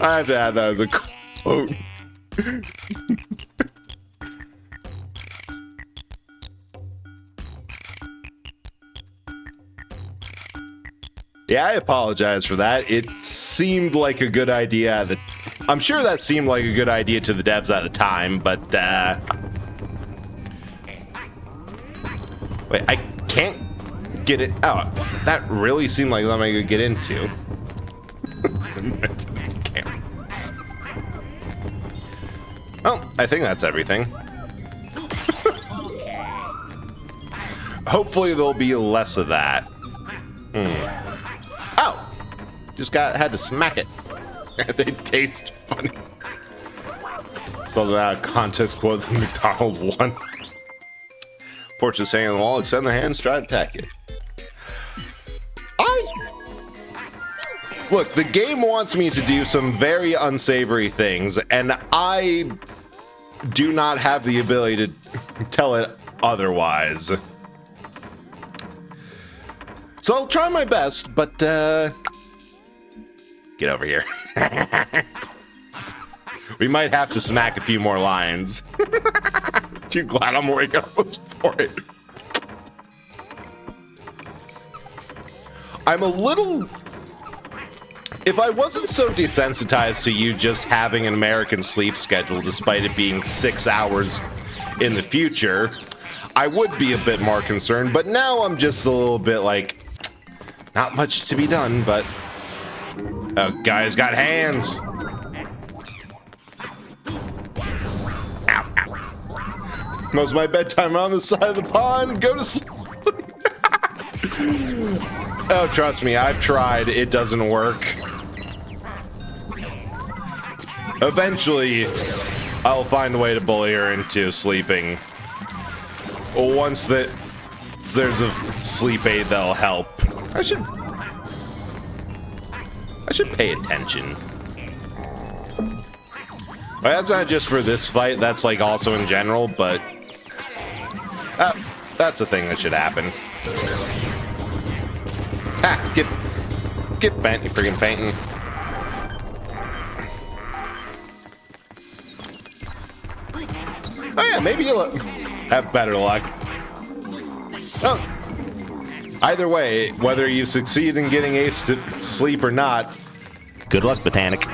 add that as a quote. Yeah, I apologize for that. It seemed like a good idea that I'm sure that seemed like a good idea to the devs at the time, but wait, I can't get it. Oh, that really seemed like something I could get into. Well, I think that's everything. Hopefully there'll be less of that. Oh! Just had to smack it. They taste funny. Something out of context quote the McDonald's one. Porch is hanging on the wall, extend their hands, try to attack it. Look, the game wants me to do some very unsavory things, and I do not have the ability to tell it otherwise. So I'll try my best, but, Get over here. We might have to smack a few more lines. Too glad I'm waking up for it. I'm a little... If I wasn't so desensitized to you just having an American sleep schedule, despite it being 6 hours in the future, I would be a bit more concerned. But now I'm just a little bit like, not much to be done, but... Oh, guy's got hands. Ow, ow. Most of my bedtime on the side of the pond. Go to sleep. Oh, trust me, I've tried. It doesn't work. Eventually, I'll find a way to bully her into sleeping. Once that there's a sleep aid that'll help. I should pay attention. Well, that's not just for this fight, that's like also in general, but that's a thing that should happen. Ah, get bent, you freaking painting. Oh yeah, maybe you'll have better luck. Oh. Either way, whether you succeed in getting Ace to sleep or not, good luck, Botanic.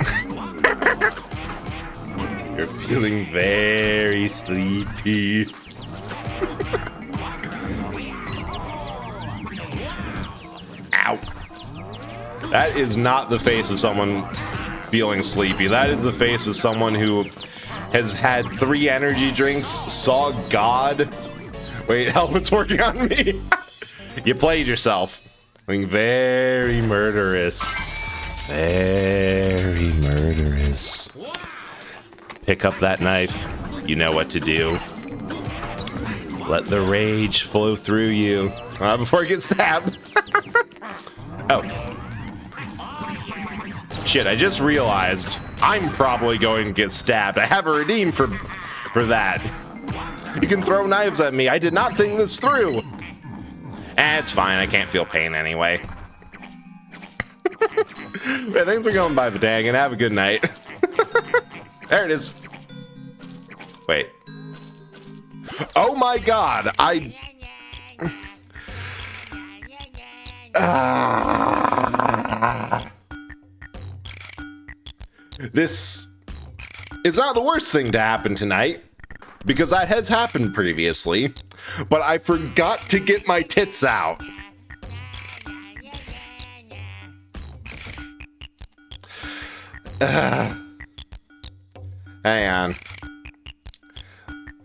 You're feeling very sleepy. Ow. That is not the face of someone feeling sleepy. That is the face of someone who has had 3 energy drinks, saw God. Wait, helmet's working on me. You played yourself. Feeling very murderous. Very murderous. Pick up that knife. You know what to do. Let the rage flow through you. Before it gets stabbed. Oh. Shit, I just realized I'm probably going to get stabbed. I have a redeem for that. You can throw knives at me. I did not think this through. It's fine. I can't feel pain anyway. Thanks for going by, Badang, and have a good night. There it is. Wait. Oh my god, This is not the worst thing to happen tonight, because that has happened previously, but I forgot to get my tits out. Hang on.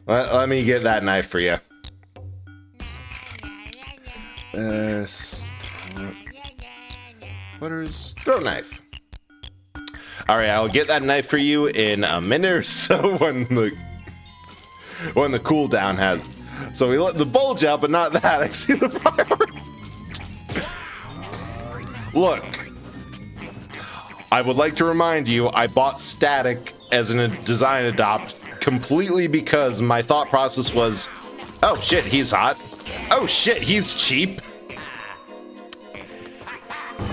Let me get that knife for you. Throw knife. All right, I'll get that knife for you in a minute or so when the cooldown has. So we let the bulge out, but not that. I see the priority. Look, I would like to remind you, I bought Static as a design adopt completely because my thought process was, oh shit, he's hot. Oh shit, he's cheap.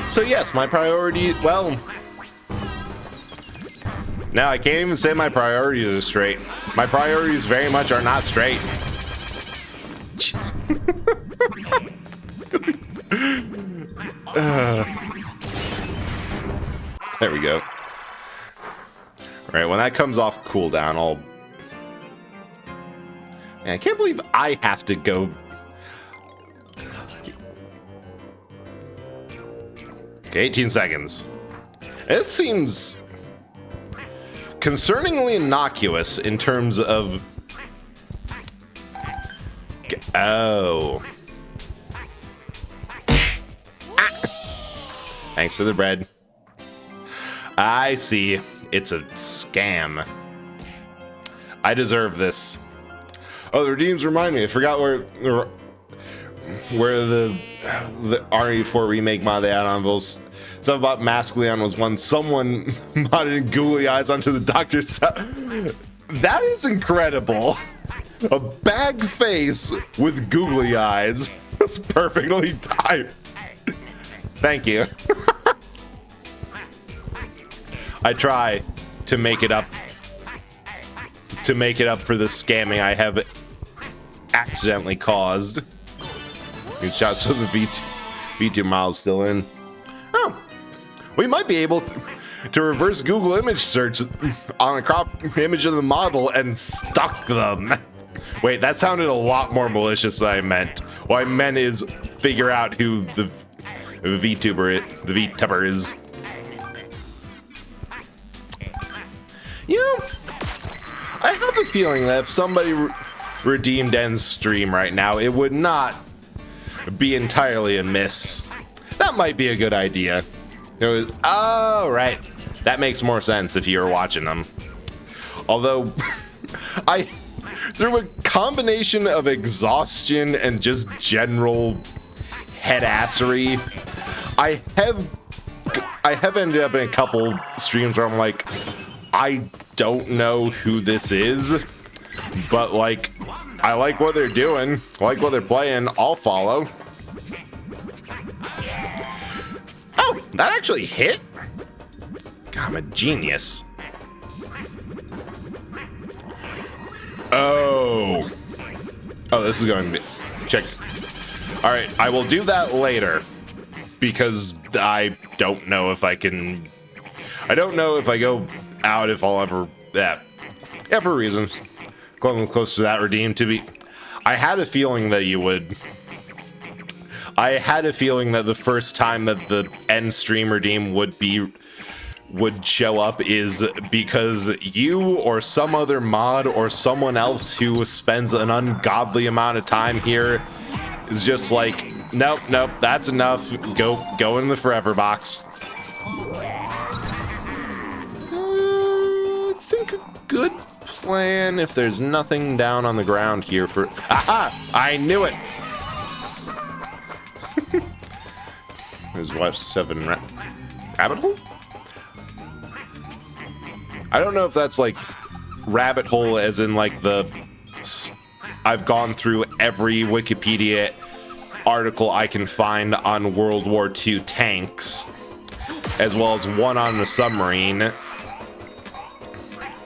So yes, my priority, well, no, I can't even say my priorities are straight. My priorities very much are not straight. There we go. All right, when that comes off cooldown, I'll... Man, I can't believe I have to go... Okay, 18 seconds. This seems concerningly innocuous in terms of... Oh. Ah. Thanks for the bread. I see. It's a scam. I deserve this. Oh, the redeems remind me. I forgot where the RE4 remake mod they had on those. Something about Mask Leon was one. Someone modded googly eyes onto the doctor's set. That is incredible. A bag face with googly eyes. That's perfectly timed. Thank you. I try to make it up for the scamming I have accidentally caused. Good shots of the V2 miles still in. Oh, we might be able to reverse Google image search on a crop image of the model and stalk them. Wait, that sounded a lot more malicious than I meant. What I meant is figure out who the VTuber is. You know, I have a feeling that if somebody redeemed End's stream right now, it would not be entirely a miss. That might be a good idea. Oh, right. That makes more sense if you were watching them. Although, through a combination of exhaustion and just general headassery, I have ended up in a couple streams where I'm like, I don't know who this is, but like, I like what they're doing, I like what they're playing, I'll follow. Oh, that actually hit? God, I'm a genius. Oh, this is going to be, check. All right, I will do that later because I don't know if I can, I don't know if I go out if I'll ever, yeah, for reasons. Going close to that redeem to be, I had a feeling that you would. I had a feeling that the first time that the end stream redeem would show up is because you or some other mod or someone else who spends an ungodly amount of time here is just like, nope, that's enough. Go in the forever box. I think a good plan if there's nothing down on the ground here for. Aha! I knew it. There's what, 7 rabbit hole? I don't know if that's like rabbit hole as in like I've gone through every Wikipedia article I can find on World War II tanks, as well as one on the submarine.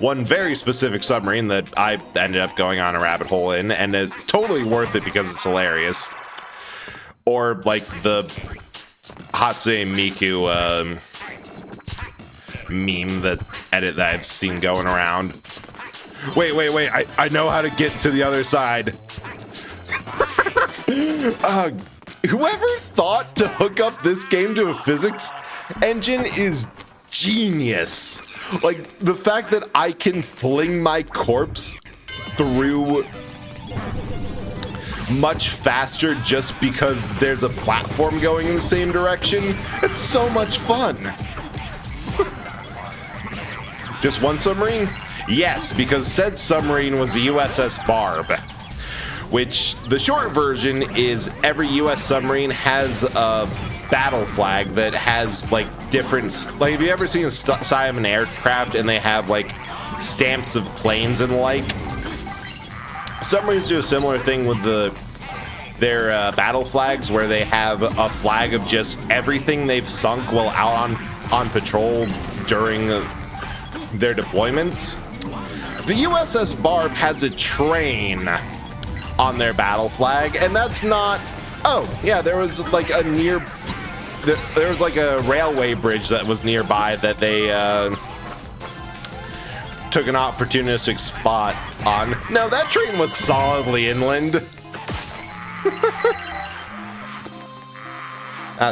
One very specific submarine that I ended up going on a rabbit hole in, and it's totally worth it because it's hilarious. Or like the Hatsune Miku meme edit that I've seen going around. Wait, I know how to get to the other side. Whoever thought to hook up this game to a physics engine is genius. Like, the fact that I can fling my corpse through much faster just because there's a platform going in the same direction. It's so much fun. Just one submarine? Yes, because said submarine was the USS Barb, which the short version is every US submarine has a battle flag that has like different, like, have you ever seen a Simon aircraft and they have like stamps of planes and like? Submarines do a similar thing with their battle flags, where they have a flag of just everything they've sunk while out on patrol during their deployments. The USS Barb has a train on their battle flag, and that's not. Oh yeah, there was like a railway bridge that was nearby that they took an opportunistic spot on. No, that train was solidly inland.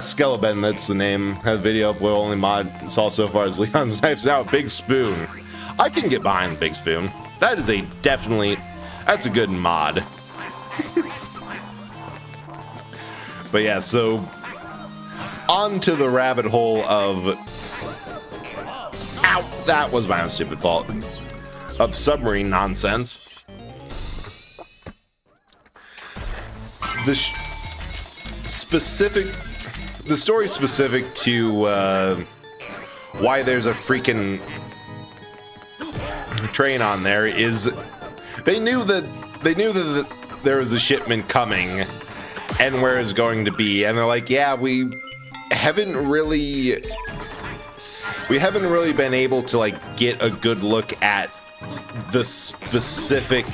Skeleton, that's the name. Had a video up with only mod saw so far as Leon's Knife's now a Big Spoon. I can get behind Big Spoon. That is that's a good mod. But yeah, so on to the rabbit hole of, ow, that was my own stupid fault, of submarine nonsense. The story specific to why there's a freaking train on there is they knew that there was a shipment coming and where it's going to be, and they're like, yeah, we haven't really we haven't really been able to like get a good look at the specific,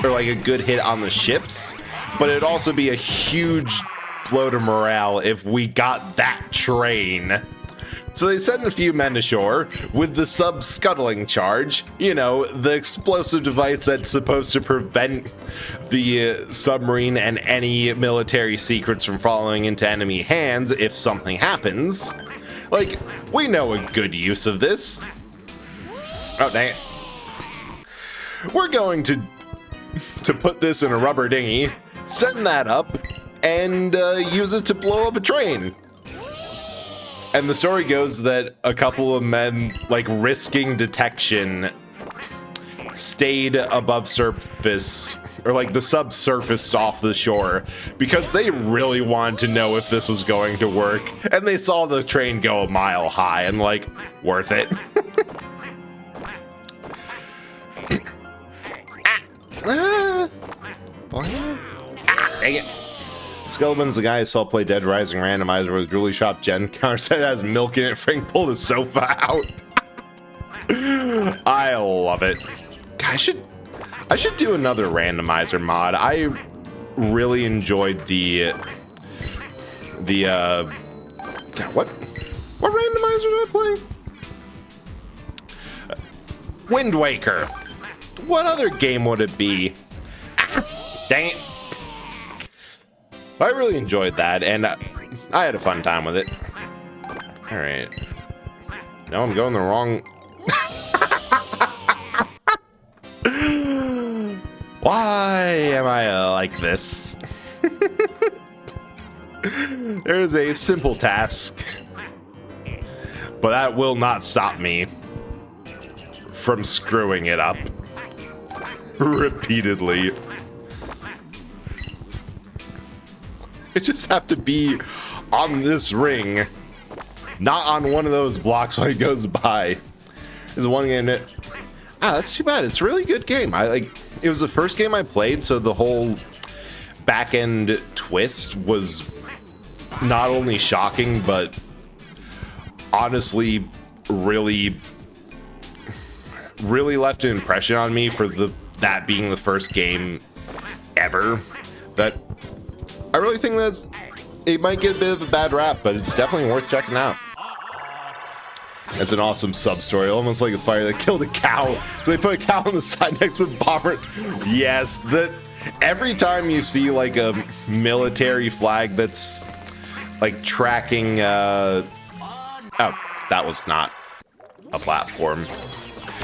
or like a good hit on the ships, but it'd also be a huge blow to morale if we got that train. So they send a few men ashore with the sub scuttling charge, you know, the explosive device that's supposed to prevent the submarine and any military secrets from falling into enemy hands if something happens. Like, we know a good use of this. Oh, dang it. We're going to put this in a rubber dinghy, send that up, and use it to blow up a train. And the story goes that a couple of men, like, risking detection, stayed above surface, or like the subsurfaced off the shore, because they really wanted to know if this was going to work. And they saw the train go a mile high and like, worth it. Dang it. Skeleton's the guy who saw play Dead Rising randomizer with Julie Shop Gen counter set has milk in it. Frank pulled his sofa out. I love it. God, I should do another randomizer mod. I really enjoyed the God, what randomizer did I play? Wind Waker. What other game would it be? Dang it. I really enjoyed that, and I had a fun time with it. All right. No, I'm going the wrong... Why am I like this? There's a simple task, but that will not stop me from screwing it up repeatedly. I just have to be on this ring, not on one of those blocks when it goes by. There's one game that... that's too bad. It's a really good game. It was the first game I played, so the whole back-end twist was not only shocking, but honestly really left an impression on me for that being the first game ever. That I really think that it might get a bit of a bad rap, but it's definitely worth checking out. It's an awesome sub-story, almost like a fire that killed a cow. So they put a cow on the side next to the bomber. Yes, every time you see like a military flag that's like tracking, oh, that was not a platform.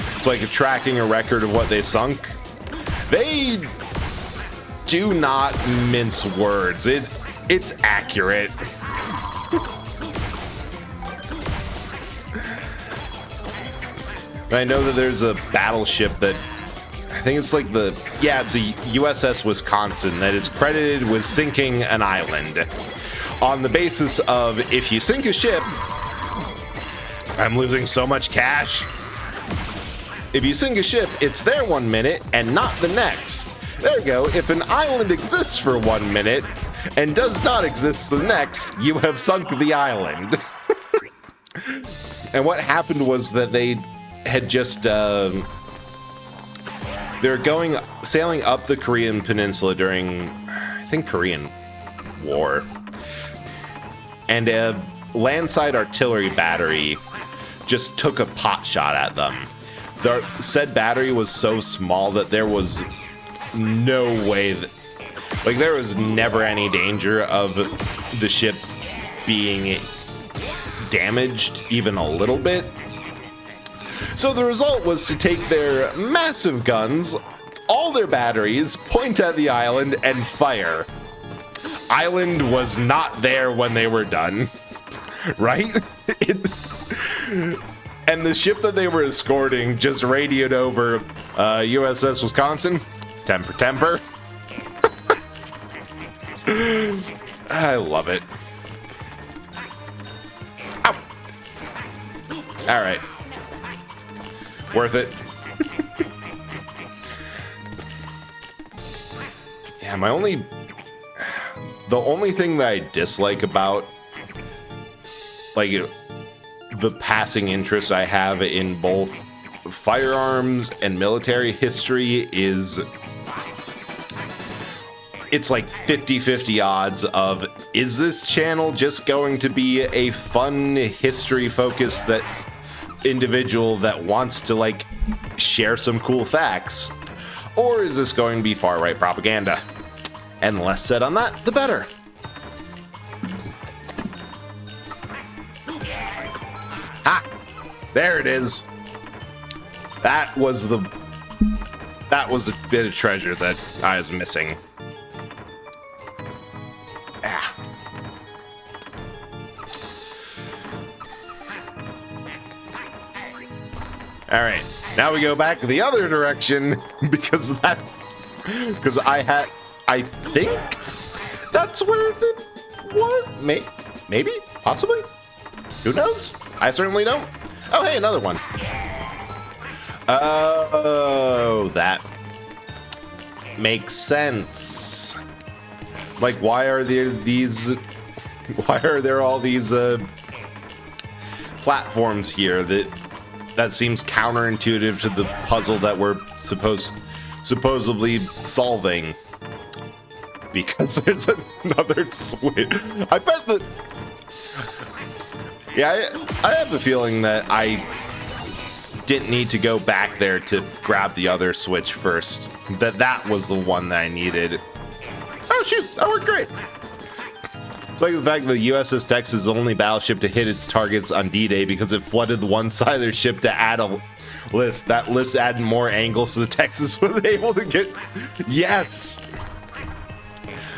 It's like tracking a record of what they sunk. They do not mince words. It's accurate. I know that there's a battleship that I think it's like it's a USS Wisconsin that is credited with sinking an island on the basis of if you sink a ship, I'm losing so much cash. If you sink a ship, it's there 1 minute and not the next. There you go. If an island exists for 1 minute and does not exist the next, you have sunk the island. And what happened was that they had just they were sailing up the Korean peninsula during, I think, Korean War, and a landside artillery battery just took a pot shot at them. The said battery was so small that there was no way that, like, there was never any danger of the ship being damaged even a little bit. So the result was to take their massive guns, all their batteries, point at the island, and fire. Island was not there when they were done, right? And the ship that they were escorting just radioed over, USS Wisconsin, temper. I love it. Ow. All right. Worth it. Yeah, the only thing that I dislike about, like, the passing interest I have in both firearms and military history is it's like 50-50 odds of, is this channel just going to be a fun history focus that individual that wants to like share some cool facts, or is this going to be far right propaganda? And the less said on that, the better. Ha! There it is. That was a bit of treasure that I was missing. Ah. All right, now we go back the other direction because I think that's where the what? Maybe, possibly. Who knows? I certainly don't. Oh, hey, another one. Oh, that makes sense. Like, why are there all these platforms here that seems counterintuitive to the puzzle that we're supposedly solving? Because there's another switch. I bet that. Yeah, I have the feeling that I didn't need to go back there to grab the other switch first. That was the one that I needed. Oh shoot, that worked great. It's like the fact that the USS Texas is the only battleship to hit its targets on D-Day because it flooded one side of their ship to add a list. That list added more angles so the Texas was able to get... Yes!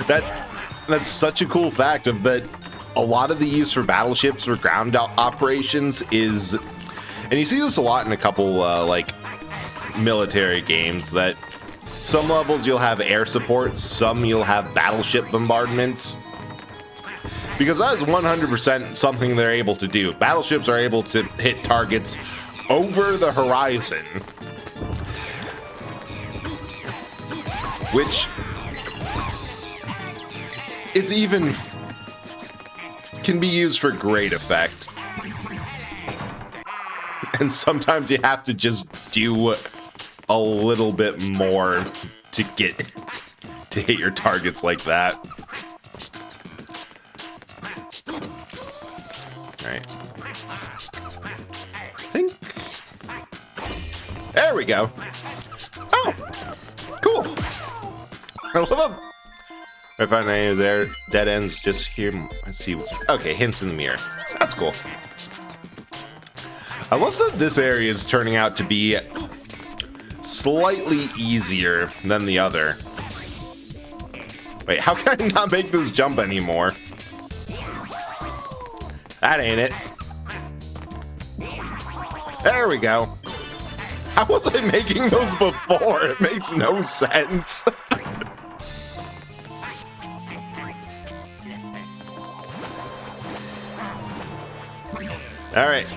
That's such a cool fact of that a lot of the use for battleships or ground operations is... And you see this a lot in a couple like military games, that some levels you'll have air support, some you'll have battleship bombardments. Because that is 100% something they're able to do. Battleships are able to hit targets over the horizon. Which is even... can be used for great effect. And sometimes you have to just do a little bit more to hit your targets like that. Alright. There we go. Oh! Cool! I love them! I find any of their dead ends just here. Let's see. Okay, hints in the mirror. That's cool. I love that this area is turning out to be slightly easier than the other. Wait, how can I not make this jump anymore? That ain't it. There we go. How was I making those before? It makes no sense. All right.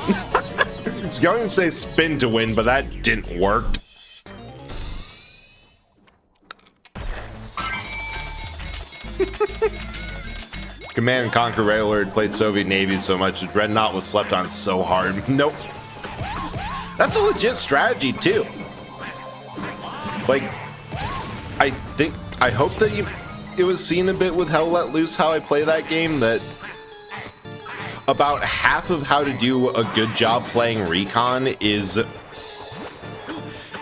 I was going to say spin to win, but that didn't work. Command and Conquer Railroad played Soviet Navy so much that Dreadnought was slept on so hard. Nope. That's a legit strategy, too. Like, I hope that it was seen a bit with Hell Let Loose how I play that game, that about half of how to do a good job playing recon is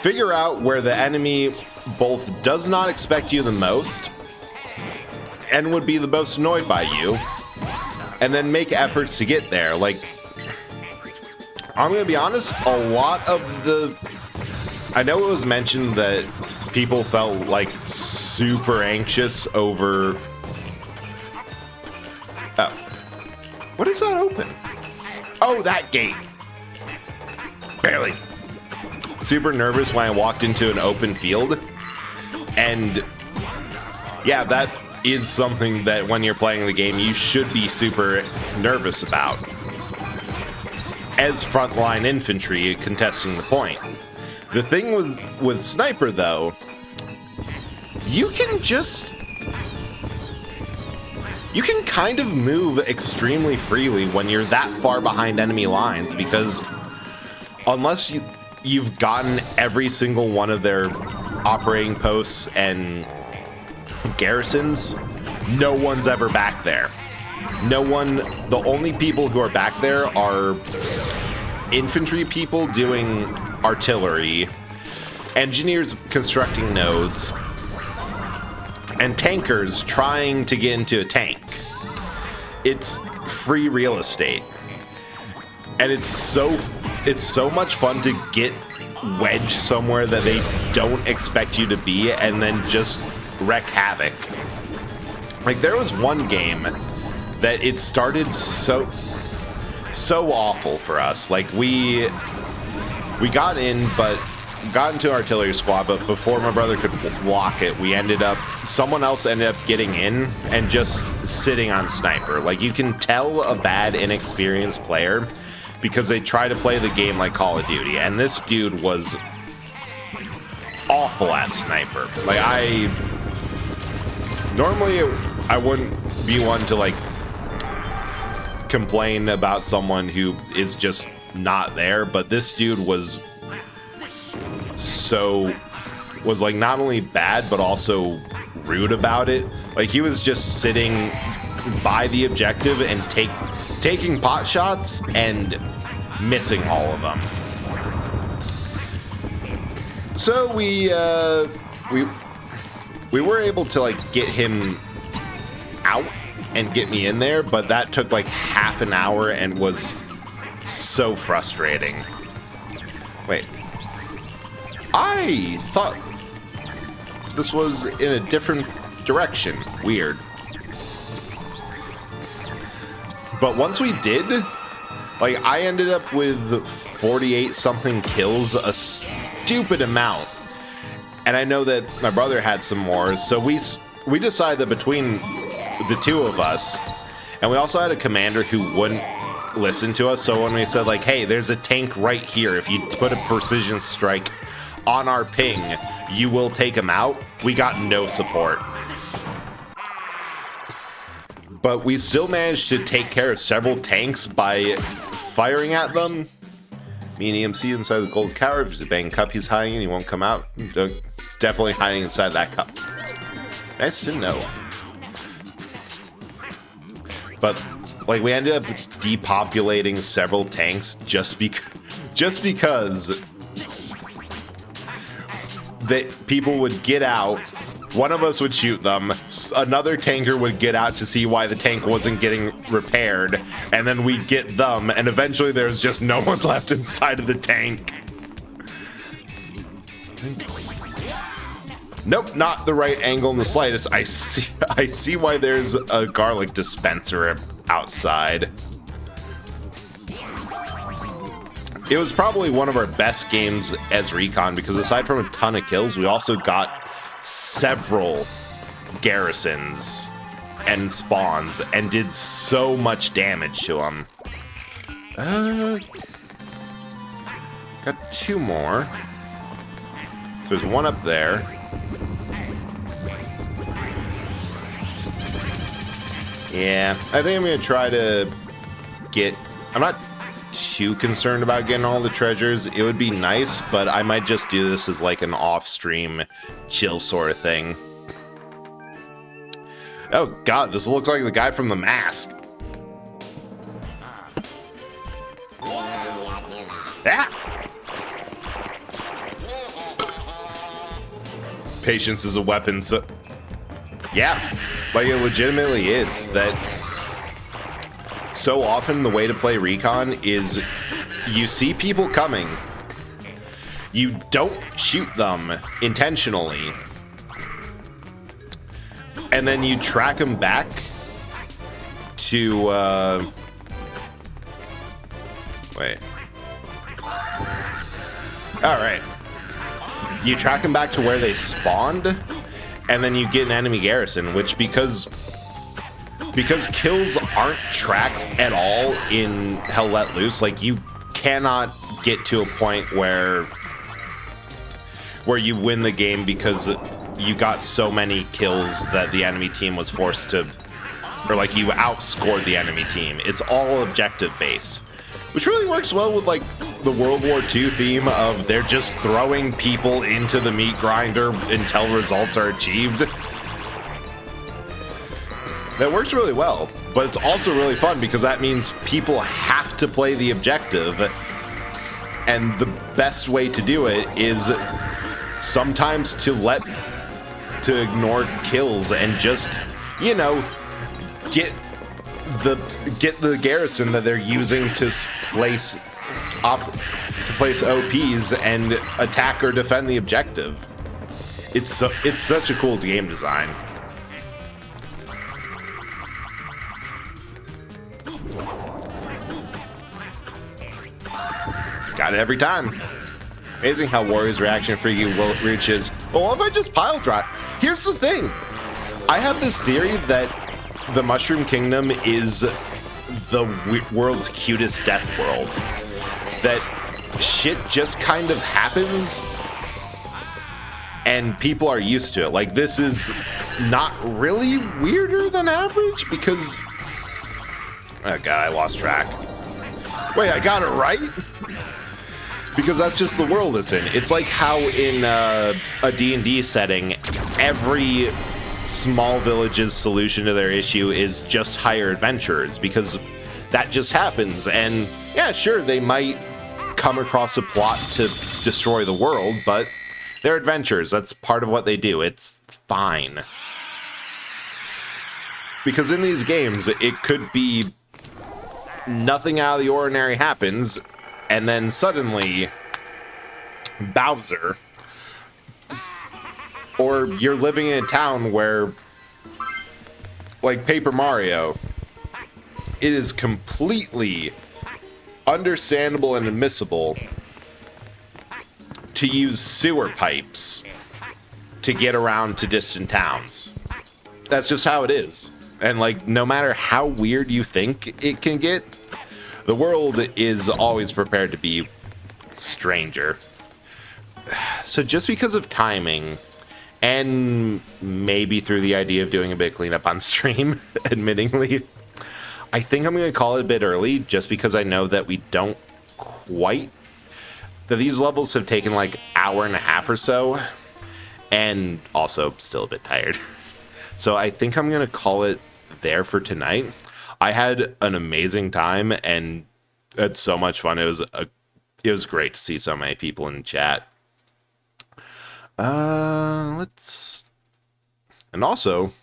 figure out where the enemy both does not expect you the most and would be the most annoyed by you, and then make efforts to get there. Like, I'm gonna be honest, a lot of the... I know it was mentioned that people felt like super anxious over... Oh. What is that open? Oh, that gate. Barely. Super nervous when I walked into an open field. And yeah, that is something that when you're playing the game, you should be super nervous about. As frontline infantry contesting the point. The thing with Sniper, though, you can just... you can kind of move extremely freely when you're that far behind enemy lines, because unless you've gotten every single one of their operating posts and garrisons, no one's ever back there. The only people who are back there are infantry people doing artillery, engineers constructing nodes, and tankers trying to get into a tank. It's free real estate. And it's so much fun to get wedged somewhere that they don't expect you to be and then just wreak havoc. Like, there was one game that it started so awful for us. Like, we got into artillery squad, but before my brother could block it, someone else ended up getting in and just sitting on sniper. Like, you can tell a bad, inexperienced player because they try to play the game like Call of Duty, and this dude was awful at sniper. Like, normally I wouldn't be one to, like, complain about someone who is just not there, but this dude was like not only bad but also rude about it. Like, he was just sitting by the objective and taking pot shots and missing all of them. So we were able to, like, get him out and get me in there, but that took like half an hour and was so frustrating. Wait, I thought this was in a different direction. Weird. But once we did, like, I ended up with 48 something kills, a stupid amount. And I know that my brother had some more, so we decided that between the two of us, and we also had a commander who wouldn't listen to us, so when we said, like, hey, there's a tank right here, if you put a precision strike on our ping, you will take him out, we got no support. But we still managed to take care of several tanks by firing at them. Me and EMC inside the gold tower. If there's a bang cup he's hiding in, he won't come out. Definitely hiding inside that cup. Nice to know. But, like, we ended up depopulating several tanks just because that people would get out, one of us would shoot them, another tanker would get out to see why the tank wasn't getting repaired, and then we'd get them, and eventually there's just no one left inside of the tank. Nope, not the right angle in the slightest. I see why there's a garlic dispenser outside. It was probably one of our best games as Recon because aside from a ton of kills, we also got several garrisons and spawns and did so much damage to them. Got two more. There's one up there. Yeah, I think I'm going to try to get... I'm not too concerned about getting all the treasures. It would be nice, but I might just do this as like an off-stream chill sort of thing. Oh god, this looks like the guy from The Mask. Ah! Patience is a weapon, so... Yeah, like it legitimately is. That so often the way to play Recon is you see people coming, you don't shoot them intentionally, and then you track them back to wait. Alright. You track them back to where they spawned, and then you get an enemy garrison, which because kills aren't tracked at all in Hell Let Loose, like you cannot get to a point where you win the game because you got so many kills that the enemy team was forced to or like you outscored the enemy team. It's all objective based, which really works well with like the World War II theme of they're just throwing people into the meat grinder until results are achieved. That works really well, but it's also really fun because that means people have to play the objective, and the best way to do it is sometimes to ignore kills and just, you know, get the garrison that they're using to place OPs and attack or defend the objective. It's such a cool game design. Got it every time. Amazing how Warrior's reaction for you will reaches. Well, what if I just pile drive? Here's the thing. I have this theory that the Mushroom Kingdom is the world's cutest death world. That shit just kind of happens and people are used to it. Like, this is not really weirder than average because... Oh god, I lost track. Wait, I got it right? Because that's just the world it's in. It's like how in a D&D setting, every small village's solution to their issue is just hire adventurers, because that just happens. And yeah, sure, they might come across a plot to destroy the world, but they're adventurers. That's part of what they do. It's fine. Because in these games, it could be nothing out of the ordinary happens, and then suddenly Bowser, or you're living in a town where, like Paper Mario, it is completely understandable and admissible to use sewer pipes to get around to distant towns. That's just how it is. And like, no matter how weird you think it can get, the world is always prepared to be stranger. So just because of timing, and maybe through the idea of doing a bit of cleanup on stream, admittingly, I think I'm going to call it a bit early, just because I know that we don't quite... that these levels have taken like an hour and a half or so, and also still a bit tired. So I think I'm going to call it there for tonight. I had an amazing time and had so much fun. It was great to see so many people in chat. And also,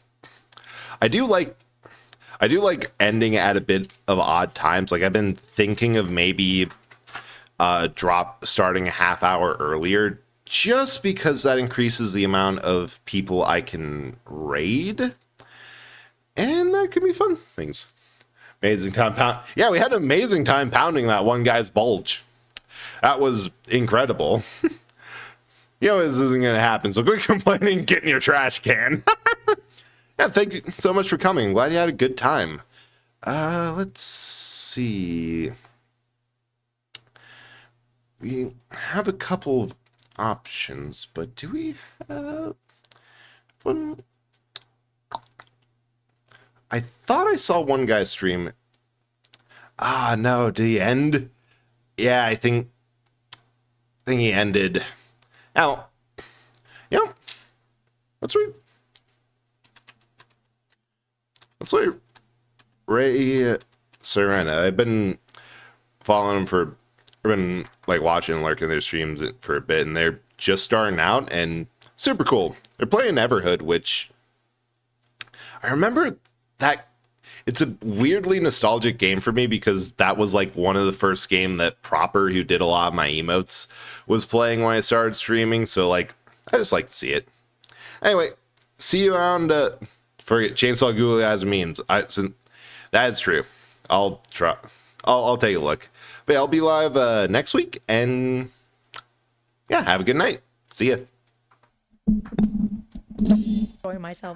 I do like ending at a bit of odd times. Like, I've been thinking of maybe starting a half hour earlier, just because that increases the amount of people I can raid, and that could be fun things. Amazing time pound. Yeah, we had an amazing time pounding that one guy's bulge. That was incredible. You know, this isn't going to happen, so quit complaining, get in your trash can. Yeah, thank you so much for coming. Glad you had a good time. Let's see. We have a couple of options, but do we have one? I thought I saw one guy stream. Ah, no, did he end? Yeah, I think he ended. Now, you know, let's wait. Ray Serena. I've been following him I've been like watching and lurking their streams for a bit, and they're just starting out and super cool. They're playing Everhood, which I remember that it's a weirdly nostalgic game for me, because that was like one of the first game that Proper, who did a lot of my emotes, was playing when I started streaming. So like, I just like to see it. Anyway, see you around. Forget Chainsaw Googly Eyes memes. That is true. I'll try. I'll take a look. But yeah, I'll be live next week, and yeah, have a good night. See ya. Enjoy myself.